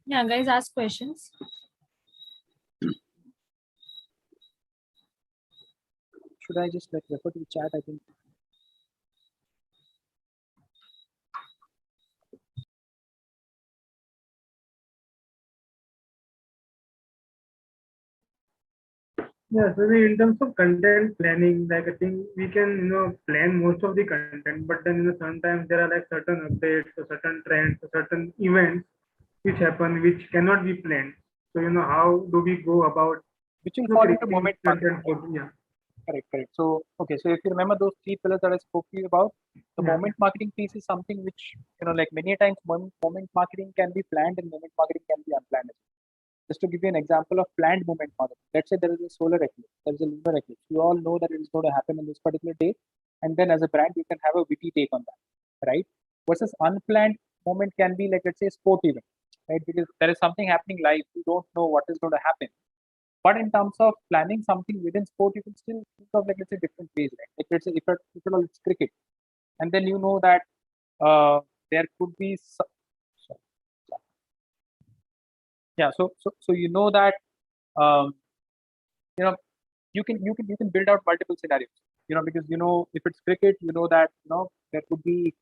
Yeah, guys, ask questions. Should I just like refer to the chat? I think. Yeah, so in terms of content planning, like I think we can, plan most of the content, but then, sometimes there are like certain updates or certain trends or certain events which happen which cannot be planned. So, how do we go about, which will fall into creating moment content marketing. for, yeah, Correct, correct. So, okay, so if you remember those three pillars that I spoke to you about, the yeah, moment marketing piece is something which, like many a times moment marketing can be planned and moment marketing can be unplanned. Just to give you an example of planned moment marketing, let's say there is a solar eclipse, there is a lunar eclipse. You all know that it is going to happen on this particular day, and then as a brand, you can have a witty take on that, right? Versus unplanned moment can be like, let's say, a sport event, right? Because there is something happening live, you don't know what is going to happen. But in terms of planning something within sport, you can still think of like, let's say, different ways, right? Like, let's say if at all it's cricket, and then you know that there could be sorry, yeah, so you know that um, you know you can build out multiple scenarios, because if it's cricket, that there could be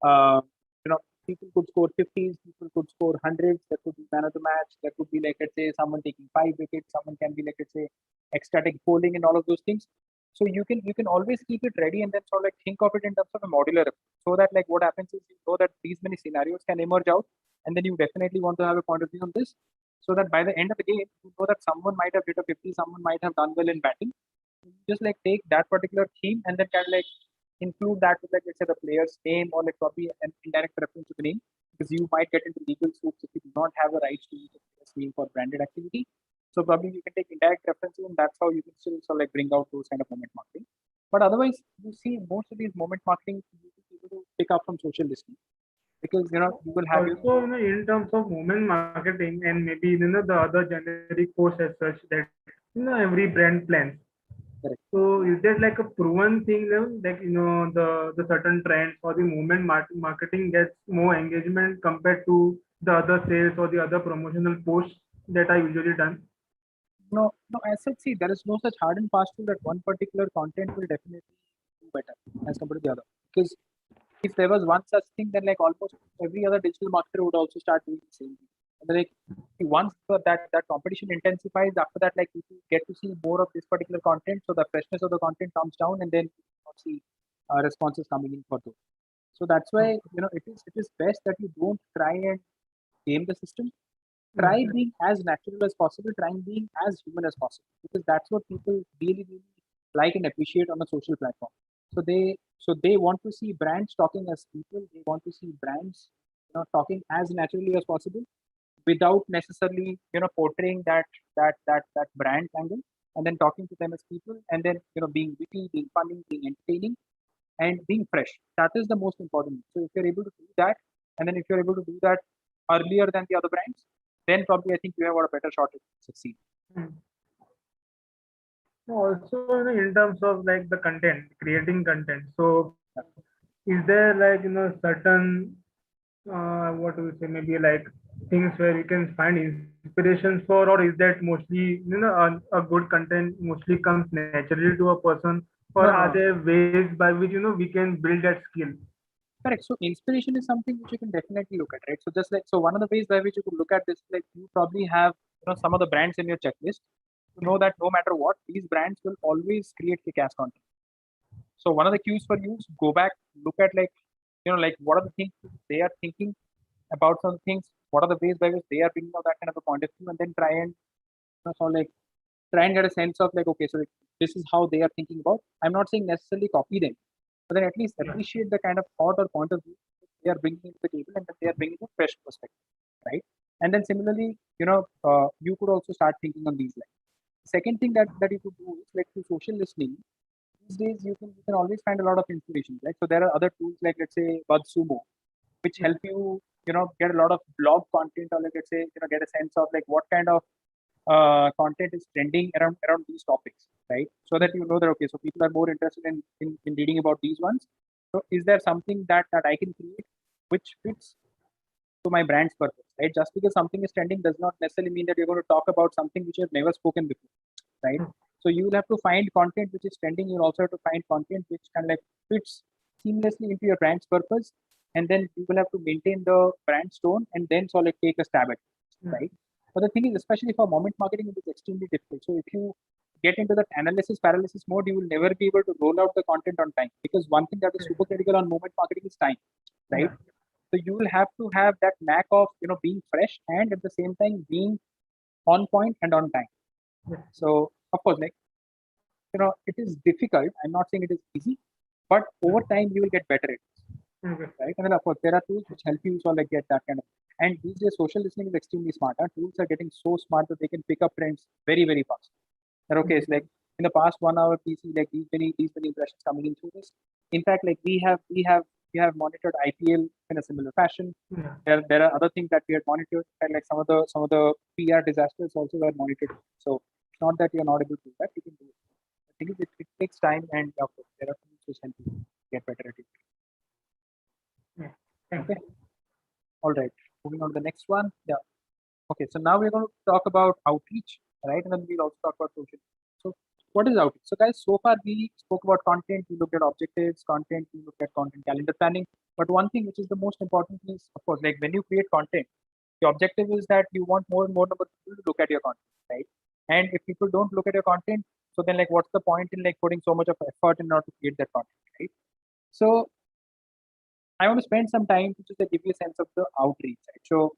uh, you know people could score 50s, people could score hundreds, there could be man of the match, there could be like, let's say, someone taking 5 wickets, someone can be like, let's say, ecstatic bowling and all of those things. So you can always keep it ready and then sort of like think of it in terms of a modular approach, so that like what happens is, that these many scenarios can emerge out, and then you definitely want to have a point of view on this, so that by the end of the game, you know that someone might have hit a 50, someone might have done well in batting. You just like take that particular theme and then kind of like include that with, like, let's say, the player's name, or like probably an indirect reference to the name, because you might get into legal suits if you do not have a rights to use the player's name for branded activity. So probably you can take indirect references, and that's how you can still sort of like bring out those kind of moment marketing. But otherwise, you see most of these moment marketing you will be able to pick up from social listening, because you will have your also, in terms of moment marketing and maybe, the other generic posts as such that, every brand plans. correct. So is that like a proven thing then? Like, the certain trends or the movement marketing gets more engagement compared to the other sales or the other promotional posts that are usually done? No, as such, see, there is no such hard and fast rule that one particular content will definitely do better as compared to the other. Because if there was one such thing, then like almost every other digital marketer would also start doing the same thing. And then, like, once that competition intensifies, after that, like, people get to see more of this particular content, so the freshness of the content comes down, and then you don't see responses coming in for those. So that's why it is best that you don't try and game the system. Try Yeah. being as natural as possible, trying being as human as possible, because that's what people really, really like and appreciate on a social platform. So they want to see brands talking as people. They want to see brands talking as naturally as possible, without necessarily portraying that brand angle, and then talking to them as people, and then being witty, being funny, being entertaining, and being fresh. That is the most important. So if you're able to do that, and then if you're able to do that earlier than the other brands, then probably I think you have got a better shot at succeed. Hmm. Also, in terms of like the content, creating content. So is there like, certain what do we say, maybe like things where you can find inspirations for, or is that mostly, a good content mostly comes naturally to a person, or No, are no, there ways by which, we can build that skill? correct. So inspiration is something which you can definitely look at, right? So just like, so one of the ways by which you could look at this, like, you probably have some of the brands in your checklist. You know that no matter what, these brands will always create kick-ass content. So one of the cues for you is go back, look at, like, like, what are the things they are thinking about some things, what are the ways by which they are bringing out that kind of a point of view, and then try and sort of like try and get a sense of, like, okay, so this is how they are thinking about. I'm not saying necessarily copy them, but then at least appreciate the kind of thought or point of view they are bringing to the table, and that they are bringing a fresh perspective, right? And then similarly, you could also start thinking on these lines. Second thing that you could do is, like, through social listening. These days, you can always find a lot of information, right? So there are other tools like, let's say, BuzzSumo, which help you, get a lot of blog content, or like, let's say, get a sense of like what kind of content is trending around these topics, right? So that you know that, okay, so people are more interested in reading about these ones. So is there something that I can create which fits to my brand's purpose, right? Just because something is trending does not necessarily mean that you're going to talk about something which you have never spoken before, right? So you will have to find content which is trending. You'll also have to find content which kind of like fits seamlessly into your brand's purpose, and then you will have to maintain the brand's tone, and then sort of like take a stab at it, right? But the thing is, especially for moment marketing, it is extremely difficult. So if you get into that analysis paralysis mode, you will never be able to roll out the content on time, because one thing that is super critical on movement marketing is time, right? So you will have to have that knack of being fresh and at the same time being on point and on time. So of course, like it is difficult. I'm not saying it is easy, but over time you will get better at it. Right? And then of course there are tools which help you like get that kind of. And these days social listening is extremely smart. Our tools are getting so smart that they can pick up trends very, very fast. And okay, it's like in the past 1 hour, we see like these many impressions coming in through this. In fact, like we have monitored IPL in a similar fashion. There are other things that we had monitored, and like some of the PR disasters also were monitored. So it's not that you're not able to do that. You can do it. I think it takes time, and of course, there are tools which help you get better at it. Okay. All right. Moving on to the next one. Yeah. Okay. So now we're going to talk about outreach, right? And then we'll also talk about social. So what is outreach? So guys, so far we spoke about content. We looked at objectives, content. We looked at content calendar planning. But one thing which is the most important is, of course, like when you create content, the objective is that you want more and more number of people to look at your content, right? And if people don't look at your content, so then like what's the point in like putting so much of effort in order to create that content, right? So I want to spend some time to just give you a sense of the outreach, right? So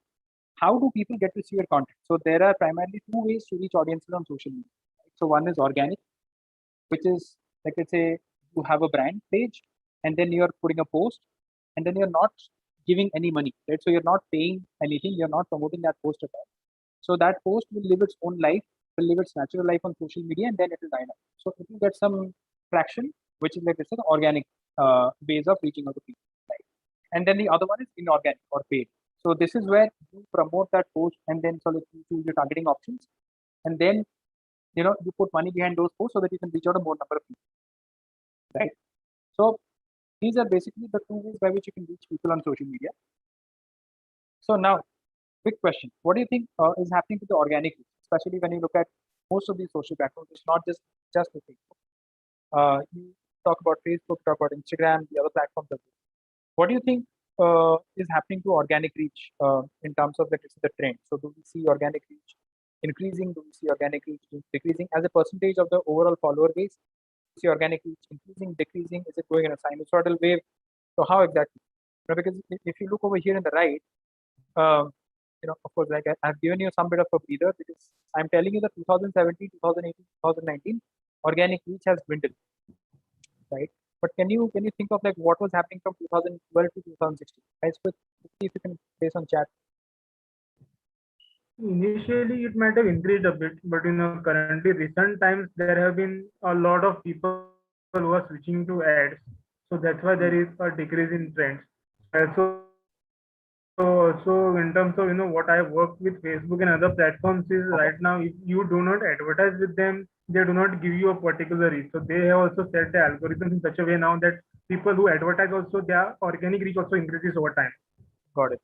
how do people get to see your content? So there are primarily two ways to reach audiences on social media. Right? So one is organic, which is like, let's say you have a brand page and then you're putting a post and then you're not giving any money, right? So you're not paying anything, you're not promoting that post at all. So that post will live its own life, will live its natural life on social media, and then it will die out. So it will get some traction, which is like this, organic ways of reaching out to people, right? And then the other one is inorganic or paid. So this is where you promote that post and then so you choose your targeting options, and then you put money behind those posts so that you can reach out a more number of people, right? So these are basically the two ways by which you can reach people on social media. So now, quick question: what do you think is happening to the organic reach, especially when you look at most of these social platforms? It's not just the Facebook. You talk about Facebook, talk about Instagram, the other platforms as well. What do you think is happening to organic reach in terms of the trend? So do we see organic reach increasing? Do we see organic reach decreasing as a percentage of the overall follower base? Do we see organic reach increasing, decreasing? Is it going in a sinusoidal wave? So how exactly? Because if you look over here in the right, of course, like I've given you some bit of a breather because I'm telling you that 2017, 2018, 2019, organic reach has dwindled, right? But can you think of like what was happening from 2012 to 2016? Guys, see if you can place on chat. Initially, it might have increased a bit, but currently, recent times there have been a lot of people who are switching to ads, so that's why there is a decrease in trends. So in terms of what I work with Facebook and other platforms is right now, if you do not advertise with them, they do not give you a particular reach. So they have also set the algorithms in such a way now that people who advertise also their organic reach also increases over time. Got it.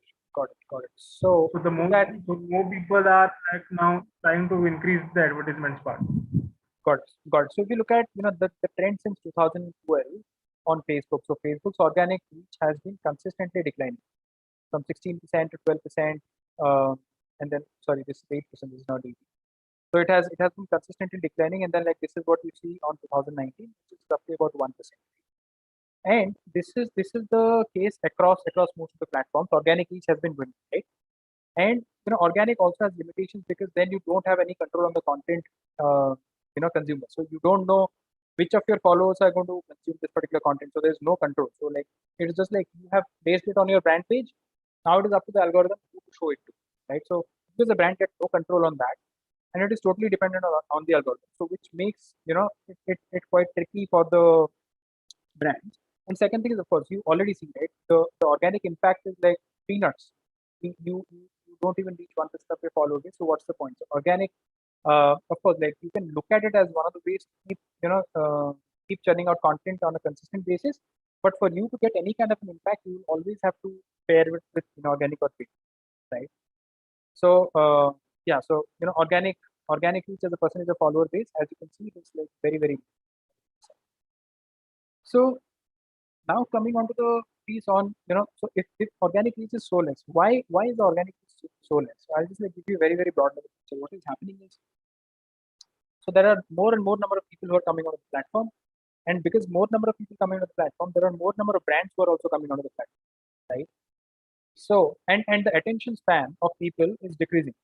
So the more people are like now trying to increase the advertisements part. Got it. So if you look at the trend since 2012 on Facebook, so Facebook's organic reach has been consistently declining from 16% to 12%, and then sorry, this is 8%. This is not 80. So it has been consistently declining, and then like this is what you see on 2019, which is roughly about 1%. And this is the case across most of the platforms. Organic reach has been winning, right? And organic also has limitations because then you don't have any control on the content, consumer. So you don't know which of your followers are going to consume this particular content. So there's no control. So like it's just like you have placed it on your brand page. Now it is up to the algorithm to show it to, right? So because the brand gets no control on that, and it is totally dependent on the algorithm. So which makes it quite tricky for the brands. And second thing is, of course, you already see, right? The organic impact is like peanuts. You don't even reach 1% of your follower base. So what's the point? So organic, of course, like you can look at it as one of the ways to keep churning out content on a consistent basis. But for you to get any kind of an impact, you will always have to pair with inorganic or paid, right? So yeah, so organic reach as a percentage of follower base, as you can see, it's like very, very. So now coming on to the piece on so if organic reach is so less, why is the organic reach so less? So I'll just like give you a very, very broad level picture. What is happening is, So there are more and more number of people who are coming on the platform, and because more number of people coming on the platform, there are more number of brands who are also coming on the platform, right? So and the attention span of people is decreasing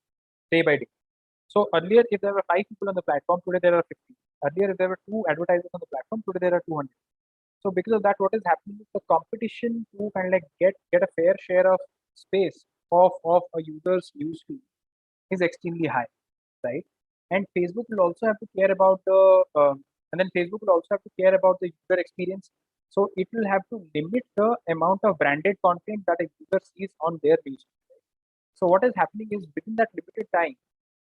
day by day. So earlier, if there were 5 people on the platform, today there are 50. Earlier, if there were 2 advertisers on the platform, today there are 200. So because of that, what is happening is the competition to kind of like get a fair share of space of a user's news feed is extremely high, right? And Facebook will also have to care about Facebook will also have to care about the user experience. So it will have to limit the amount of branded content that a user sees on their news. So what is happening is within that limited time,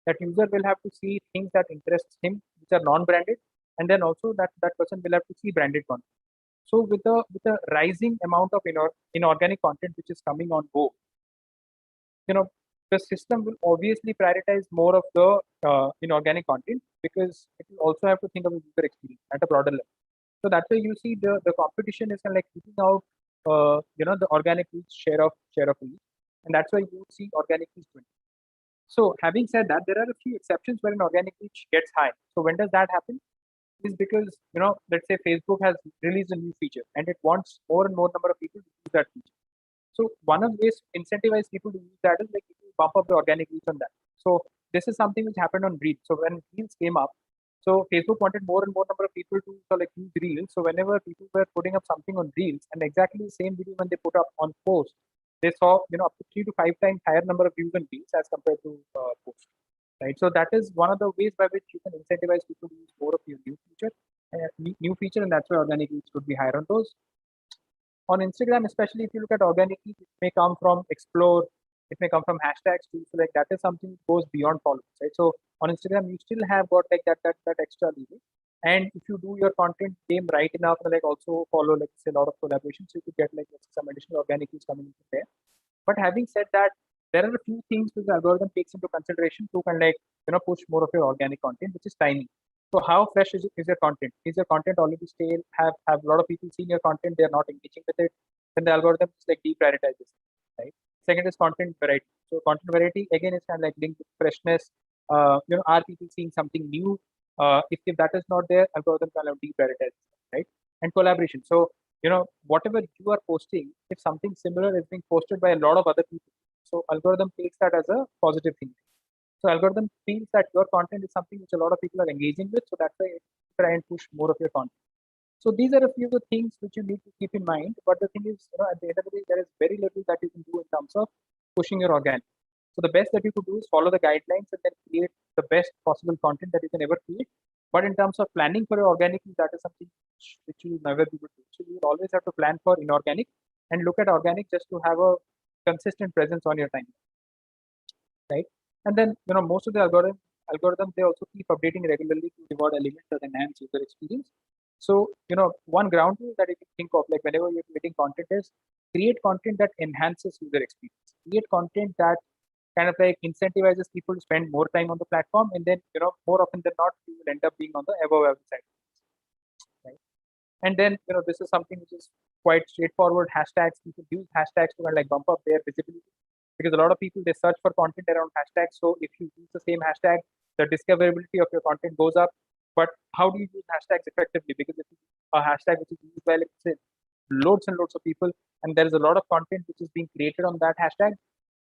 that user will have to see things that interests him, which are non-branded, and then also that person will have to see branded content. So with the rising amount of inorganic content which is coming on board, the system will obviously prioritize more of the inorganic content, because it will also have to think of the user experience at a broader level. So that's why you see the competition is kind of like keeping out the organic reach share of reach, and that's why you see organic reach 20. So having said that, there are a few exceptions where an organic reach gets high. So when does that happen? Is because let's say Facebook has released a new feature and it wants more and more number of people to use that feature. So one of the ways to incentivize people to use that is like if you bump up the organic reach on that. So this is something which happened on Reels. So when Reels came up, so Facebook wanted more and more number of people to use Reels. So whenever people were putting up something on Reels, and exactly the same video when they put up on post, they saw up to 3 to 5 times higher number of views on Reels as compared to post. Right. So that is one of the ways by which you can incentivize people to use more of your new feature, and that's why organic reach would be higher on those. On Instagram, especially if you look at organic reach, it may come from explore, it may come from hashtags too. So like that is something that goes beyond followers, right? So on Instagram, you still have got like that extra level. And if you do your content game right enough, like also follow like say a lot of collaborations, you could get like some additional organic reach coming into there. But having said that, there are a few things which the algorithm takes into consideration to kind of push more of your organic content, which is timing. So how fresh is your content? Is your content already stale? Have a lot of people seen your content? They are not engaging with it. Then the algorithm is like deprioritizes, right? Second is content variety. So content variety again is kind of like linked with freshness. Are people seeing something new? If that is not there, algorithm kind of deprioritizes, right? And collaboration. So whatever you are posting, if something similar is being posted by a lot of other people, so algorithm takes that as a positive thing. So algorithm feels that your content is something which a lot of people are engaging with, so that's why it try and push more of your content. So these are a few of the things which you need to keep in mind. But the thing is, at the end of the day, there is very little that you can do in terms of pushing your organic. So the best that you could do is follow the guidelines and then create the best possible content that you can ever create. But in terms of planning for your organic, that is something which you will never be able to do. So you will always have to plan for inorganic and look at organic just to have a consistent presence on your timeline, right? And then most of the algorithm they also keep updating regularly to reward elements that enhance user experience. So one ground rule that you can think of, like whenever you're creating content, is create content that enhances user experience. Create content that kind of like incentivizes people to spend more time on the platform, and then more often than not, you will end up being on the above side, right? And then this is something which is quite straightforward. Hashtags, people use hashtags to kind of like bump up their visibility, because a lot of people they search for content around hashtags. So if you use the same hashtag, the discoverability of your content goes up. But how do you use hashtags effectively? Because if you use a hashtag which is used by, let's say, loads and loads of people, and there is a lot of content which is being created on that hashtag,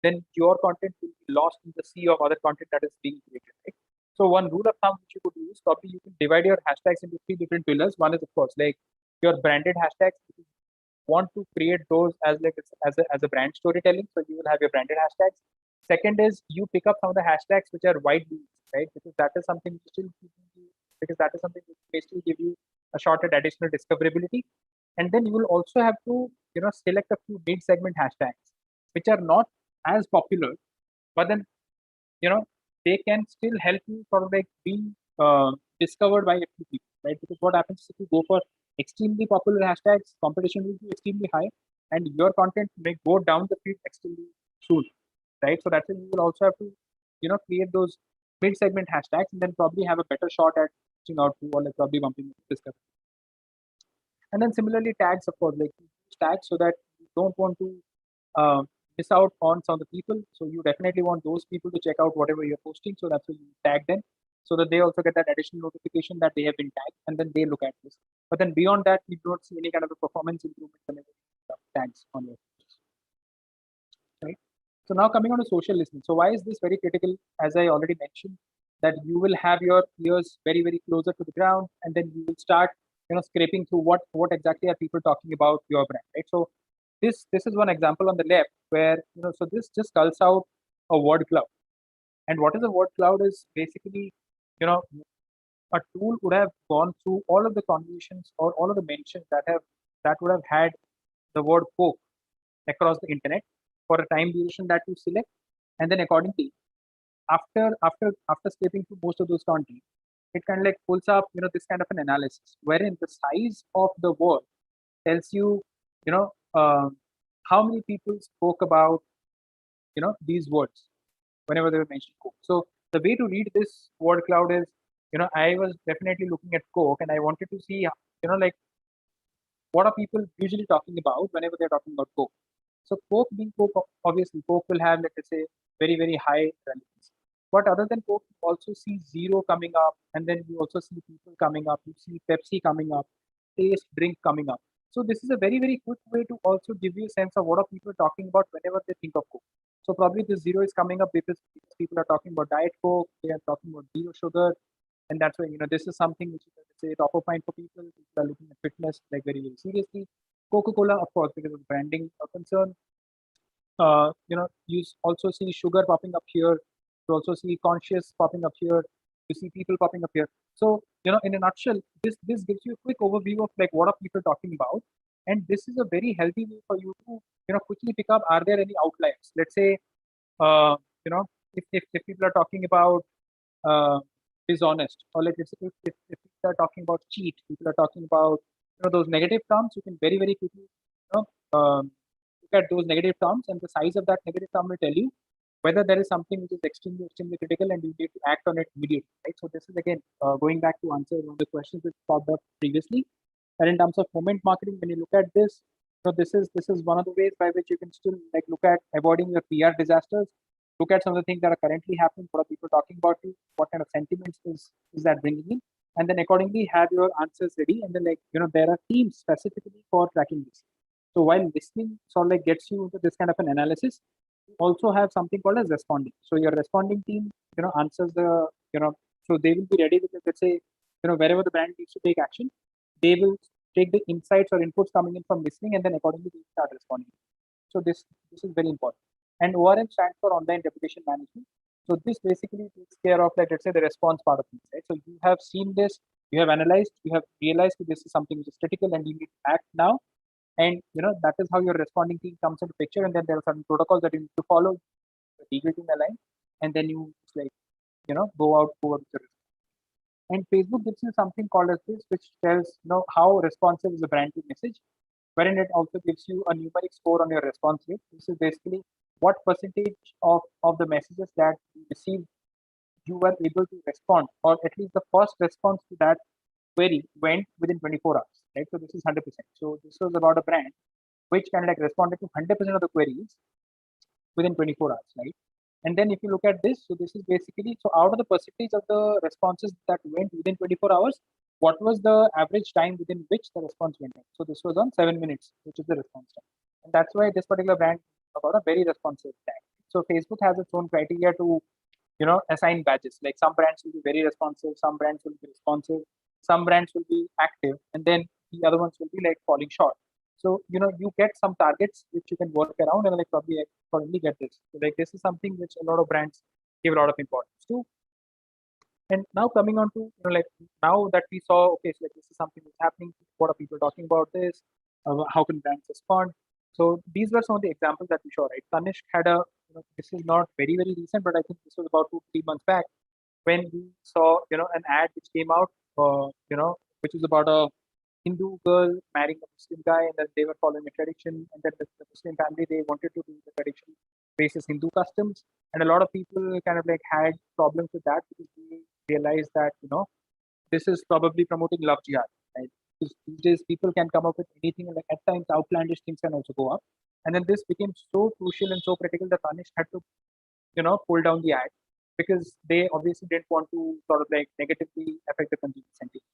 then your content will be lost in the sea of other content that is being created, right? So one rule of thumb which you could use, probably you can divide your hashtags into 3 different pillars. One is, of course, like your branded hashtags. If you want to create those as like as a brand storytelling, so you will have your branded hashtags. Second is you pick up some of the hashtags which are widely used, right? Because that is something which still basically give you a shorter additional discoverability. And then you will also have to select a few mid-segment hashtags which are not as popular, but then they can still help you sort of like being discovered by a few people, right? Because what happens if you go for extremely popular hashtags, competition will be extremely high, and your content may go down the feed extremely soon, right? So that's why you will also have to create those mid-segment hashtags, and then probably have a better shot at reaching out to, or like probably bumping discovery. And then similarly, tags, of course, like tags, so that you don't want to miss out on some of the people. So you definitely want those people to check out whatever you're posting. So that's why you tag them. so that they also get that additional notification that they have been tagged, and then they look at this. But then beyond that, we don't see any kind of a performance improvement whenever you have tags on your pages, right? So now coming on to social listening. So why is this very critical? As I already mentioned, that you will have your ears very, very closer to the ground, and then you will start, scraping through what exactly are people talking about your brand, right? So this is one example on the left where, so this just culls out a word cloud. And what is a word cloud is basically, you know, a tool would have gone through all of the conversations or all of the mentions that would have had the word Coke across the internet for a time duration that you select, and then accordingly, after scraping through most of those content, it kind of like pulls up, this kind of an analysis wherein the size of the word tells you, you know, how many people spoke about, these words whenever they were mentioned Coke. So the way to read this word cloud is, I was definitely looking at Coke and I wanted to see, like what are people usually talking about whenever they're talking about Coke. So Coke being Coke, obviously Coke will have, let's say, very, very high relevance. But other than Coke, you also see Zero coming up, and then you also see people coming up, you see Pepsi coming up, Taste drink coming up. So this is a very, very quick way to also give you a sense of what are people talking about whenever they think of Coke. So probably this Zero is coming up because people are talking about Diet Coke, they are talking about zero sugar, and that's why, this is something which is, let's say, top of mind for people. People are looking at fitness like very, very seriously. Coca-Cola, of course, because of branding concern. You also see sugar popping up here. You also see conscious popping up here. You see people popping up here. So, in a nutshell, this gives you a quick overview of like what are people talking about, and this is a very healthy way for you to, quickly pick up, are there any outliers? Let's say, uh, you know, if people are talking about dishonest, or like if people are talking about cheat, people are talking about, those negative terms, you can very, very quickly, look at those negative terms, and the size of that negative term will tell you whether there is something which is extremely, extremely critical and you need to act on it immediately, right? So this is again going back to answer one of the questions that popped up previously. And in terms of moment marketing, when you look at this, so this is one of the ways by which you can still like look at avoiding your PR disasters. Look at some of the things that are currently happening. What are people talking about you? What kind of sentiments is that bringing in? And then accordingly have your answers ready. And then there are teams specifically for tracking this. So while listening sort of like gets you into this kind of an analysis, you also have something called as responding. So your responding team, answers the, so they will be ready with, let's say, wherever the brand needs to take action, they will take the insights or inputs coming in from listening, and then accordingly they start responding. So this is very important. And ORM stands for online reputation management. So this basically takes care of, like, let's say, the response part of things, right? So you have seen this, you have analyzed, you have realized that this is something which is critical and you need to act now. And that is how your responding team comes into picture. And then there are certain protocols that you need to follow, legal in the line, and then you just like go out with the response. And Facebook gives you something called as this, which tells how responsive is the brand to message, wherein it also gives you a numeric score on your response rate. This is basically what percentage of the messages that you receive you were able to respond, or at least the first response to that query went within 24 hours, right? So this is 100%. So this was about a brand which kind of like responded to 100% of the queries within 24 hours, right? And then if you look at this, so this is basically, so out of the percentage of the responses that went within 24 hours, what was the average time within which the response went in? So this was on 7 minutes, which is the response time. And that's why this particular brand about a very responsive tag. So Facebook has its own criteria to, assign badges. Like some brands will be very responsive, some brands will be responsive, some brands will be active, and then the other ones will be like falling short. So you get some targets which you can work around, and like probably get this. So like this is something which a lot of brands give a lot of importance to. And now coming on to like now that we saw, okay, so like this is something that's happening. What are people talking about this? How can brands respond? So these were some of the examples that we saw, right? Tanishq had a, this is not very, very recent, but I think this was about 2-3 months back when we saw, an ad which came out, which was about a Hindu girl marrying a Muslim guy, and then they were following a tradition, and then the Muslim family, they wanted to do the tradition basis Hindu customs, and a lot of people kind of like had problems with that because they realized that this is probably promoting love jihad, right? Because these days people can come up with anything, and like at times outlandish things can also go up, and then this became so crucial and so critical that Tanishq had to pull down the ad. because they obviously didn't want to sort of like negatively affect the consumer sentiment.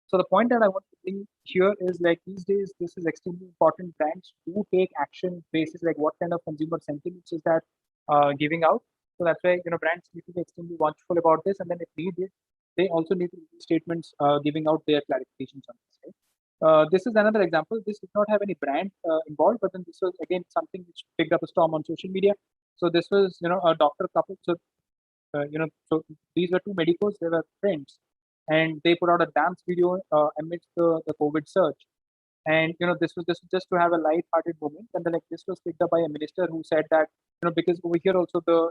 So the point that I want to bring here is like these days, this is extremely important. Brands do take action basis like what kind of consumer sentiments is that giving out. So that's why brands need to be extremely watchful about this, and then if needed, they also need to release statements giving out their clarifications on this. Right? This is another example. This did not have any brand involved, but then this was again something which picked up a storm on social media. So this was a doctor couple. So so these were two medicos. They were friends, and they put out a dance video amidst the COVID surge. And this was just to have a light-hearted moment. And then like this was picked up by a minister who said that because over here also the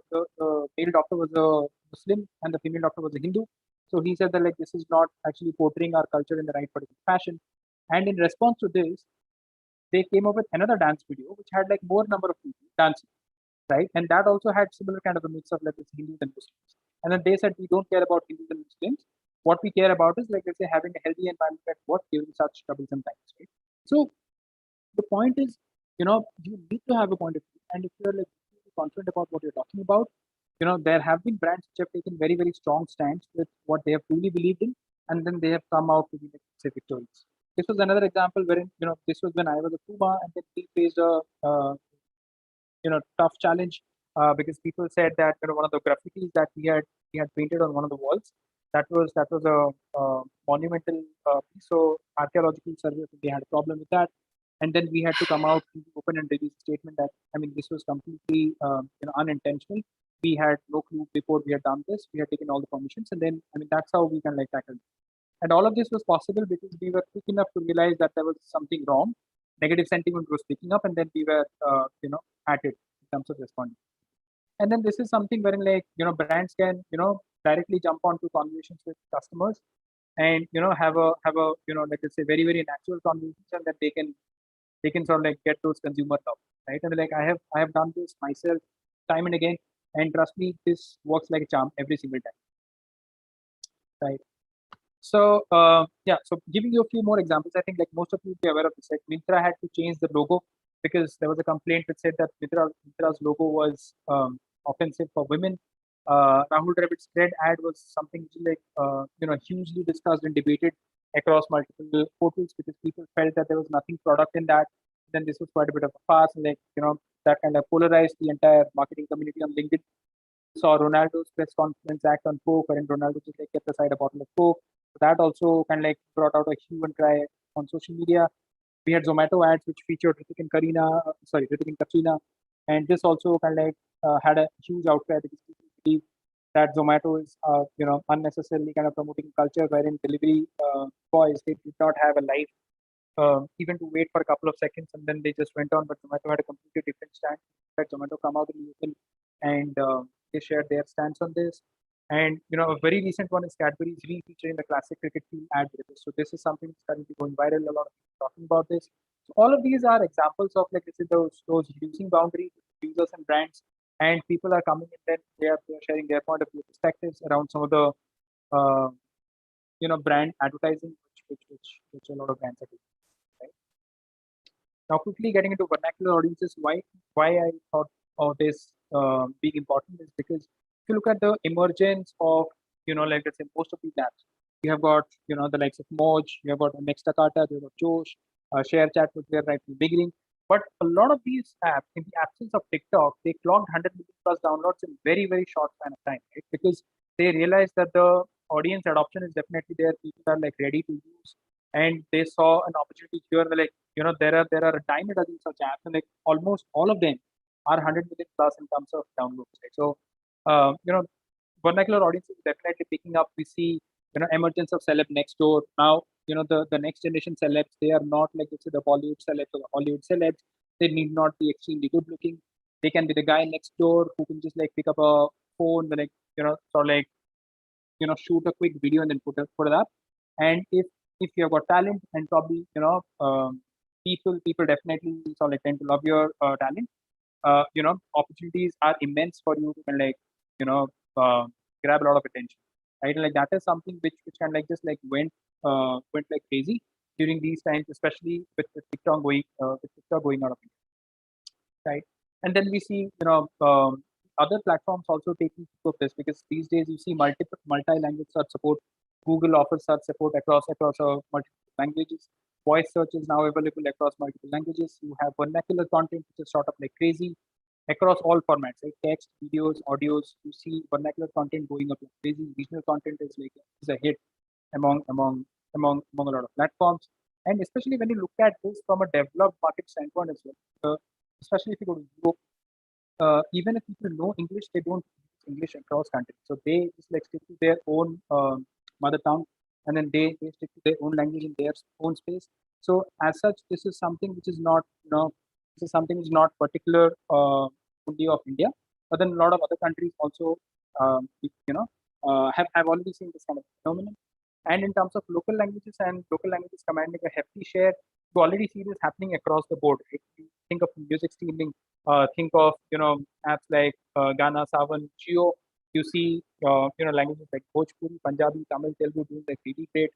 male doctor was a Muslim and the female doctor was a Hindu. So he said that like this is not actually portraying our culture in the right particular fashion. And in response to this, they came up with another dance video which had like more number of people dancing, right? And that also had similar kind of a mix of like this Hindus and Muslims. And then they said we don't care about Hindus and Muslims. What we care about is like let's say having a healthy environment at work during such troublesome times, right? So the point is, you need to have a point of view, and if you're like confident about what you're talking about, there have been brands which have taken very very strong stands with what they have truly believed in, and then they have come out to be like say victorious. This was another example wherein this was when I was a Puma, and then we faced a tough challenge because people said that one of the graffitis that we had painted on one of the walls that was a monumental piece. So archaeological survey they had a problem with that, and then we had to come out in the open and release a statement that this was completely unintentional. We had no clue before we had done this. We had taken all the permissions, and then that's how we can like tackle it. And all of this was possible because we were quick enough to realize that there was something wrong. Negative sentiment was picking up, and then we were at it in terms of responding. And then this is something wherein like brands can directly jump onto conversations with customers and have a like let's say very very natural conversation that they can sort of like get those consumer love, right? And like I have done this myself time and again, and trust me, this works like a charm every single time, right? So yeah, so giving you a few more examples, I think like most of you will be aware of this. Like Myntra had to change the logo because there was a complaint which said that Myntra's logo was offensive for women. Rahul Dravid's spread ad was something which is like hugely discussed and debated across multiple portals because people felt that there was nothing product in that. Then this was quite a bit of a farce, and like that kind of polarized the entire marketing community on LinkedIn. Saw Ronaldo's press conference act on Coke, and Ronaldo just like kept aside a bottle of Coke. So that also kind of like brought out a hue and cry on social media. We had Zomato ads which featured Hrithik and Katrina, and this also kind of like had a huge outcry because people believe that Zomato is unnecessarily kind of promoting culture wherein delivery boys they did not have a life even to wait for a couple of seconds and then they just went on. But Zomato had a completely different stand. That Zomato come out in the open and they shared their stance on this. And a very recent one is Cadbury's re-featuring the classic cricket field ad. So this is something that's currently going viral. A lot of people talking about this. So all of these are examples of like those reducing boundaries with users and brands, and people are coming in. Then they are sharing their point of view perspectives around some of the brand advertising, which a lot of brands are doing. Right? Now, quickly getting into vernacular audiences, why I thought of this being important is because if you look at the emergence of like let's say most of these apps, you have got the likes of Moj, you have got Nextakata, you have got Josh, ShareChat was there right from the beginning. But a lot of these apps, in the absence of TikTok, they clocked 100 million plus downloads in very very short span of time, right? Because they realized that the audience adoption is definitely there. People are like ready to use, and they saw an opportunity here. Like there are a dime a dozen such apps, and like almost all of them are 100 million plus in terms of downloads. Right? So vernacular audience is definitely picking up. We see emergence of celeb next door now. The next generation celebs, they are not like let's say the Bollywood celebs or the Hollywood celebs. They need not be extremely good looking. They can be the guy next door who can just like pick up a phone, like sort of like shoot a quick video and then put it up. And if you have got talent and probably people definitely sort of like tend to love your talent. Opportunities are immense for you to like grab a lot of attention, right? And like that is something which kind of like just like went like crazy during these times, especially with TikTok going out of India, right? And then we see other platforms also taking note of this, because these days you see multi-language search support. Google offers search support across multiple languages. Voice search is now available across multiple languages. You have vernacular content, which is sort of like crazy across all formats, like text, videos, audios. You see vernacular content going up like crazy. Regional content is a hit among a lot of platforms. And especially when you look at this from a developed market standpoint as well, especially if you go to Europe, even if people know English, they don't use English across countries. So they just like stick to their own mother tongue, and then they stick to their own language in their own space. So as such, this is something which is not, this is something which is not particular only of India, but then a lot of other countries also, have already seen this kind of phenomenon. And in terms of local languages commanding a hefty share, you already see this happening across the board. If you think of music streaming, think of apps like Gaana, Savan, Jio. You see languages like Bhojpuri, Punjabi, Tamil, Telugu doing like really great.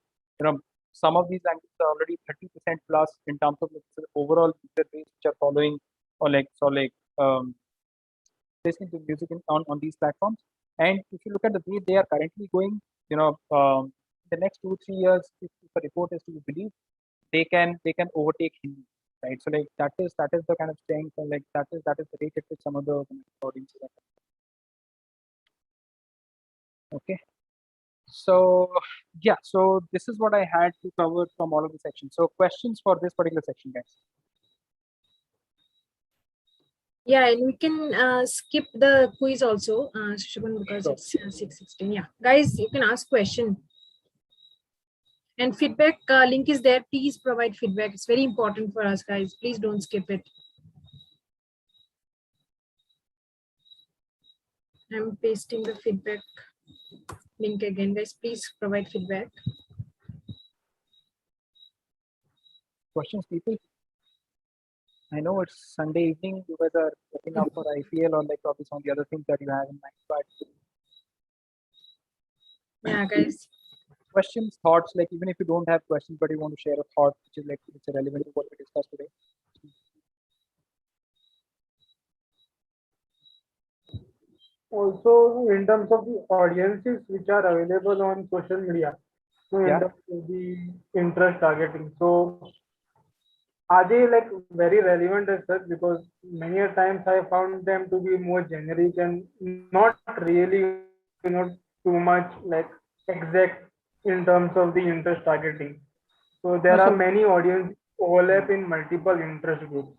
Some of these languages are already 30% plus in terms of the overall user base which are following or listening to music on these platforms. And if you look at the way they are currently going, the next 2-3 years, if a report is to be believed, they can overtake Hindi, right? So like that is the kind of strength, and like that is the rate at which some of the audiences are. Okay. So yeah, so this is what I had to cover from all of the sections. So questions for this particular section, guys? Yeah, and we can skip the quiz also, Susovan, because Sure. it's 6:16. Yeah, guys, you can ask question. And feedback link is there. Please provide feedback. It's very important for us, guys. Please don't skip it. I'm pasting the feedback link again, guys. Please provide feedback. Questions, people? I know it's Sunday evening. You guys are looking up for IPL or like probably some of the other things that you have in mind. But Yeah, guys. questions, thoughts, like even if you don't have questions, but you want to share a thought which is like it's relevant to what we discussed today. Also, in terms of the audiences which are available on social media, so in Yeah. terms of the interest targeting, so are they like very relevant as such? Because many a times I found them to be more generic and not really, too much like exact in terms of the interest targeting. So there No, are so many audience overlap in multiple interest groups.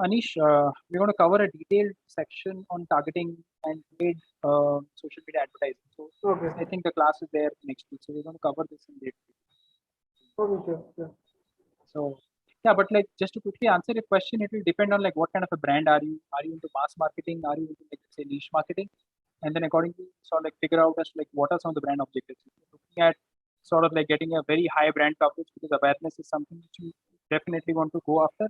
Anish, we're going to cover a detailed section on targeting and paid social media advertising. So Okay. I think the class is there next week. So we're going to cover this in detail. Okay, sure. So yeah, but like just to quickly answer your question, it will depend on like what kind of a brand are you? Are you into mass marketing? Are you into like say niche marketing? And then accordingly, sort of like figure out as to, like what are some of the brand objectives. If you're looking at sort of like getting a very high brand coverage because awareness is something which you definitely want to go after.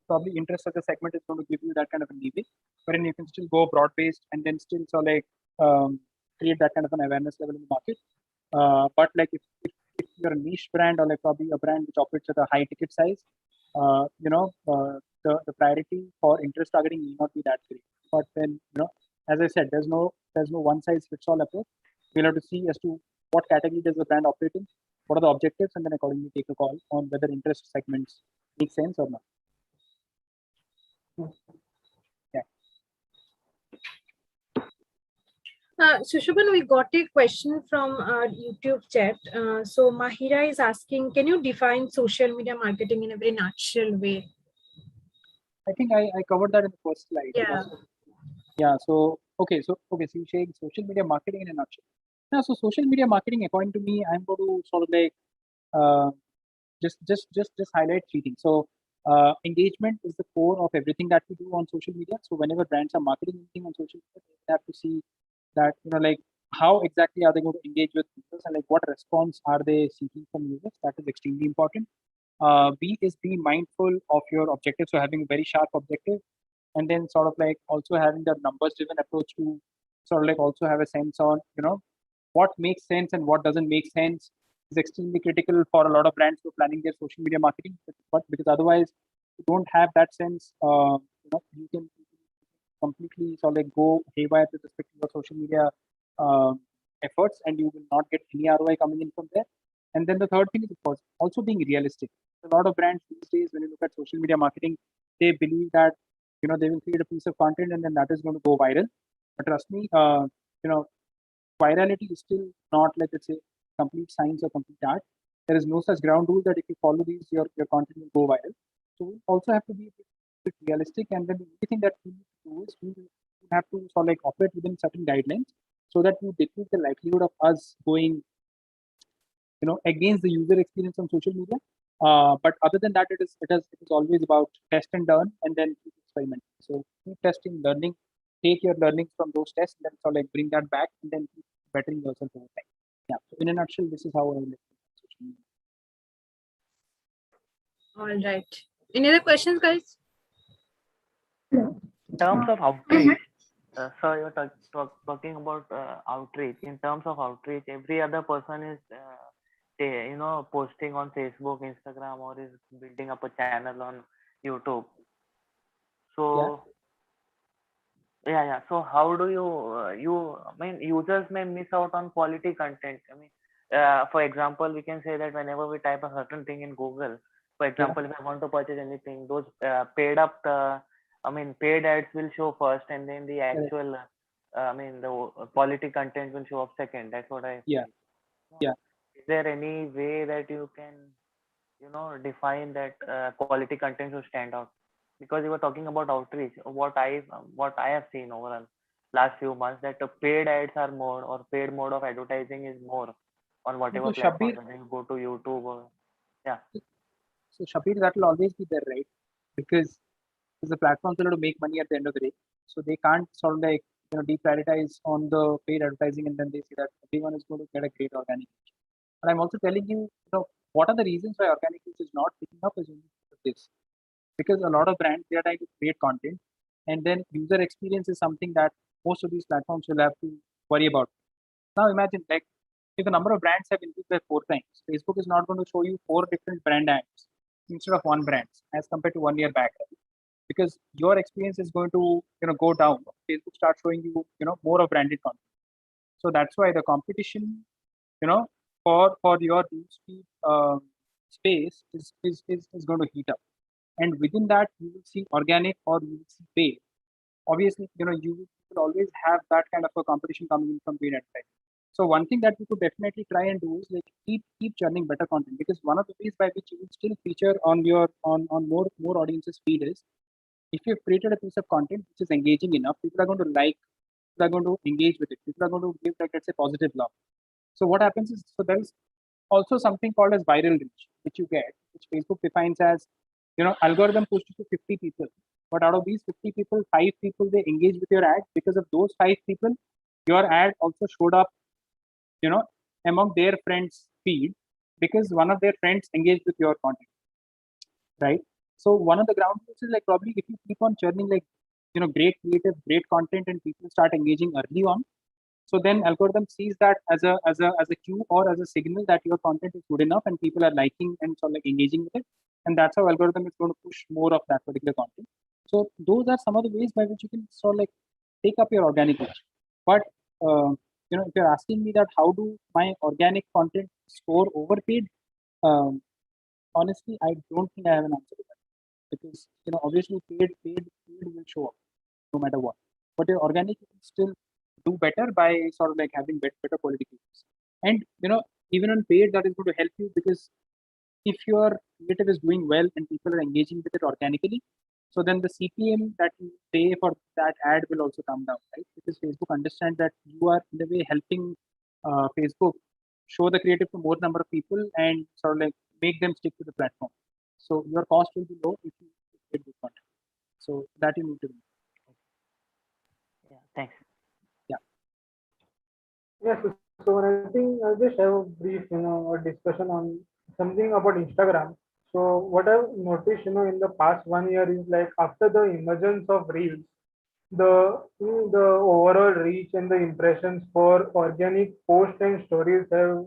Probably interest as a segment is going to give you that kind of a leeway, wherein you can still go broad based and then still sort of like create that kind of an awareness level in the market. But like if you're a niche brand or like probably a brand which operates at a high ticket size, the priority for interest targeting may not be that great. But then as I said, there's no one size fits all approach. We'll have to see as to what category does the brand operate in, what are the objectives, and then accordingly take a call on whether interest segments make sense or not. Yeah. Susovan, we got a question from our YouTube chat. So Mahira is asking, can you define social media marketing in a very nutshell way? I think I covered that in the first slide. Yeah. Yeah. So So you're saying social media marketing in a nutshell. Yeah. So social media marketing, according to me, I'm going to sort of like just highlight three things. So engagement is the core of everything that we do on social media. So whenever brands are marketing anything on social media, they have to see that like how exactly are they going to engage with users and like what response are they seeking from users. That is extremely important. B is be mindful of your objective. So having a very sharp objective, and then sort of like also having that numbers driven approach to sort of like also have a sense on what makes sense and what doesn't make sense is extremely critical for a lot of brands who are planning their social media marketing. But because otherwise you don't have that sense, you can completely completely sort of like go haywire with respect to your social media efforts, and you will not get any ROI coming in from there. And then the third thing is, of course, also being realistic. A lot of brands these days, when you look at social media marketing, they believe that they will create a piece of content and then that is going to go viral. But trust me, virality is still not like, let's say, complete science or complete art. There is no such ground rule that if you follow these, your content will go viral. So we also have to be a bit realistic, and then the only thing that we need to do is we have to sort of like operate within certain guidelines so that we decrease the likelihood of us going against the user experience on social media. But other than that, it is always about test and learn, and then keep experimenting. So keep testing, learning, take your learnings from those tests, and then sort of like bring that back, and then keep bettering yourself over time. Yeah. So in a nutshell, this is how I look at social media. All right. Any other questions, guys? In terms of outreach, so you're talking about outreach. In terms of outreach, every other person is posting on Facebook, Instagram, or is building up a channel on YouTube. So yeah. So how do you I mean, users may miss out on quality content. I mean, for example, we can say that whenever we type a certain thing in Google, for example, if I want to purchase anything, those paid ads will show first, and then the actual the quality content will show up second. That's what I feel. Yeah. Is there any way that you can define that quality content should stand out? Because you were talking about outreach. What I have seen over the last few months, that the paid ads are more, or paid mode of advertising is more on whatever platform. When you go to YouTube or So Shabir, that will always be there, right? Because the platforms are to make money at the end of the day, so they can't sort of like deprioritize on the paid advertising, and then they say that everyone is going to get a great organic reach. And I'm also telling you, what are the reasons why organic reach is not picking up is only this. Because a lot of brands, they are trying to create content, and then user experience is something that most of these platforms will have to worry about. Now imagine, like, if the number of brands have increased by 4 times, Facebook is not going to show you 4 different brand ads instead of one brand as compared to 1 year back, right? Because your experience is going to go down. Facebook starts showing you more of branded content. So that's why the competition for your newsfeed space is going to heat up. And within that, you will see organic or you will see paid. Obviously, you will always have that kind of a competition coming in from paid advertising. So one thing that we could definitely try and do is like keep churning better content, because one of the ways by which you will still feature on your on more audiences feed is, if you've created a piece of content which is engaging enough, people are going to like, people are going to engage with it, people are going to give, like, let's say, positive love. So what happens is, so there is also something called as viral reach, which you get, which Facebook defines as, algorithm pushed to 50 people, but out of these 50 people, 5 people they engage with your ad. Because of those 5 people, your ad also showed up, among their friends' feed, because one of their friends engaged with your content, right? So one of the ground rules is, like, probably if you keep on churning, like, great creative, great content, and people start engaging early on, so then algorithm sees that as a cue or as a signal that your content is good enough and people are liking and sort of like engaging with it, and that's how algorithm is going to push more of that particular content. So those are some of the ways by which you can sort of like take up your organic reach. But if you're asking me that how do my organic content score over paid, honestly, I don't think I have an answer to that, because obviously paid will show up no matter what, but your organic can still do better by sort of like having better quality videos. And even on paid, that is going to help you, because if your creative is doing well and people are engaging with it organically, so then the CPM that you pay for that ad will also come down, right? Because Facebook understands that you are in a way helping Facebook show the creative to more number of people and sort of like make them stick to the platform. So your cost will be low if you get good content. So that you need to do. Yeah, thanks. Yeah. Yes. So I think I'll just have a brief, a discussion on something about Instagram. So what I've noticed, in the past 1 year is, like, after the emergence of Reels, the overall reach and the impressions for organic posts and stories have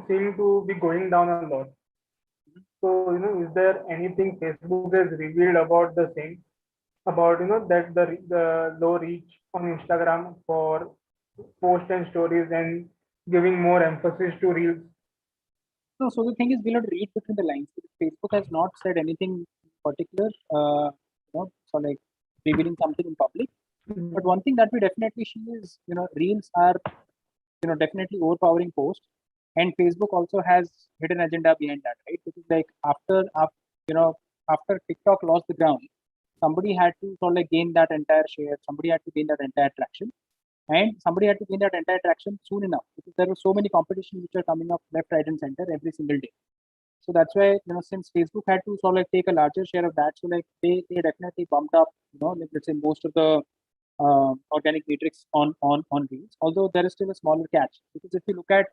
seem to be going down a lot. So, is there anything Facebook has revealed about the same? about that the low reach on Instagram for posts and stories and giving more emphasis to reels? No, so the thing is, we'll have to read between the lines. Facebook has not said anything particular, so like revealing something in public. But one thing that we definitely see is, reels are, definitely overpowering posts, and Facebook also has hidden agenda behind that, right? Because like after TikTok lost the ground, somebody had to sort of like gain that entire share. Somebody had to gain that entire traction, and somebody had to gain that entire traction soon enough because there were so many competition which are coming up left, right, and center every single day. So that's why, since Facebook had to sort of like take a larger share of that, so like they definitely bumped up, like let's say most of the organic matrix on Reels. Although there is still a smaller catch, because if you look at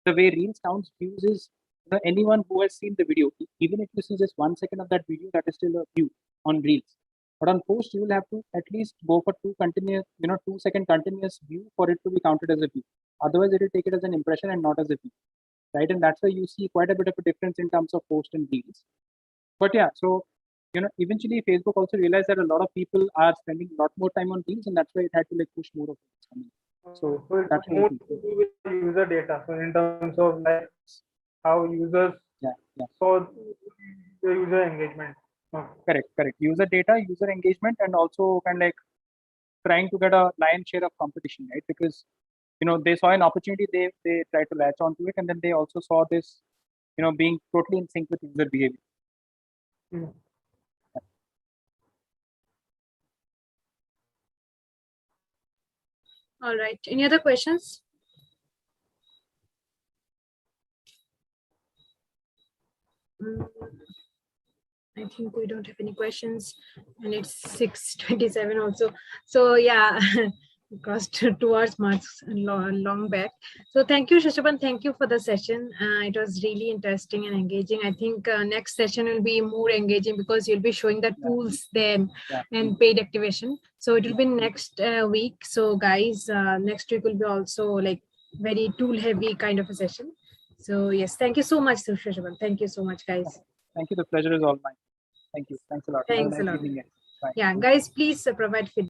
the way Reels counts views is, anyone who has seen the video, even if you see just 1 second of that video, that is still a view on Reels. But on post, you will have to at least go for 2-second continuous view for it to be counted as a view. Otherwise, it will take it as an impression and not as a view, right? And that's why you see quite a bit of a difference in terms of post and Reels. But yeah, so eventually Facebook also realized that a lot of people are spending a lot more time on Reels, and that's why it had to like push more of it. So that's more to do with user data. So in terms of like how users saw the user engagement. Correct. User data, user engagement, and also kind of like trying to get a lion's share of competition, right? Because they saw an opportunity, they tried to latch onto it, and then they also saw this, being totally in sync with user behavior. All right. Any other questions? I think we don't have any questions, and it's 6:27 also. So yeah, crossed 2 hours marks long back. So thank you, Susovan. Thank you for the session. It was really interesting and engaging. I think next session will be more engaging because you'll be showing the tools then and paid activation. So it will be next week. So guys, next week will be also like very tool heavy kind of a session. So yes, thank you so much, Susovan. Thank you so much, guys. Thank you. The pleasure is all mine. Thank you. Thanks a lot. Thanks a lot. Yeah, guys, please provide feedback.